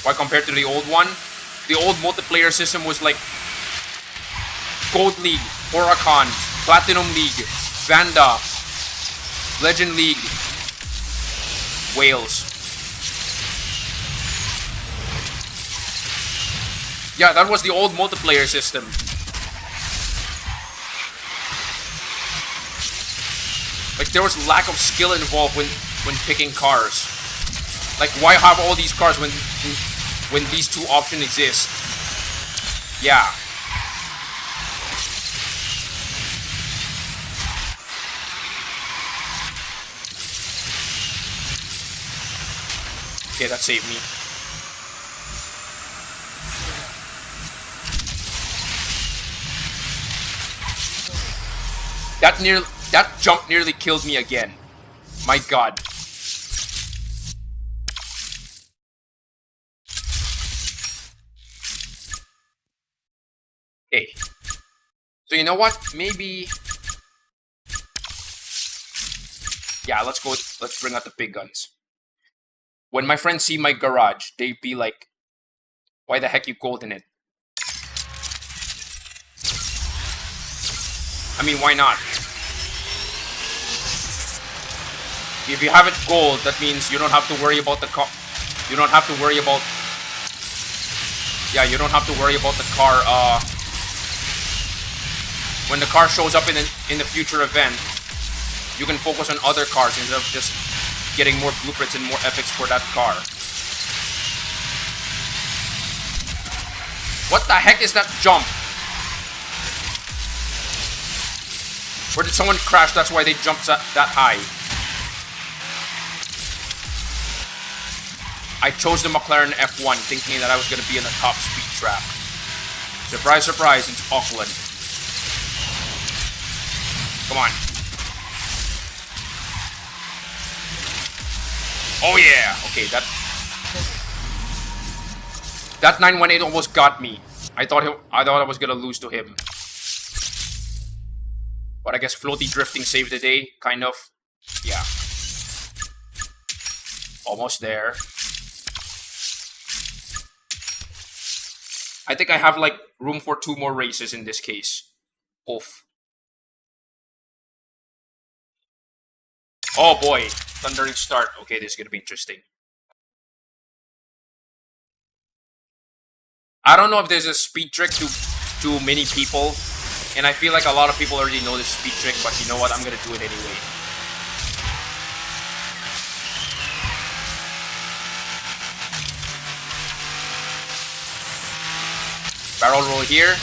Why, compared to the old one? The old multiplayer system was like Gold League, Huracan, Platinum League, Vanda, Legend League, Wales. Yeah, that was the old multiplayer system. Like, there was lack of skill involved when picking cars. Like, why have all these cars when these two options exist? Yeah. Okay, that saved me. That jump nearly killed me again. My god. Okay. So you know what? Maybe... yeah, let's bring out the big guns. When my friends see my garage, they'd be like, why the heck you gold in it? I mean, why not? If you have it gold, that means you don't have to worry about the car. You don't have to worry about... yeah, you don't have to worry about the car, when the car shows up in the future event, you can focus on other cars instead of just getting more blueprints and more epics for that car. What the heck is that jump? Or did someone crash? That's why they jumped that high. I chose the McLaren F1 thinking that I was going to be in a top speed trap. Surprise, surprise, it's Auckland. Come on. Oh yeah! Okay, that 918 almost got me. I thought I was gonna lose to him. But I guess floaty drifting saved the day, kind of. Yeah. Almost there. I think I have like room for 2 more races in this case. Oof. Oh boy, thundering start. Okay, this is gonna be interesting. I don't know if there's a speed trick to many people, and I feel like a lot of people already know this speed trick, but you know what? I'm gonna do it anyway. Barrel roll here.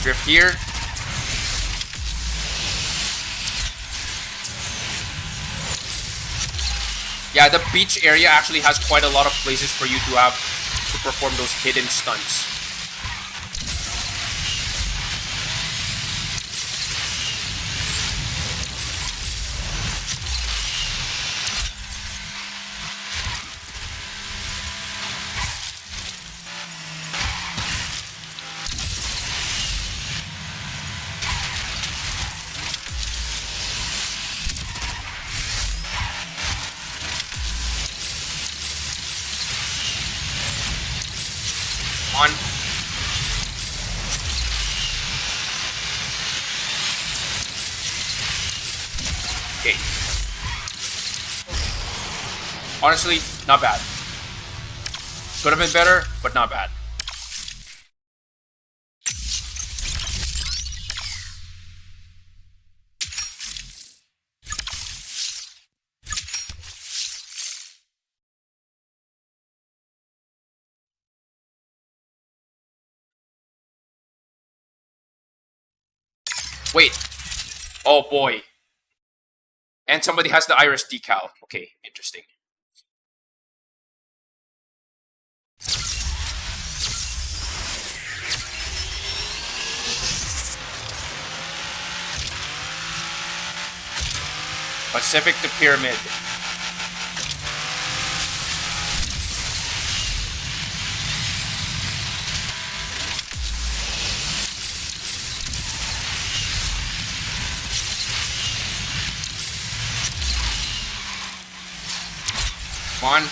Drift here. Yeah, the beach area actually has quite a lot of places for you to perform those hidden stunts. On. Okay. Honestly, not bad. Could have been better, but not bad. Wait. Oh boy. And somebody has the iris decal. Okay, interesting. Pacific to Pyramid. Come on.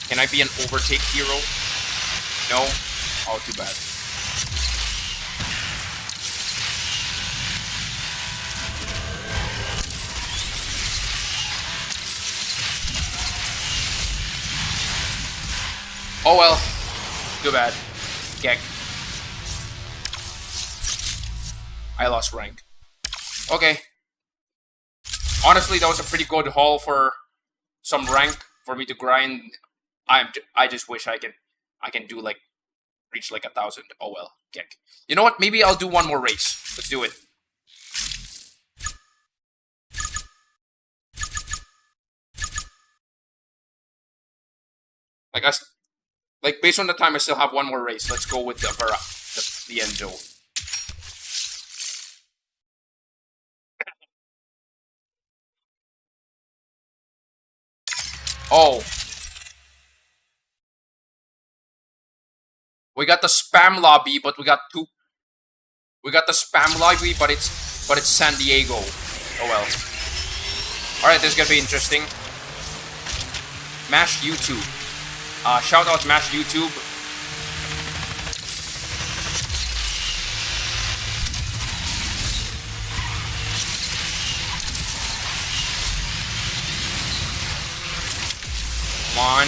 Can I be an overtake hero? No? Oh, too bad. Oh well. Too bad. Gek. I lost rank. Okay. Honestly, that was a pretty good haul for some rank for me to grind. I just wish I can do like reach like 1,000. Oh well, Gek. You know what? Maybe I'll do one more race. Let's do it. Like based on the time, I still have one more race. Let's go with the Enzo. Oh. We got the spam lobby, but we got two. We got the spam lobby, but it's San Diego. Oh well. All right, this is gonna be interesting. Mash YouTube. Shout out Mash YouTube. Come on.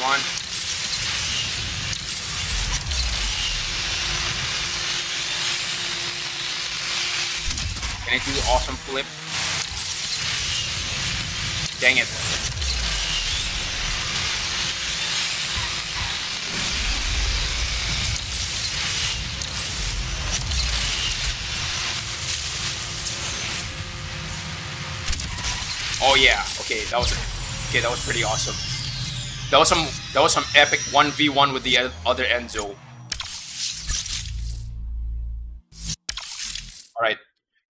Come on. Can I do the awesome flip? Dang it. Oh yeah. Okay, that was pretty awesome. That was some epic 1v1 with the other Enzo. Alright.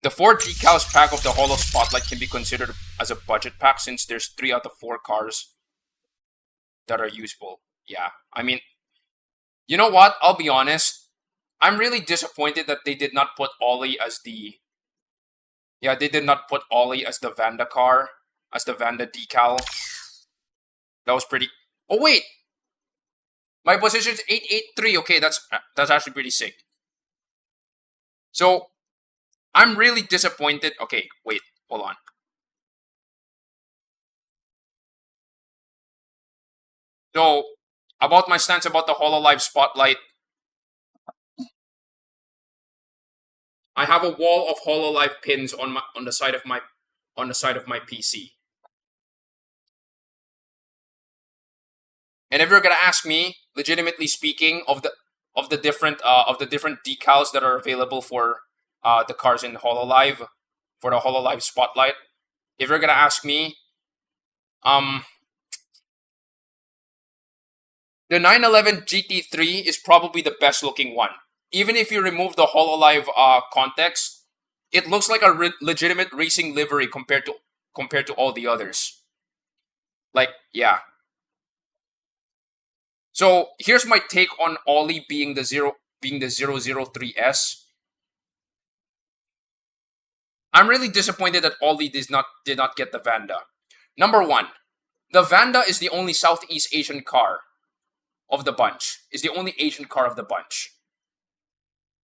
The 4 decals pack of the Holo Spotlight can be considered as a budget pack since there's 3 out of 4 cars that are usable. Yeah. I mean, you know what? I'll be honest. I'm really disappointed that they did not put Ollie as the... Yeah, they did not put Ollie as the Vanda car. As the Vanda decal. That was pretty... Oh, wait! My position's 883. Okay, that's actually pretty sick. So, I'm really disappointed. Okay, wait, hold on. So, about my stance about the HoloLive Spotlight. I have a wall of HoloLive pins on the side of my PC. And if you're gonna ask me, legitimately speaking, of the different decals that are available for the cars in HoloLive, for the HoloLive Spotlight, if you're gonna ask me, the 911 GT3 is probably the best looking one. Even if you remove the HoloLive context, it looks like a legitimate racing livery compared to all the others. Like, yeah. So here's my take on Ollie being the 003S. I'm really disappointed that Ollie did not get the Vanda. Number one, the Vanda is the only Southeast Asian car of the bunch. Is the only Asian car of the bunch,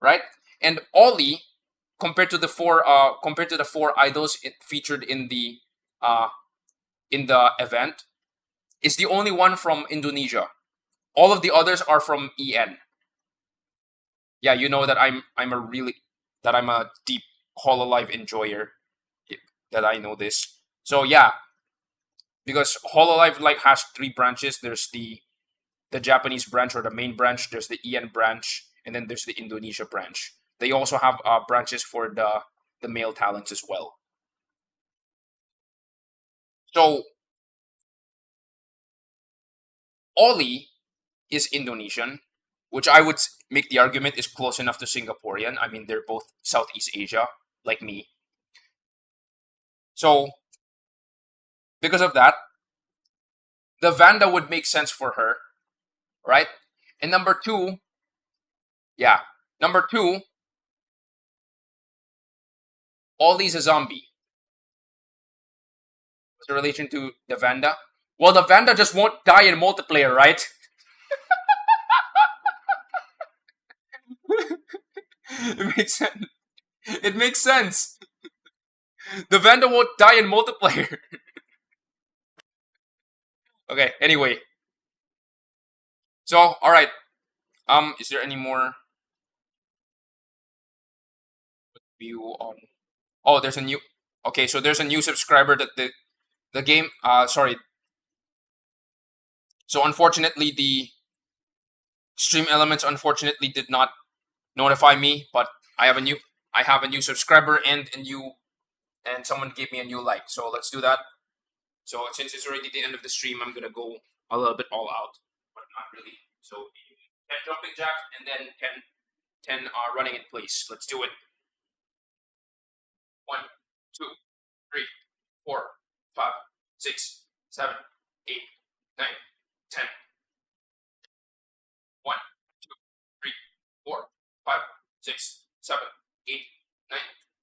right? And Ollie, compared to the four idols featured in the event, is the only one from Indonesia. All of the others are from EN. Yeah, you know that I'm a deep HoloLive enjoyer. That I know this. So yeah, because HoloLive like has 3 branches. There's the Japanese branch or the main branch. There's the EN branch, and then there's the Indonesia branch. They also have branches for the male talents as well. So Ollie is Indonesian, which I would make the argument is close enough to Singaporean. I mean, they're both Southeast Asia, like me. So, because of that, the Vanda would make sense for her, right? And number two, Ollie's a zombie. What's the relation to the Vanda? Well, the Vanda just won't die in multiplayer, right? It makes sense. It makes sense. The Vanda won't die in multiplayer. Okay, anyway. So, alright. Is there any more view on... Oh, there's a new... Okay, so there's a new subscriber that the game... sorry. So unfortunately, the Stream Elements unfortunately did not notify me, but I have a new subscriber and someone gave me a new like. So let's do that. So since it's already the end of the stream, I'm gonna go a little bit all out, but not really. So 10 jumping jack and then 10 running in place. Let's do it. 1, 2, 3, 4, 5, 6, 7, 8, 9, 10. 1, 2, 3, 4, 5, 6, 7, 8, 9,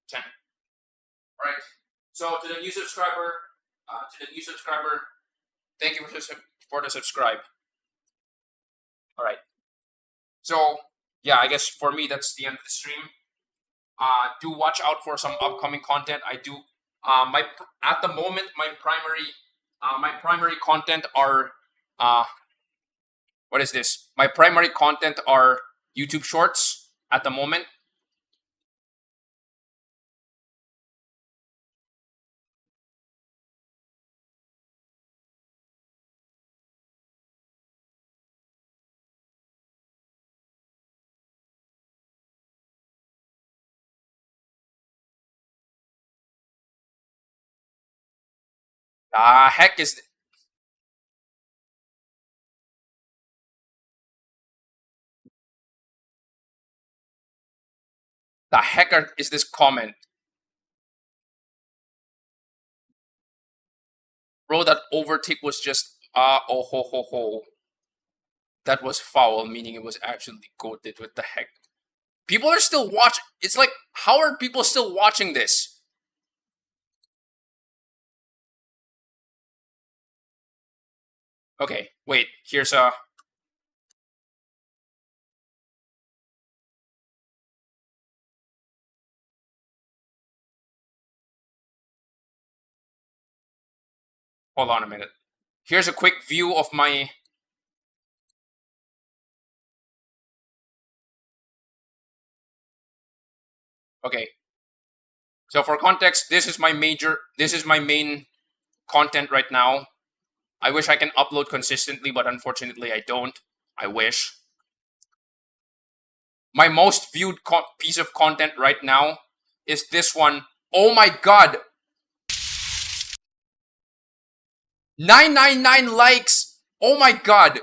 10. All right. So to the new subscriber, thank you for the subscribe. All right. So yeah, I guess for me that's the end of the stream. Do watch out for some upcoming content. I do. At the moment my primary content are what is this? My primary content are YouTube Shorts at the moment. Heck is the hecker is this comment? Bro, that overtake was just oh ho ho ho. That was foul, meaning it was actually goated. What the heck? People are still watching. It's like, how are people still watching this? Okay, wait. Here's a. Hold on a minute. Here's a quick view of my. Okay. So for context, this is my main content right now. I wish I can upload consistently, but unfortunately I don't. I wish. My most viewed piece of content right now is this one. Oh my god! 999 likes! Oh my god!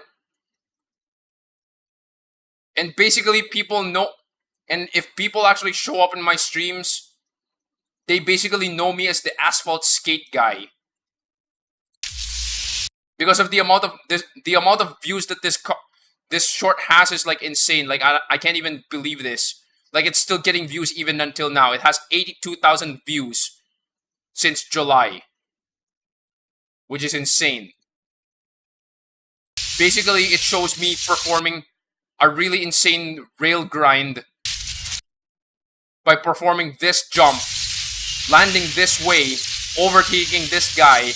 And basically people know, and if people actually show up in my streams, they basically know me as the Asphalt skate guy. Because of the amount of views that this short has is like insane. Like I can't even believe this. Like it's still getting views even until now. It has 82,000 views since July, which is insane. Basically, it shows me performing a really insane rail grind by performing this jump, landing this way, overtaking this guy.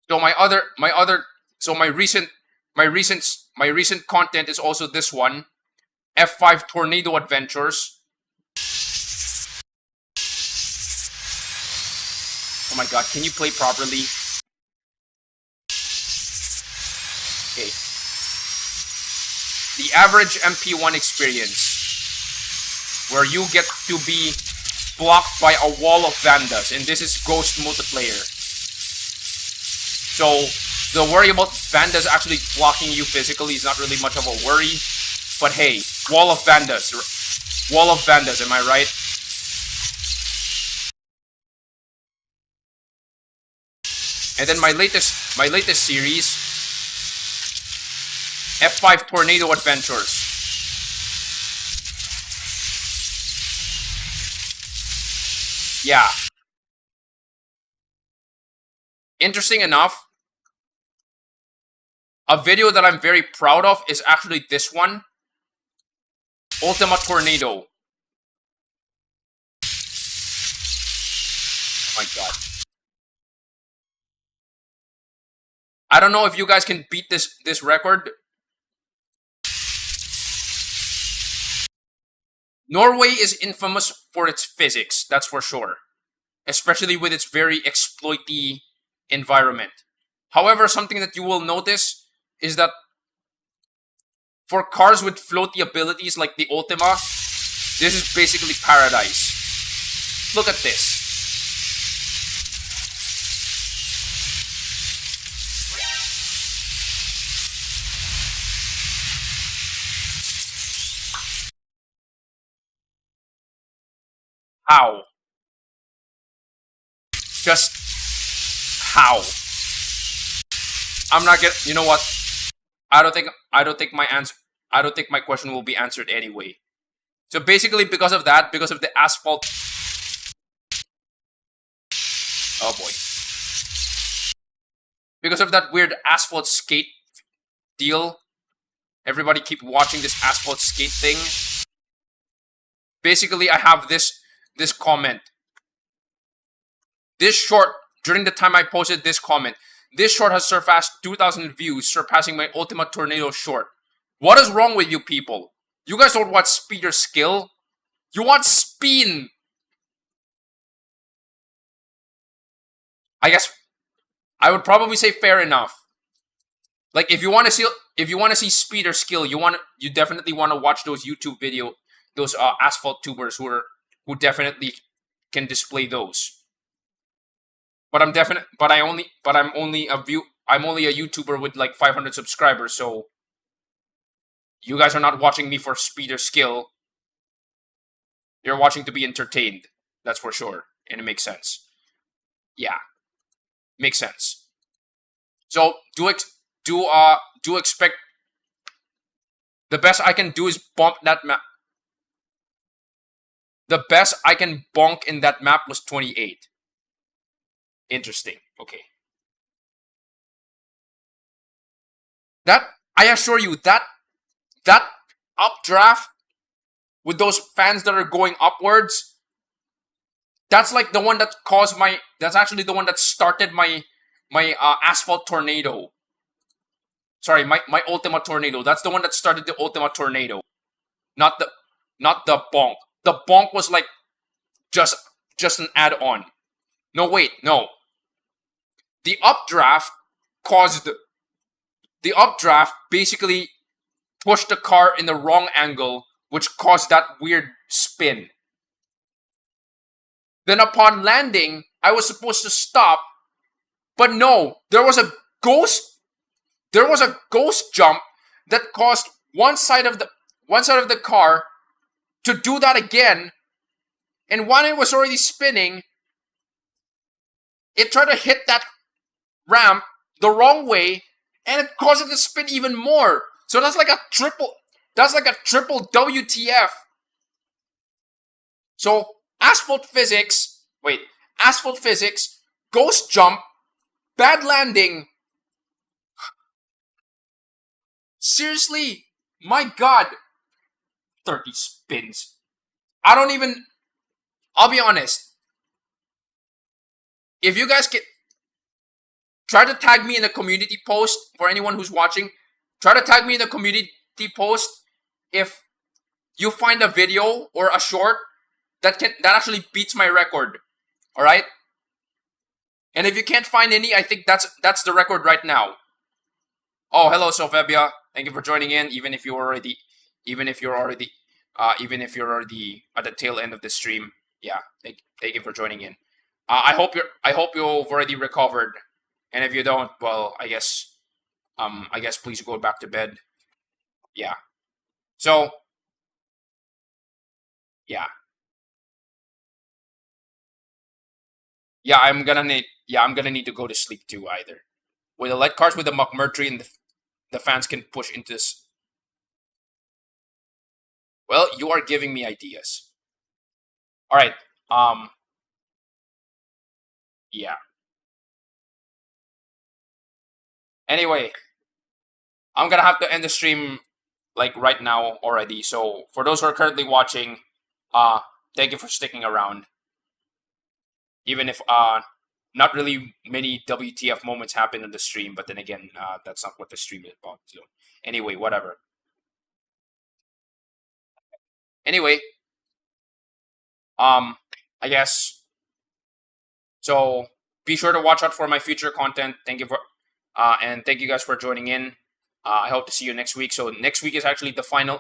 So my recent content is also this one, F5 Tornado Adventures. Oh my god, can you play properly? Okay. The average MP1 experience, where you get to be blocked by a wall of Vandas, and this is Ghost multiplayer. So the worry about Vandas actually blocking you physically is not really much of a worry. But hey, wall of Vandas. Wall of Vandas, am I right? And then my latest series, F5 Tornado Adventures. Yeah. Interesting enough, a video that I'm very proud of is actually this one, Ultima Tornado. Oh my god. I don't know if you guys can beat this record. Norway is infamous for its physics, that's for sure. Especially with its very exploity environment. However, something that you will notice is that for cars with floaty abilities like the Ultima, this is basically paradise. Look at this. How? Just how? I'm not getting. You know what? I don't think my answer. I don't think my question will be answered anyway. So basically, because of that, because of the asphalt. Oh boy. Because of that weird asphalt skate deal, everybody keep watching this asphalt skate thing. Basically, I have this comment. This short, during the time I posted this comment, this short has surpassed 2,000 views, surpassing my Ultima Tornado short. What is wrong with you people? You guys don't want speed or skill. You want spin. I guess I would probably say fair enough. Like if you want to see speed or skill, you definitely want to watch those YouTube video, those asphalt tubers who definitely can display those. But I'm only a YouTuber with like 500 subscribers, so you guys are not watching me for speed or skill. You're watching to be entertained. That's for sure. And it makes sense. Yeah. Makes sense. So do expect the best I can do is bump that map. The best I can bonk in that map was 28. Interesting. Okay. That, I assure you, that updraft with those fans that are going upwards, that's like the one that caused that's actually the one that started my asphalt tornado. Sorry, my Ultima Tornado. That's the one that started the Ultima Tornado. Not the bonk. The bonk was like just an add-on. No, wait, no. The updraft basically pushed the car in the wrong angle, which caused that weird spin. Then upon landing, I was supposed to stop, but no, there was a ghost jump that caused one side of the car to do that again, and when it was already spinning, it tried to hit that ramp the wrong way, and it caused it to spin even more. So that's like a triple WTF. So asphalt physics, ghost jump, bad landing. Seriously, my god. 30 spins. I'll be honest. If you guys can try to tag me in a community post for anyone who's watching, try to tag me in a community post if you find a video or a short that actually beats my record. All right? And if you can't find any, I think that's the record right now. Oh, hello, Sofebia. Thank you for joining in, even if you're already at the tail end of the stream. Yeah, thank you for joining in. I hope you've already recovered, and if you don't, well, I guess please go back to bed. Yeah. So, yeah. Yeah, I'm gonna need to go to sleep too. Either with the light cars with the McMurtry and the fans can push into this. Well, you are giving me ideas. All right. Yeah. Anyway, I'm gonna have to end the stream like right now already. So for those who are currently watching, thank you for sticking around. Even if not really many WTF moments happen in the stream, but then again, that's not what the stream is about. So anyway, whatever. Anyway, I guess so. be sure to watch out for my future content. Thank you for and thank you guys for joining in. I hope to see you next week. So next week is actually the final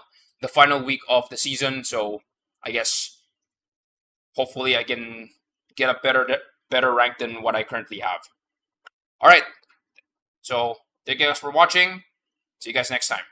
week of the season. So I guess hopefully I can get a better rank than what I currently have. All right. So thank you guys for watching. See you guys next time.